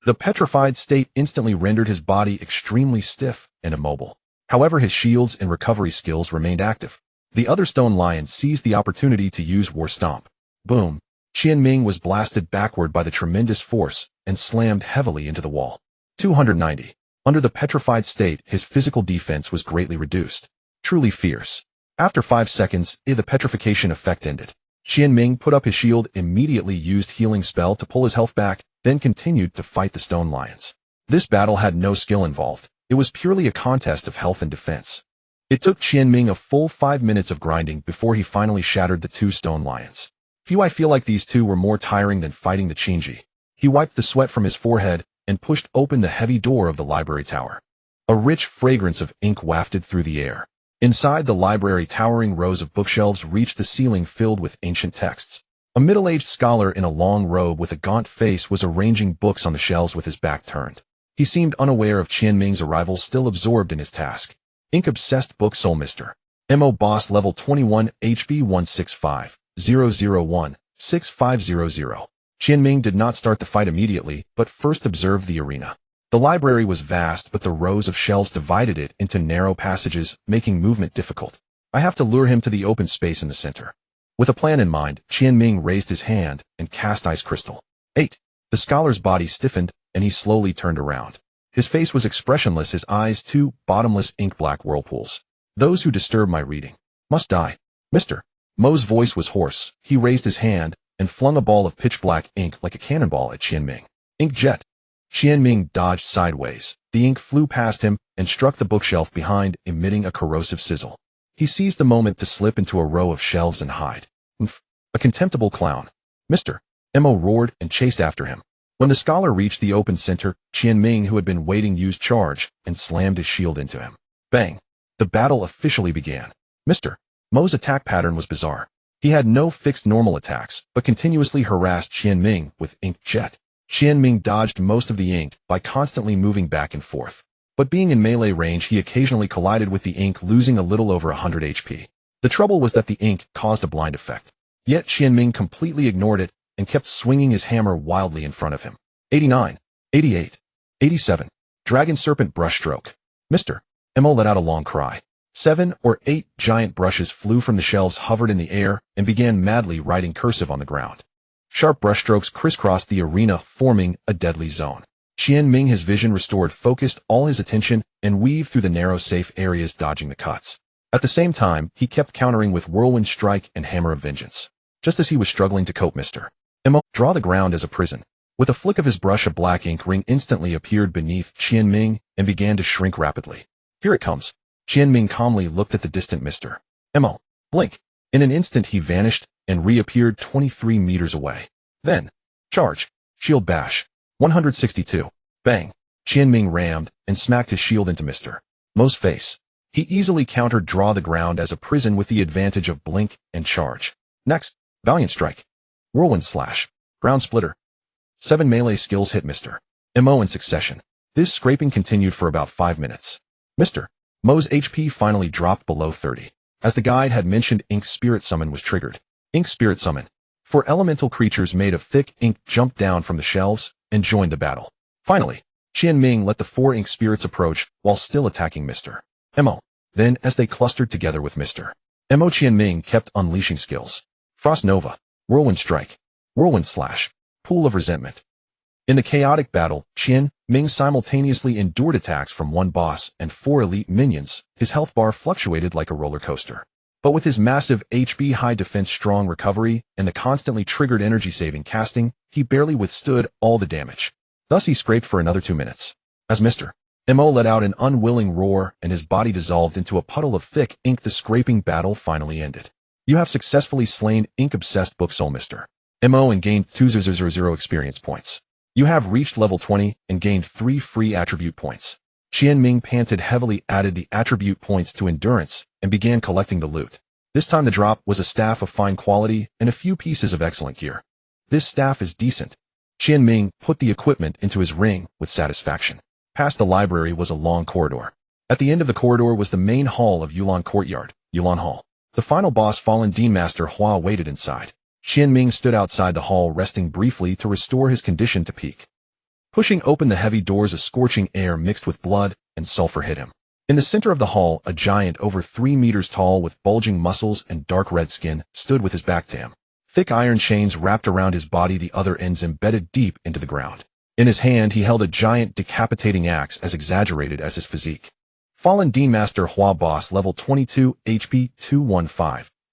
The petrified state instantly rendered his body extremely stiff and immobile. However, his shields and recovery skills remained active. The other stone lion seized the opportunity to use War Stomp. Boom! Qian Ming was blasted backward by the tremendous force and slammed heavily into the wall. 290. Under the petrified state, his physical defense was greatly reduced. Truly fierce. After 5 seconds, the petrification effect ended. Qian Ming put up his shield, immediately used healing spell to pull his health back, then continued to fight the stone lions. This battle had no skill involved. It was purely a contest of health and defense. It took Qian Ming a full 5 minutes of grinding before he finally shattered the 2 stone lions. I feel like these 2 were more tiring than fighting the Qinji. He wiped the sweat from his forehead and pushed open the heavy door of the library tower. A rich fragrance of ink wafted through the air. Inside the library, towering rows of bookshelves reached the ceiling, filled with ancient texts. A middle-aged scholar in a long robe with a gaunt face was arranging books on the shelves with his back turned. He seemed unaware of Qian Ming's arrival, still absorbed in his task. Ink-obsessed book soul Mr. MO boss, level 21 HP, 165. 001, 6500. Qian Ming did not start the fight immediately, but first observed the arena. The library was vast, but the rows of shelves divided it into narrow passages, making movement difficult. I have to lure him to the open space in the center. With a plan in mind, Qian Ming raised his hand and cast Ice Crystal. 8. The scholar's body stiffened, and he slowly turned around. His face was expressionless, his eyes two bottomless ink-black whirlpools. Those who disturb my reading must die. Mr. Mo's voice was hoarse. He raised his hand and flung a ball of pitch-black ink like a cannonball at Qian Ming. Ink jet. Qian Ming dodged sideways. The ink flew past him and struck the bookshelf behind, emitting a corrosive sizzle. He seized the moment to slip into a row of shelves and hide. A contemptible clown. Mr. Mo roared and chased after him. When the scholar reached the open center, Qian Ming, who had been waiting, used charge and slammed his shield into him. Bang! The battle officially began. Mr. Mo's attack pattern was bizarre. He had no fixed normal attacks, but continuously harassed Qian Ming with ink jet. Qian Ming dodged most of the ink by constantly moving back and forth. But being in melee range, he occasionally collided with the ink, losing a little over 100 HP. The trouble was that the ink caused a blind effect. Yet Qian Ming completely ignored it and kept swinging his hammer wildly in front of him. 89, 88, 87. Dragon Serpent Brushstroke. Mr. Mo let out a long cry. 7 or 8 giant brushes flew from the shelves, hovered in the air, and began madly writing cursive on the ground. Sharp brushstrokes crisscrossed the arena, forming a deadly zone. Qian Ming, his vision restored, focused all his attention and weaved through the narrow, safe areas, dodging the cuts. At the same time, he kept countering with Whirlwind Strike and Hammer of Vengeance. Just as he was struggling to cope, Mr. Mo draw the ground as a prison. With a flick of his brush, a black ink ring instantly appeared beneath Qian Ming and began to shrink rapidly. Here it comes. Qian Ming calmly looked at the distant Mr. Mo. Blink. In an instant he vanished and reappeared 23 meters away. Then, charge. Shield bash. 162. Bang. Qian Ming rammed and smacked his shield into Mr. Mo's face. He easily countered draw the ground as a prison with the advantage of blink and charge. Next, Valiant Strike. Whirlwind Slash. Ground Splitter. 7 melee skills hit Mr. Mo in succession. This scraping continued for about 5 minutes. Mr. Mo's HP finally dropped below 30. As the guide had mentioned, Ink Spirit Summon was triggered. Ink Spirit Summon. 4 elemental creatures made of thick ink jumped down from the shelves and joined the battle. Finally, Qian Ming let the 4 ink spirits approach while still attacking Mr. Mo. Then, as they clustered together with Mr. Mo, Qian Ming kept unleashing skills. Frost Nova. Whirlwind Strike. Whirlwind Slash. Pool of Resentment. In the chaotic battle, Qian Ming simultaneously endured attacks from 1 boss and 4 elite minions. His health bar fluctuated like a roller coaster. But with his massive HP, high defense, strong recovery, and the constantly triggered energy-saving casting, he barely withstood all the damage. Thus he scraped for another 2 minutes. As Mr. Mo let out an unwilling roar and his body dissolved into a puddle of thick ink, the scraping battle finally ended. You have successfully slain ink-obsessed book soul Mr. Mo and gained 2,000 experience points. You have reached level 20 and gained 3 free attribute points. Qian Ming panted heavily, added the attribute points to endurance, and began collecting the loot. This time the drop was a staff of fine quality and a few pieces of excellent gear. This staff is decent. Qian Ming put the equipment into his ring with satisfaction. Past the library was a long corridor. At the end of the corridor was the main hall of Yulan Courtyard, Yulan Hall. The final boss, Fallen Dean Master Hua, waited inside. Qian Ming stood outside the hall, resting briefly to restore his condition to peak. Pushing open the heavy doors, a scorching air mixed with blood and sulfur hit him. In the center of the hall, a giant over 3 meters tall with bulging muscles and dark red skin stood with his back to him. Thick iron chains wrapped around his body, the other ends embedded deep into the ground. In his hand he held a giant decapitating axe as exaggerated as his physique. Fallen Dean Master Hua, boss, level 22, HP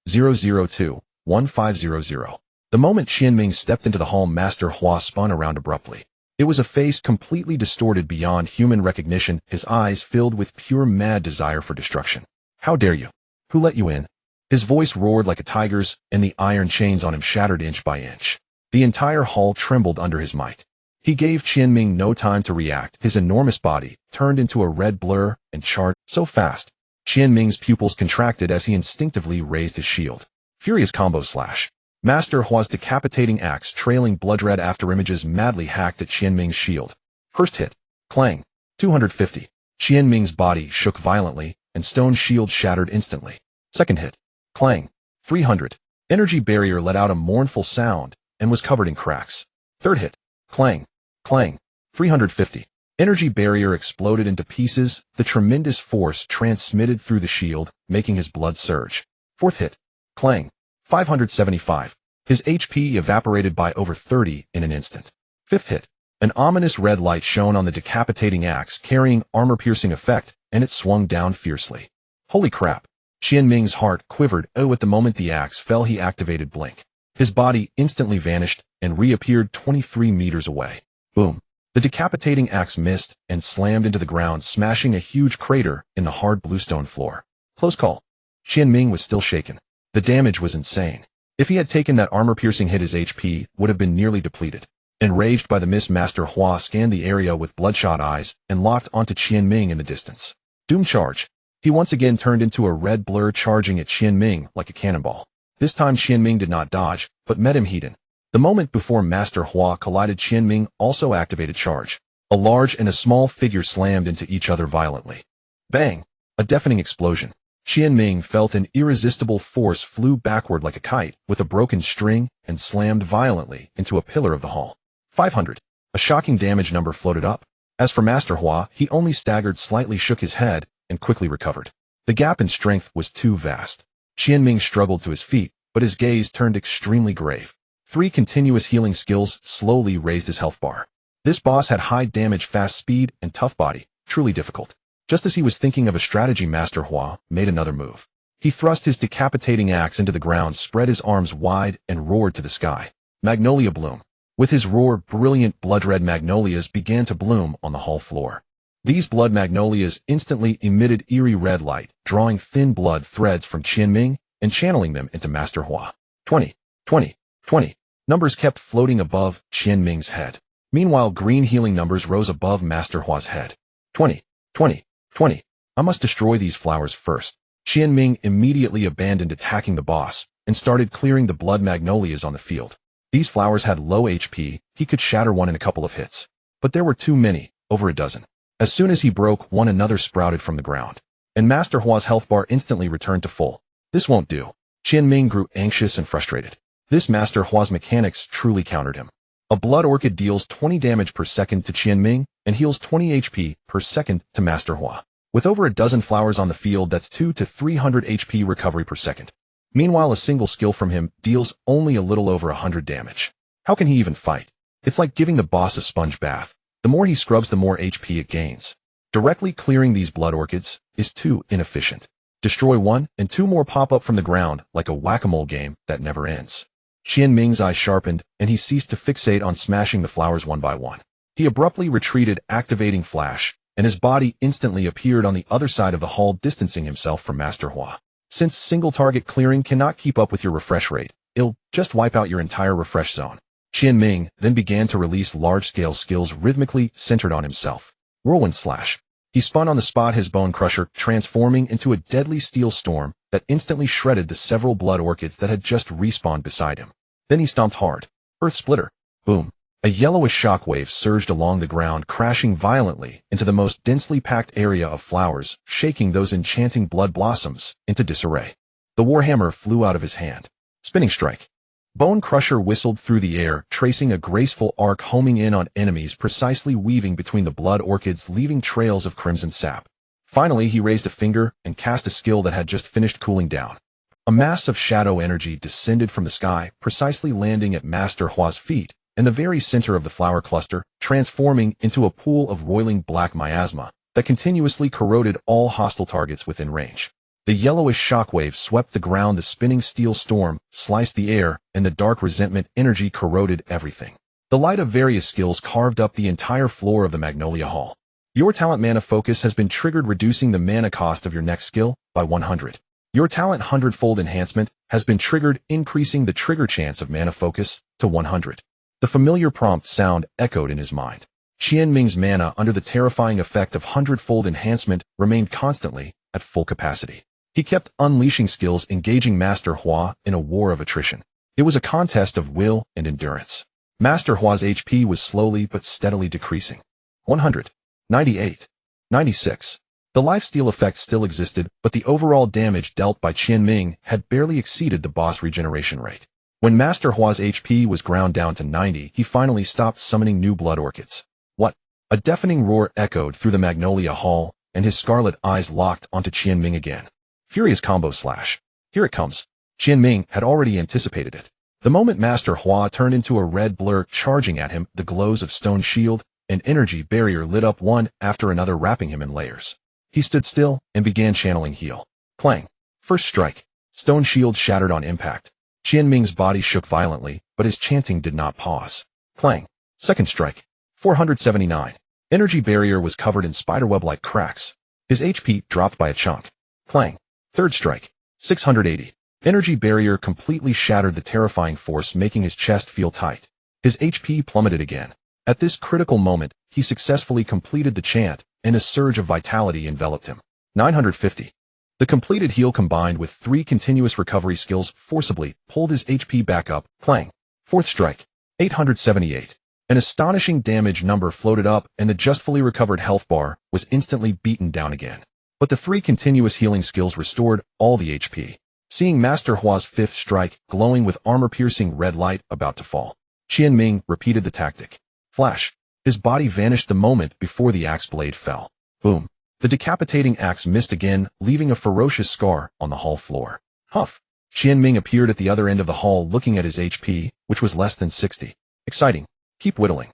215-002-1500. The moment Qian Ming stepped into the hall, Master Hua spun around abruptly. It was a face completely distorted beyond human recognition, his eyes filled with pure mad desire for destruction. How dare you? Who let you in? His voice roared like a tiger's, and the iron chains on him shattered inch by inch. The entire hall trembled under his might. He gave Qian Ming no time to react. His enormous body turned into a red blur and charred so fast. Qian Ming's pupils contracted as he instinctively raised his shield. Furious combo slash. Master Hua's decapitating axe, trailing blood-red afterimages, madly hacked at Qian Ming's shield. First hit. Clang. 250. Qian Ming's body shook violently, and stone shield shattered instantly. Second hit. Clang. 300. Energy barrier let out a mournful sound, and was covered in cracks. Third hit. Clang. Clang. 350. Energy barrier exploded into pieces, the tremendous force transmitted through the shield, making his blood surge. Fourth hit. Clang. 575. His HP evaporated by over 30 in an instant. Fifth hit. An ominous red light shone on the decapitating axe carrying armor-piercing effect, and it swung down fiercely. Holy crap. Qian Ming's heart quivered. At the moment the axe fell, he activated Blink. His body instantly vanished and reappeared 23 meters away. Boom. The decapitating axe missed and slammed into the ground, smashing a huge crater in the hard bluestone floor. Close call. Qian Ming was still shaken. The damage was insane. If he had taken that armor-piercing hit, his HP would have been nearly depleted. Enraged by the miss, Master Hua scanned the area with bloodshot eyes and locked onto Qian Ming in the distance. Doom charge. He once again turned into a red blur, charging at Qian Ming like a cannonball. This time Qian Ming did not dodge, but met him head-on. The moment before Master Hua collided, Qian Ming also activated charge. A large and a small figure slammed into each other violently. Bang! A deafening explosion. Qian Ming felt an irresistible force, flew backward like a kite with a broken string, and slammed violently into a pillar of the hall. 500. A shocking damage number floated up. As for Master Hua, he only staggered slightly, shook his head, and quickly recovered. The gap in strength was too vast. Qian Ming struggled to his feet, but his gaze turned extremely grave. 3 continuous healing skills slowly raised his health bar. This boss had high damage, fast speed, and tough body, truly difficult. Just as he was thinking of a strategy, Master Hua made another move. He thrust his decapitating axe into the ground, spread his arms wide, and roared to the sky. Magnolia bloom. With his roar, brilliant blood-red magnolias began to bloom on the hall floor. These blood magnolias instantly emitted eerie red light, drawing thin blood threads from Qian Ming and channeling them into Master Hua. 20, 20, 20. Numbers kept floating above Qian Ming's head. Meanwhile, green healing numbers rose above Master Hua's head. 20, 20, 20. I must destroy these flowers first. Qian Ming immediately abandoned attacking the boss and started clearing the blood magnolias on the field. These flowers had low HP, he could shatter one in a couple of hits. But there were too many, over a dozen. As soon as he broke one, another sprouted from the ground. And Master Hua's health bar instantly returned to full. This won't do. Qian Ming grew anxious and frustrated. This Master Hua's mechanics truly countered him. A blood orchid deals 20 damage per second to Qian Ming and heals 20 HP per second to Master Hua. With over a dozen flowers on the field, that's 200 to 300 HP recovery per second. Meanwhile, a single skill from him deals only a little over 100 damage. How can he even fight? It's like giving the boss a sponge bath. The more he scrubs, the more HP it gains. Directly clearing these blood orchids is too inefficient. Destroy one, and 2 more pop up from the ground like a whack-a-mole game that never ends. Qian Ming's eyes sharpened, and he ceased to fixate on smashing the flowers one by one. He abruptly retreated, activating Flash, and his body instantly appeared on the other side of the hall, distancing himself from Master Hua. Since single target clearing cannot keep up with your refresh rate, it'll just wipe out your entire refresh zone. Qian Ming then began to release large-scale skills rhythmically centered on himself. Whirlwind Slash. He spun on the spot his bone crusher, transforming into a deadly steel storm that instantly shredded the several blood orchids that had just respawned beside him. Then he stomped hard. Earth Splitter. Boom. A yellowish shockwave surged along the ground, crashing violently into the most densely packed area of flowers, shaking those enchanting blood blossoms into disarray. The warhammer flew out of his hand. Spinning Strike. Bone Crusher whistled through the air, tracing a graceful arc, homing in on enemies, precisely weaving between the blood orchids, leaving trails of crimson sap. Finally, he raised a finger and cast a skill that had just finished cooling down. A mass of shadow energy descended from the sky, precisely landing at Master Hua's feet, in the very center of the flower cluster, transforming into a pool of roiling black miasma that continuously corroded all hostile targets within range. The yellowish shockwave swept the ground, the spinning steel storm sliced the air, and the dark resentment energy corroded everything. The light of various skills carved up the entire floor of the Magnolia Hall. Your talent mana focus has been triggered, reducing the mana cost of your next skill by 100. Your talent hundredfold enhancement has been triggered, increasing the trigger chance of mana focus to 100. The familiar prompt sound echoed in his mind. Qian Ming's mana under the terrifying effect of hundredfold enhancement remained constantly at full capacity. He kept unleashing skills, engaging Master Hua in a war of attrition. It was a contest of will and endurance. Master Hua's HP was slowly but steadily decreasing. 100. 98. 96. The lifesteal effect still existed, but the overall damage dealt by Qian Ming had barely exceeded the boss regeneration rate. When Master Hua's HP was ground down to 90, he finally stopped summoning new blood orchids. What? A deafening roar echoed through the Magnolia Hall, and his scarlet eyes locked onto Qian Ming again. Furious Combo Slash. Here it comes. Qian Ming had already anticipated it. The moment Master Hua turned into a red blur charging at him, the glows of stone shield and energy barrier lit up one after another, wrapping him in layers. He stood still and began channeling heal. Clang. First strike. Stone shield shattered on impact. Qian Ming's body shook violently, but his chanting did not pause. Clang. Second strike. 479. Energy barrier was covered in spiderweb-like cracks. His HP dropped by a chunk. Clang. Third strike. 680. Energy barrier completely shattered the terrifying force, making his chest feel tight. His HP plummeted again. At this critical moment, he successfully completed the chant, and a surge of vitality enveloped him. 950. The completed heal combined with 3 continuous recovery skills forcibly pulled his HP back up. Clang. Fourth strike. 878. An astonishing damage number floated up, and the just fully recovered health bar was instantly beaten down again. But the 3 continuous healing skills restored all the HP. Seeing Master Hua's 5th strike glowing with armor-piercing red light about to fall, Qian Ming repeated the tactic. Flash. His body vanished the moment before the axe blade fell. Boom. The decapitating axe missed again, leaving a ferocious scar on the hall floor. Huff. Qian Ming appeared at the other end of the hall looking at his HP, which was less than 60. Exciting. Keep whittling.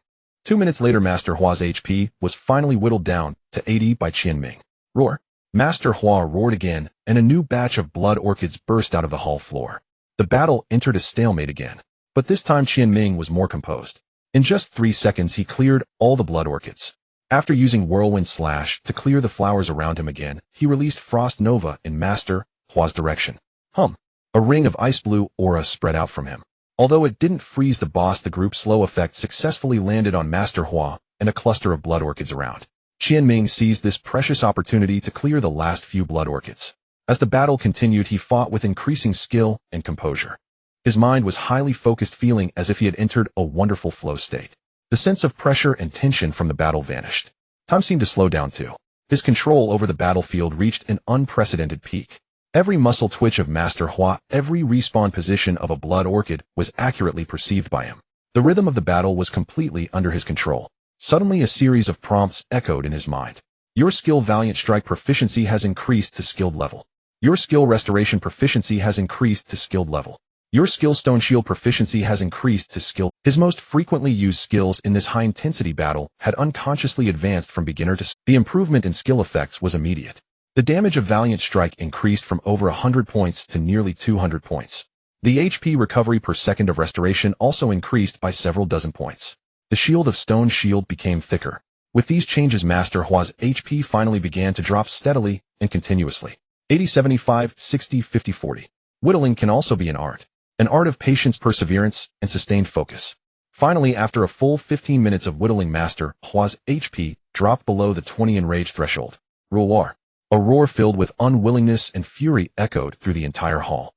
2 minutes later, Master Hua's HP was finally whittled down to 80 by Qian Ming. Roar. Master Hua roared again, and a new batch of blood orchids burst out of the hall floor. The battle entered a stalemate again, but this time Qian Ming was more composed. In just 3 seconds, he cleared all the blood orchids. After using Whirlwind Slash to clear the flowers around him again, he released Frost Nova in Master Hua's direction. Hum. A ring of ice blue aura spread out from him. Although it didn't freeze the boss, the group slow effect successfully landed on Master Hua and a cluster of blood orchids around. Qian Ming seized this precious opportunity to clear the last few blood orchids. As the battle continued, he fought with increasing skill and composure. His mind was highly focused, feeling as if he had entered a wonderful flow state. The sense of pressure and tension from the battle vanished. Time seemed to slow down too. His control over the battlefield reached an unprecedented peak. Every muscle twitch of Master Hua, every respawn position of a blood orchid was accurately perceived by him. The rhythm of the battle was completely under his control. Suddenly a series of prompts echoed in his mind. Your skill Valiant Strike proficiency has increased to skilled level. Your skill Restoration proficiency has increased to skilled level. Your skill Stone Shield proficiency has increased to skill. His most frequently used skills in this high-intensity battle had unconsciously advanced from beginner to the improvement in skill effects was immediate. The damage of Valiant Strike increased from over 100 points to nearly 200 points. The HP recovery per second of Restoration also increased by several dozen points. The shield of Stone Shield became thicker. With these changes, Master Hua's HP finally began to drop steadily and continuously. 80, 75, 60, 50, 40. Whittling can also be an art of patience, perseverance, and sustained focus. Finally, after a full 15 minutes of whittling, Master Hua's HP dropped below the 20 enraged threshold. Roar. A roar filled with unwillingness and fury echoed through the entire hall.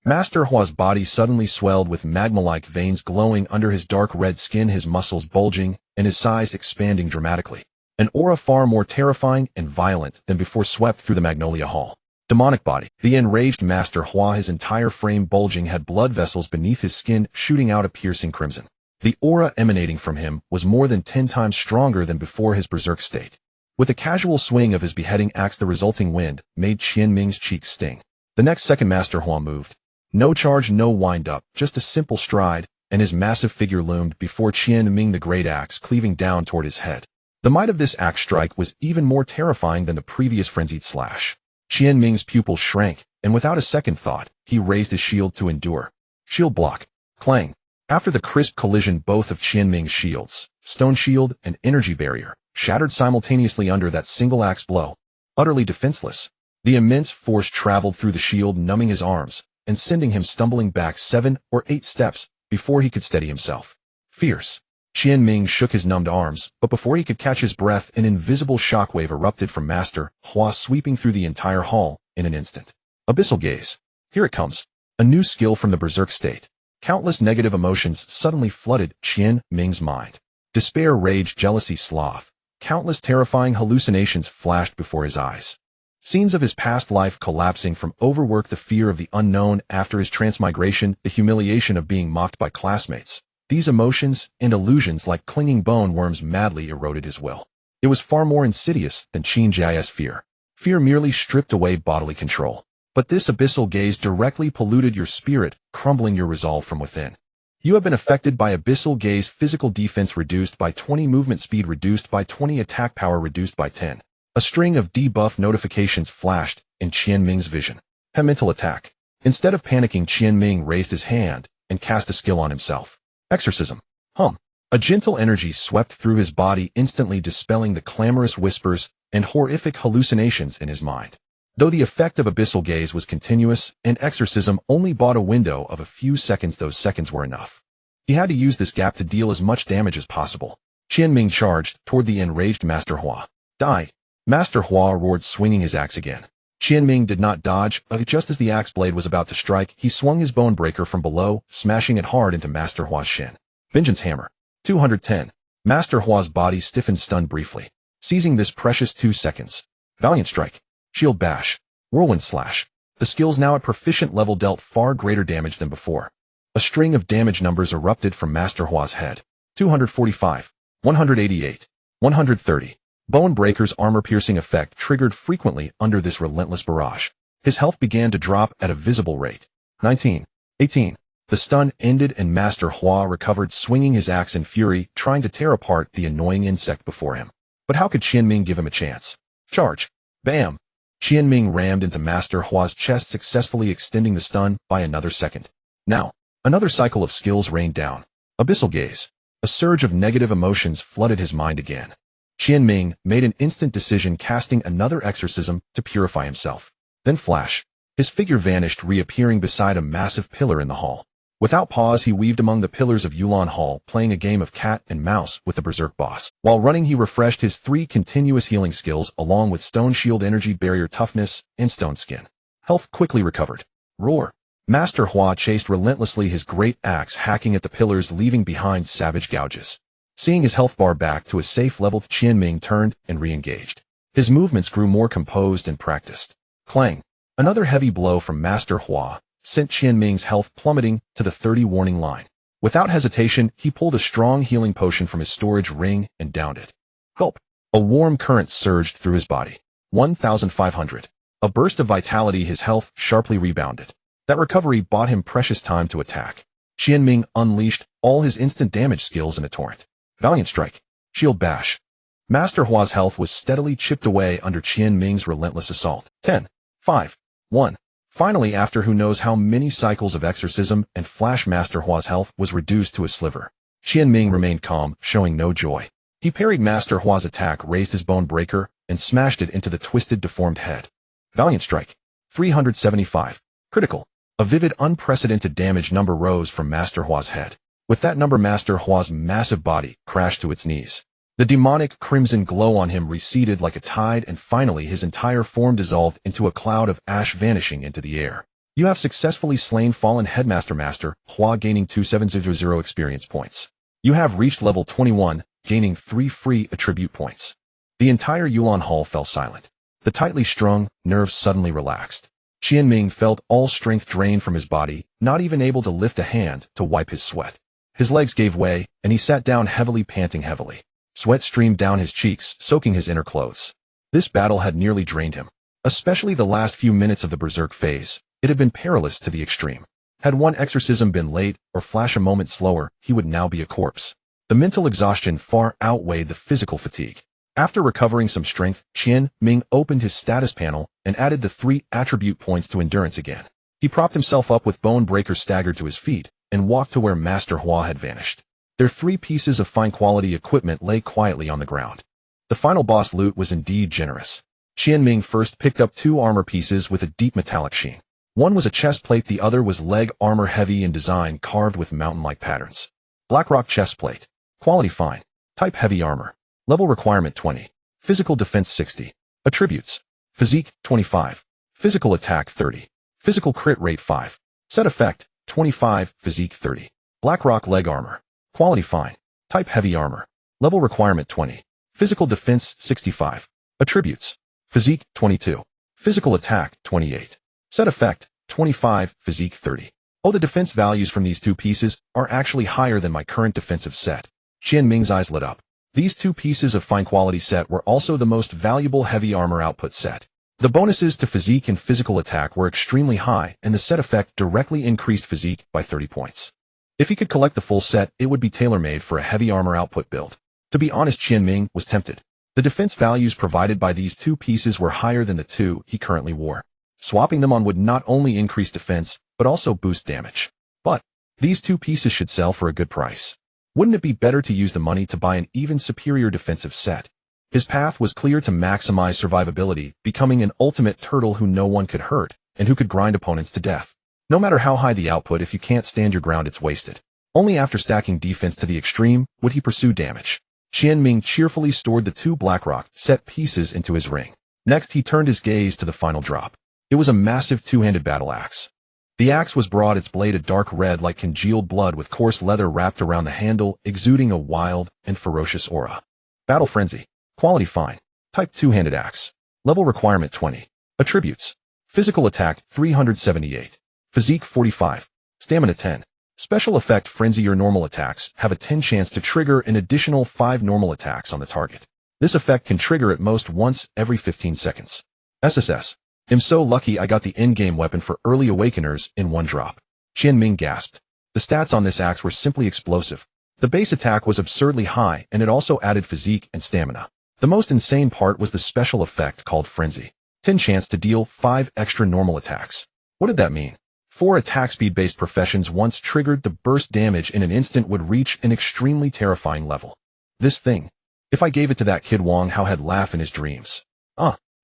Master Hua's body suddenly swelled with magma-like veins glowing under his dark red skin, his muscles bulging, and his size expanding dramatically. An aura far more terrifying and violent than before swept through the Magnolia Hall. Demonic body. The enraged Master Hua, his entire frame bulging, had blood vessels beneath his skin shooting out a piercing crimson. The aura emanating from him was more than 10 times stronger than before his berserk state. With a casual swing of his beheading axe, the resulting wind made Qian Ming's cheeks sting. The next second, Master Hua moved. No charge, no wind-up, just a simple stride, and his massive figure loomed before Qian Ming, the great axe cleaving down toward his head. The might of this axe strike was even more terrifying than the previous frenzied slash. Qian Ming's pupils shrank, and without a second thought, he raised his shield to endure. Shield block. Clang. After the crisp collision, both of Qian Ming's shields, Stone Shield and Energy Barrier, shattered simultaneously under that single axe blow. Utterly defenseless, the immense force traveled through the shield, numbing his arms and sending him stumbling back 7 or 8 steps before he could steady himself. Fierce. Qian Ming shook his numbed arms, but before he could catch his breath, an invisible shockwave erupted from Master Hua, sweeping through the entire hall in an instant. Abyssal Gaze. Here it comes. A new skill from the berserk state. Countless negative emotions suddenly flooded Qian Ming's mind. Despair, rage, jealousy, sloth. Countless terrifying hallucinations flashed before his eyes. Scenes of his past life collapsing from overwork, the fear of the unknown after his transmigration, the humiliation of being mocked by classmates. These emotions and illusions, like clinging bone worms, madly eroded his will. It was far more insidious than Qin Jia's fear. Fear merely stripped away bodily control. But this abyssal gaze directly polluted your spirit, crumbling your resolve from within. You have been affected by abyssal gaze. Physical defense reduced by 20, movement speed reduced by 20, attack power reduced by 10. A string of debuff notifications flashed in Qian Ming's vision. A mental attack. Instead of panicking, Qian Ming raised his hand and cast a skill on himself. Exorcism. A gentle energy swept through his body, instantly dispelling the clamorous whispers and horrific hallucinations in his mind. Though the effect of abyssal gaze was continuous, and exorcism only bought a window of a few seconds, those seconds were enough. He had to use this gap to deal as much damage as possible. Qian Ming charged toward the enraged Master Hua. Die! Master Hua roared, swinging his axe again. Qian Ming did not dodge, but just as the axe blade was about to strike, he swung his bone breaker from below, smashing it hard into Master Hua's shin. Vengeance Hammer. 210. Master Hua's body stiffened, stunned briefly. Seizing this precious 2 seconds. Valiant Strike. Shield Bash. Whirlwind Slash. The skills now at proficient level dealt far greater damage than before. A string of damage numbers erupted from Master Hua's head. 245. 188. 130. Bone Breaker's armor-piercing effect triggered frequently under this relentless barrage. His health began to drop at a visible rate. 19. 18. The stun ended and Master Hua recovered, swinging his axe in fury, trying to tear apart the annoying insect before him. But how could Qian Ming give him a chance? Charge! Bam! Qian Ming rammed into Master Hua's chest, successfully extending the stun by another second. Now, another cycle of skills rained down. Abyssal Gaze. A surge of negative emotions flooded his mind again. Qian Ming made an instant decision, casting another exorcism to purify himself. Then flash. His figure vanished, reappearing beside a massive pillar in the hall. Without pause, he weaved among the pillars of Yulan Hall, playing a game of cat and mouse with the Berserk boss. While running, he refreshed his 3 continuous healing skills, along with Stone Shield, Energy Barrier, Toughness, and Stone Skin. Health quickly recovered. Roar! Master Hua chased relentlessly, his great axe hacking at the pillars, leaving behind savage gouges. Seeing his health bar back to a safe level, Qian Ming turned and re-engaged. His movements grew more composed and practiced. Clang! Another heavy blow from Master Hua sent Qian Ming's health plummeting to the 30 warning line. Without hesitation, he pulled a strong healing potion from his storage ring and downed it. Gulp! A warm current surged through his body. 1,500. A burst of vitality, his health sharply rebounded. That recovery bought him precious time to attack. Qian Ming unleashed all his instant damage skills in a torrent. Valiant Strike. Shield Bash. Master Hua's health was steadily chipped away under Qian Ming's relentless assault. 10. 5. 1. Finally, after who knows how many cycles of exorcism and flash, Master Hua's health was reduced to a sliver. Qian Ming remained calm, showing no joy. He parried Master Hua's attack, raised his bone breaker, and smashed it into the twisted, deformed head. Valiant Strike. 375. Critical. A vivid, unprecedented damage number rose from Master Hua's head. With that number, Master Hua's massive body crashed to its knees. The demonic crimson glow on him receded like a tide, and finally his entire form dissolved into a cloud of ash, vanishing into the air. You have successfully slain fallen headmaster Master Hua, gaining 2700 experience points. You have reached level 21, gaining 3 free attribute points. The entire Yulan Hall fell silent. The tightly strung nerves suddenly relaxed. Qian Ming felt all strength drained from his body, not even able to lift a hand to wipe his sweat. His legs gave way, and he sat down heavily, panting heavily. Sweat streamed down his cheeks, soaking his inner clothes. This battle had nearly drained him. Especially the last few minutes of the Berserk phase, it had been perilous to the extreme. Had one exorcism been late, or flash a moment slower, he would now be a corpse. The mental exhaustion far outweighed the physical fatigue. After recovering some strength, Qian Ming opened his status panel and added the 3 attribute points to endurance again. He propped himself up with Bone Breaker, staggered to his feet, and walked to where Master Hua had vanished. Their 3 pieces of fine quality equipment lay quietly on the ground. The final boss loot was indeed generous. Qian Ming first picked up 2 armor pieces with a deep metallic sheen. One was a chest plate, the other was leg armor, heavy in design, carved with mountain-like patterns. Blackrock chest plate. Quality fine. Type heavy armor. Level requirement 20. Physical defense 60. Attributes. Physique 25. Physical attack 30. Physical crit rate 5. Set effect 25. Physique 30. Blackrock leg armor. Quality fine. Type heavy armor. Level requirement 20. Physical defense 65. Attributes. Physique 22. Physical attack 28. Set effect 25. Physique 30. Oh, the defense values from these 2 pieces are actually higher than my current defensive set. Qian Ming's eyes lit up. These 2 pieces of fine quality set were also the most valuable heavy armor output set. The bonuses to physique and physical attack were extremely high, and the set effect directly increased physique by 30 points. If he could collect the full set, it would be tailor-made for a heavy armor output build. To be honest, Qian Ming was tempted. The defense values provided by these two pieces were higher than the two he currently wore. Swapping them on would not only increase defense, but also boost damage. But these two pieces should sell for a good price. Wouldn't it be better to use the money to buy an even superior defensive set? His path was clear to maximize survivability, becoming an ultimate turtle who no one could hurt, and who could grind opponents to death. No matter how high the output, if you can't stand your ground, it's wasted. Only after stacking defense to the extreme would he pursue damage. Qian Ming cheerfully stored the two Blackrock set pieces into his ring. Next, he turned his gaze to the final drop. It was a massive two-handed battle axe. The axe was broad, its blade a dark red like congealed blood with coarse leather wrapped around the handle, exuding a wild and ferocious aura. Battle Frenzy. Quality Fine. Type two-handed axe. Level requirement 20. Attributes. Physical attack 378. Physique 45. Stamina 10. Special effect Frenzy. Your normal attacks have a 10 chance to trigger an additional 5 normal attacks on the target. This effect can trigger at most once every 15 seconds. SSS. I'm so lucky I got the endgame weapon for early awakeners in one drop. Qian Ming gasped. The stats on this axe were simply explosive. The base attack was absurdly high, and it also added physique and stamina. The most insane part was the special effect called Frenzy. 10 chance to deal 5 extra normal attacks. What did that mean? 4 attack speed-based professions once triggered, the burst damage in an instant would reach an extremely terrifying level. This thing. If I gave it to that kid, Wang Hao had laughed in his dreams.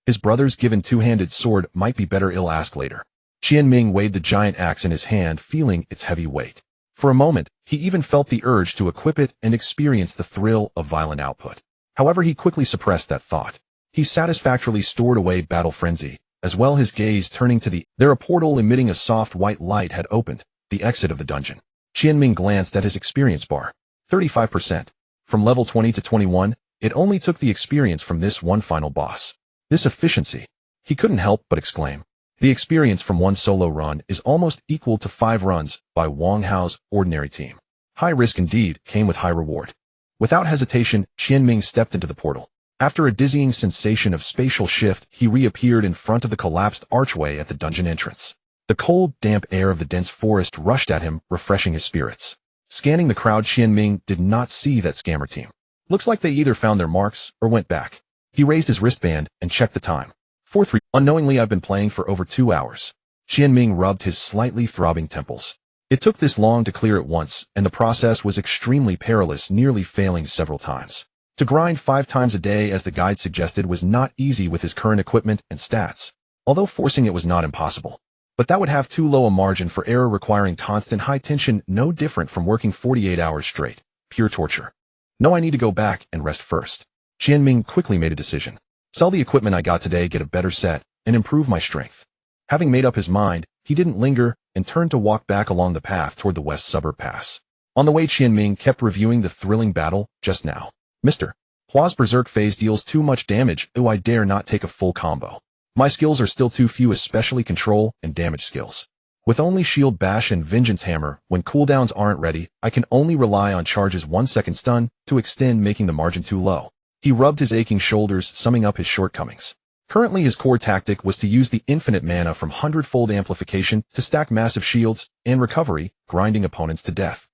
His brother's given two-handed sword might be better, he'll ask later. Qian Ming weighed the giant axe in his hand, feeling its heavy weight. For a moment, he even felt the urge to equip it and experience the thrill of violent output. However, he quickly suppressed that thought. He satisfactorily stored away Battle Frenzy, as well, his gaze turning to there. A portal emitting a soft white light had opened, the exit of the dungeon. Qian Ming glanced at his experience bar. 35%. From level 20 to 21, it only took the experience from this one final boss. This efficiency. He couldn't help but exclaim. The experience from one solo run is almost equal to 5 runs by Wang Hao's ordinary team. High risk indeed came with high reward. Without hesitation, Qian Ming stepped into the portal. After a dizzying sensation of spatial shift, he reappeared in front of the collapsed archway at the dungeon entrance. The cold, damp air of the dense forest rushed at him, refreshing his spirits. Scanning the crowd, Qian Ming did not see that scammer team. Looks like they either found their marks or went back. He raised his wristband and checked the time. 4:03. Unknowingly, I've been playing for over 2 hours. Qian Ming rubbed his slightly throbbing temples. It took this long to clear it once, and the process was extremely perilous, nearly failing several times. To grind 5 times a day, as the guide suggested, was not easy with his current equipment and stats, although forcing it was not impossible. But that would have too low a margin for error, requiring constant high tension, no different from working 48 hours straight. Pure torture. No, I need to go back and rest first. Qian Ming quickly made a decision. Sell the equipment I got today, get a better set, and improve my strength. Having made up his mind, he didn't linger and turned to walk back along the path toward the west suburb pass. On the way, Qian Ming kept reviewing the thrilling battle just now. Mr. Hua's berserk phase deals too much damage. I dare not take a full combo. My skills are still too few, especially control and damage skills. With only shield bash and vengeance hammer, when cooldowns aren't ready, I can only rely on charges 1 second stun to extend, making the margin too low. He rubbed his aching shoulders, summing up his shortcomings. Currently, his core tactic was to use the infinite mana from Hundredfold Amplification to stack massive shields and recovery, grinding opponents to death.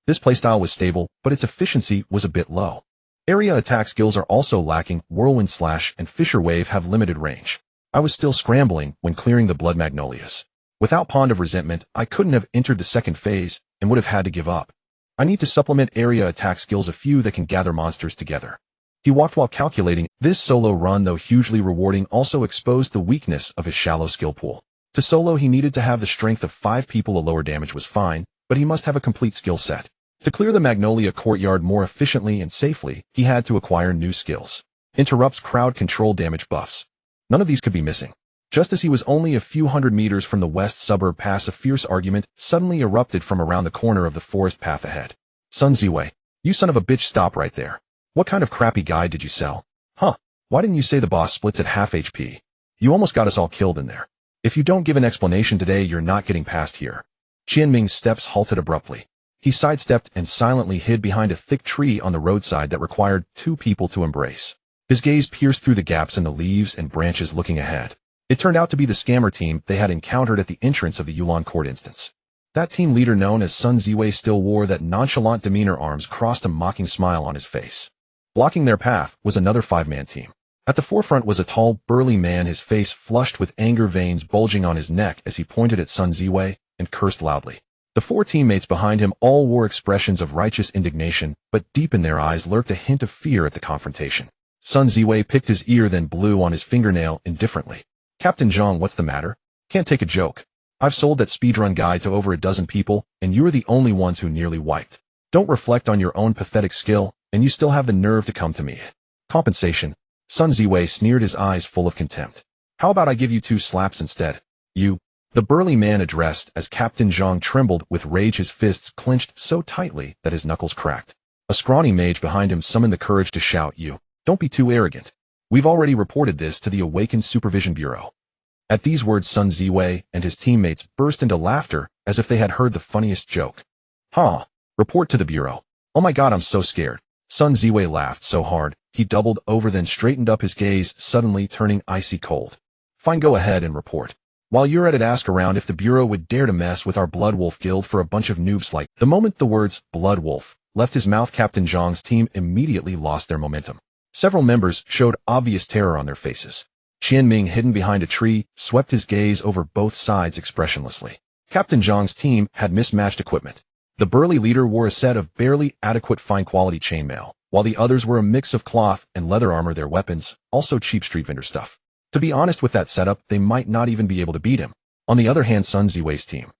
This playstyle was stable, but its efficiency was a bit low. Area attack skills are also lacking. Whirlwind Slash and Fissure Wave have limited range. I was still scrambling when clearing the Blood Magnolias. Without Pond of Resentment, I couldn't have entered the second phase and would have had to give up. I need to supplement area attack skills, a few that can gather monsters together. He walked while calculating. This solo run, though hugely rewarding, also exposed the weakness of his shallow skill pool. To solo, he needed to have the strength of 5 people. A lower damage was fine, but he must have a complete skill set. To clear the Magnolia Courtyard more efficiently and safely, he had to acquire new skills. Interrupts, crowd control, damage buffs. None of these could be missing. Just as he was only a few hundred meters from the west suburb pass, a fierce argument suddenly erupted from around the corner of the forest path ahead. Sun Ziwei, you son of a bitch, stop right there. What kind of crappy guide did you sell? Why didn't you say the boss splits at half HP? You almost got us all killed in there. If you don't give an explanation today, you're not getting past here. Qian Ming's steps halted abruptly. He sidestepped and silently hid behind a thick tree on the roadside that required 2 people to embrace. His gaze pierced through the gaps in the leaves and branches, looking ahead. It turned out to be the scammer team they had encountered at the entrance of the Yulan court instance. That team leader known as Sun Ziwei still wore that nonchalant demeanor, arms crossed, a mocking smile on his face. Blocking their path was another five-man team. At the forefront was a tall, burly man, his face flushed with anger, veins bulging on his neck as he pointed at Sun Ziwei and cursed loudly. The four teammates behind him all wore expressions of righteous indignation, but deep in their eyes lurked a hint of fear at the confrontation. Sun Ziwei picked his ear, then blew on his fingernail indifferently. "Captain Zhang, what's the matter? Can't take a joke. I've sold that speedrun guide to over a dozen people, and you're the only ones who nearly wiped. Don't reflect on your own pathetic skill, and you still have the nerve to come to me. Compensation." Sun Ziwei sneered, his eyes full of contempt. "How about I give you 2 slaps instead? You." The burly man addressed as Captain Zhang trembled with rage, his fists clenched so tightly that his knuckles cracked. A scrawny mage behind him summoned the courage to shout, "You, don't be too arrogant. We've already reported this to the Awakened Supervision Bureau." At these words, Sun Ziwei and his teammates burst into laughter as if they had heard the funniest joke. "Huh? Report to the Bureau? Oh my god, I'm so scared." Sun Ziwei laughed so hard, he doubled over, then straightened up, his gaze suddenly turning icy cold. "Fine, go ahead and report. While you're at it, ask around if the Bureau would dare to mess with our Blood Wolf Guild for a bunch of noobs like..." The moment the words Blood Wolf left his mouth, Captain Zhang's team immediately lost their momentum. Several members showed obvious terror on their faces. Qian Ming, hidden behind a tree, swept his gaze over both sides expressionlessly. Captain Zhang's team had mismatched equipment. The burly leader wore a set of barely adequate fine-quality chainmail, while the others were a mix of cloth and leather armor, their weapons, also cheap street vendor stuff. To be honest, with that setup, they might not even be able to beat him. On the other hand, Sun Ziwei's team,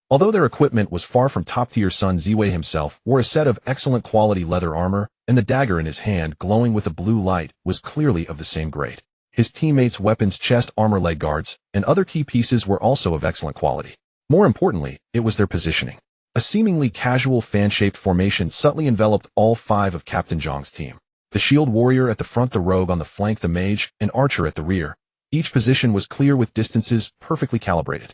although their equipment was far from top-tier, Sun Ziwei himself wore a set of excellent quality leather armor, and the dagger in his hand, glowing with a blue light, was clearly of the same grade. His teammates' weapons, chest armor, leg guards, and other key pieces were also of excellent quality. More importantly, it was their positioning. A seemingly casual fan-shaped formation subtly enveloped all 5 of Captain Zhang's team. The shield warrior at the front, the rogue on the flank, the mage and archer at the rear. Each position was clear with distances perfectly calibrated.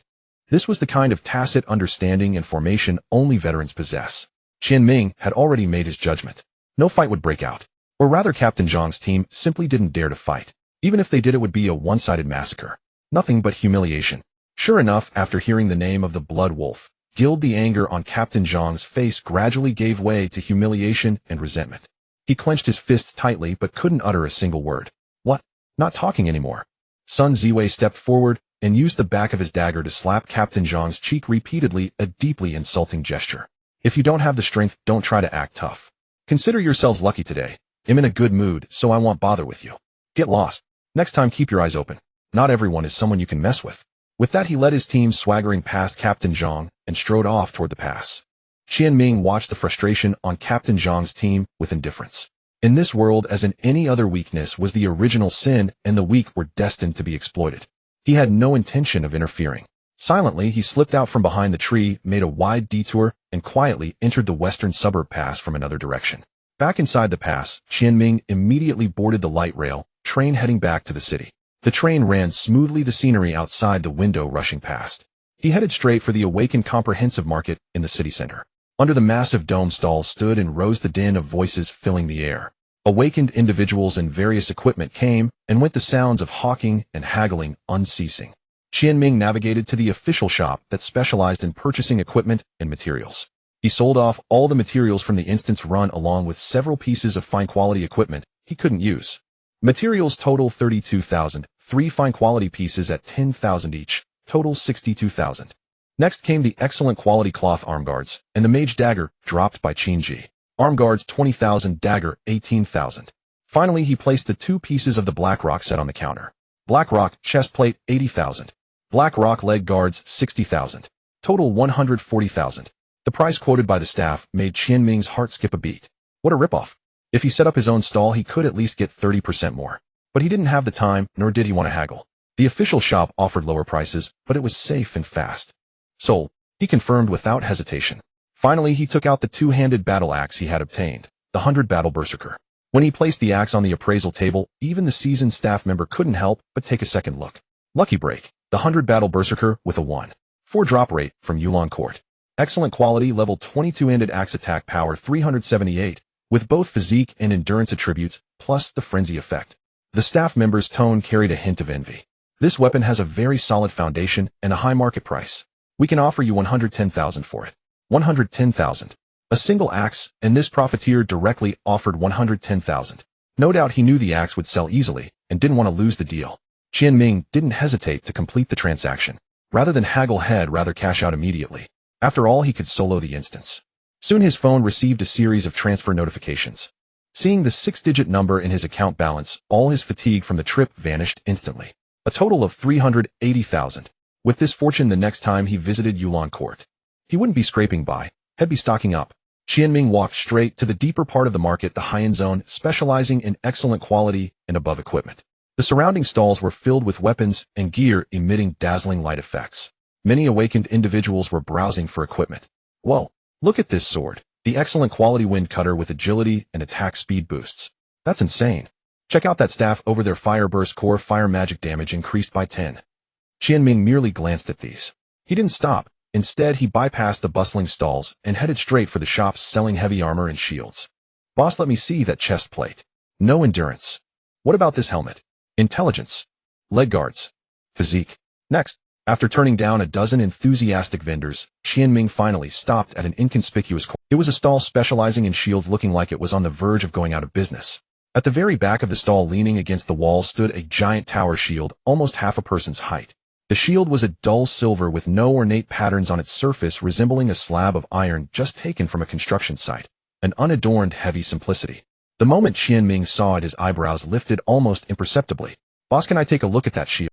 This was the kind of tacit understanding and formation only veterans possess. Qian Ming had already made his judgment. No fight would break out. Or rather, Captain Zhang's team simply didn't dare to fight. Even if they did, it would be a one-sided massacre. Nothing but humiliation. Sure enough, after hearing the name of the Blood Wolf Guild, the anger on Captain Zhang's face gradually gave way to humiliation and resentment. He clenched his fists tightly but couldn't utter a single word. "What? Not talking anymore?" Sun Ziwei stepped forward and used the back of his dagger to slap Captain Zhang's cheek repeatedly, a deeply insulting gesture. "If you don't have the strength, don't try to act tough. Consider yourselves lucky today. I'm in a good mood, so I won't bother with you. Get lost. Next time, keep your eyes open. Not everyone is someone you can mess with." With that, he led his team swaggering past Captain Zhang and strode off toward the pass. Qian Ming watched the frustration on Captain Zhang's team with indifference. In this world, as in any other, weakness was the original sin, and the weak were destined to be exploited. He had no intention of interfering. Silently, he slipped out from behind the tree, made a wide detour, and quietly entered the western suburb pass from another direction. Back inside the pass, Qian Ming immediately boarded the light rail train heading back to the city. The train ran smoothly, the scenery outside the window rushing past. He headed straight for the Awakened Comprehensive Market in the city center. Under the massive dome stall stood and rose the din of voices filling the air. Awakened individuals and various equipment came and went, the sounds of hawking and haggling unceasing. Qian Ming navigated to the official shop that specialized in purchasing equipment and materials. He sold off all the materials from the instance run, along with several pieces of fine-quality equipment he couldn't use. Materials total 32,000, 3 fine-quality pieces at 10,000 each, total 62,000. Next came the excellent quality cloth arm guards, and the mage dagger, dropped by Qinji. Arm guards 20,000, dagger 18,000. Finally, he placed the 2 pieces of the Black Rock set on the counter. Black Rock chest plate 80,000. Black Rock leg guards 60,000. Total 140,000. The price quoted by the staff made Qian Ming's heart skip a beat. What a ripoff. If he set up his own stall, he could at least get 30% more. But he didn't have the time, nor did he want to haggle. The official shop offered lower prices, but it was safe and fast. Sold, he confirmed without hesitation. Finally, he took out the 2-handed battle axe he had obtained, the 100 Battle Berserker. When he placed the axe on the appraisal table, even the seasoned staff member couldn't help but take a second look. Lucky break, the 100 Battle Berserker with a 1.4 drop rate from Yulan Court. Excellent quality, level 22-handed axe, attack power 378, with both physique and endurance attributes, plus the frenzy effect. The staff member's tone carried a hint of envy. This weapon has a very solid foundation and a high market price. We can offer you 110,000 for it. 110,000. A single axe, and this profiteer directly offered 110,000. No doubt he knew the axe would sell easily and didn't want to lose the deal. Qian Ming didn't hesitate to complete the transaction. Rather than haggle, he'd rather cash out immediately. After all, he could solo the instance. Soon his phone received a series of transfer notifications. Seeing the 6-digit number in his account balance, all his fatigue from the trip vanished instantly. A total of 380,000. With this fortune, the next time he visited Yulan Court, he wouldn't be scraping by, he'd be stocking up. Qian Ming walked straight to the deeper part of the market, the high-end zone, specializing in excellent quality and above equipment. The surrounding stalls were filled with weapons and gear emitting dazzling light effects. Many awakened individuals were browsing for equipment. Whoa, look at this sword. The excellent quality wind cutter with agility and attack speed boosts. That's insane. Check out that staff over there. Fire burst core fire magic damage increased by 10. Qian Ming merely glanced at these. He didn't stop. Instead, he bypassed the bustling stalls and headed straight for the shops selling heavy armor and shields. Boss, let me see that chest plate. No endurance. What about this helmet? Intelligence. Leg guards. Physique. Next, after turning down a dozen enthusiastic vendors, Qian Ming finally stopped at an inconspicuous corner. It was a stall specializing in shields, looking like it was on the verge of going out of business. At the very back of the stall, leaning against the wall, stood a giant tower shield, almost half a person's height. The shield was a dull silver with no ornate patterns on its surface, resembling a slab of iron just taken from a construction site. An unadorned, heavy simplicity. The moment Qian Ming saw it, his eyebrows lifted almost imperceptibly. Boss, can I take a look at that shield?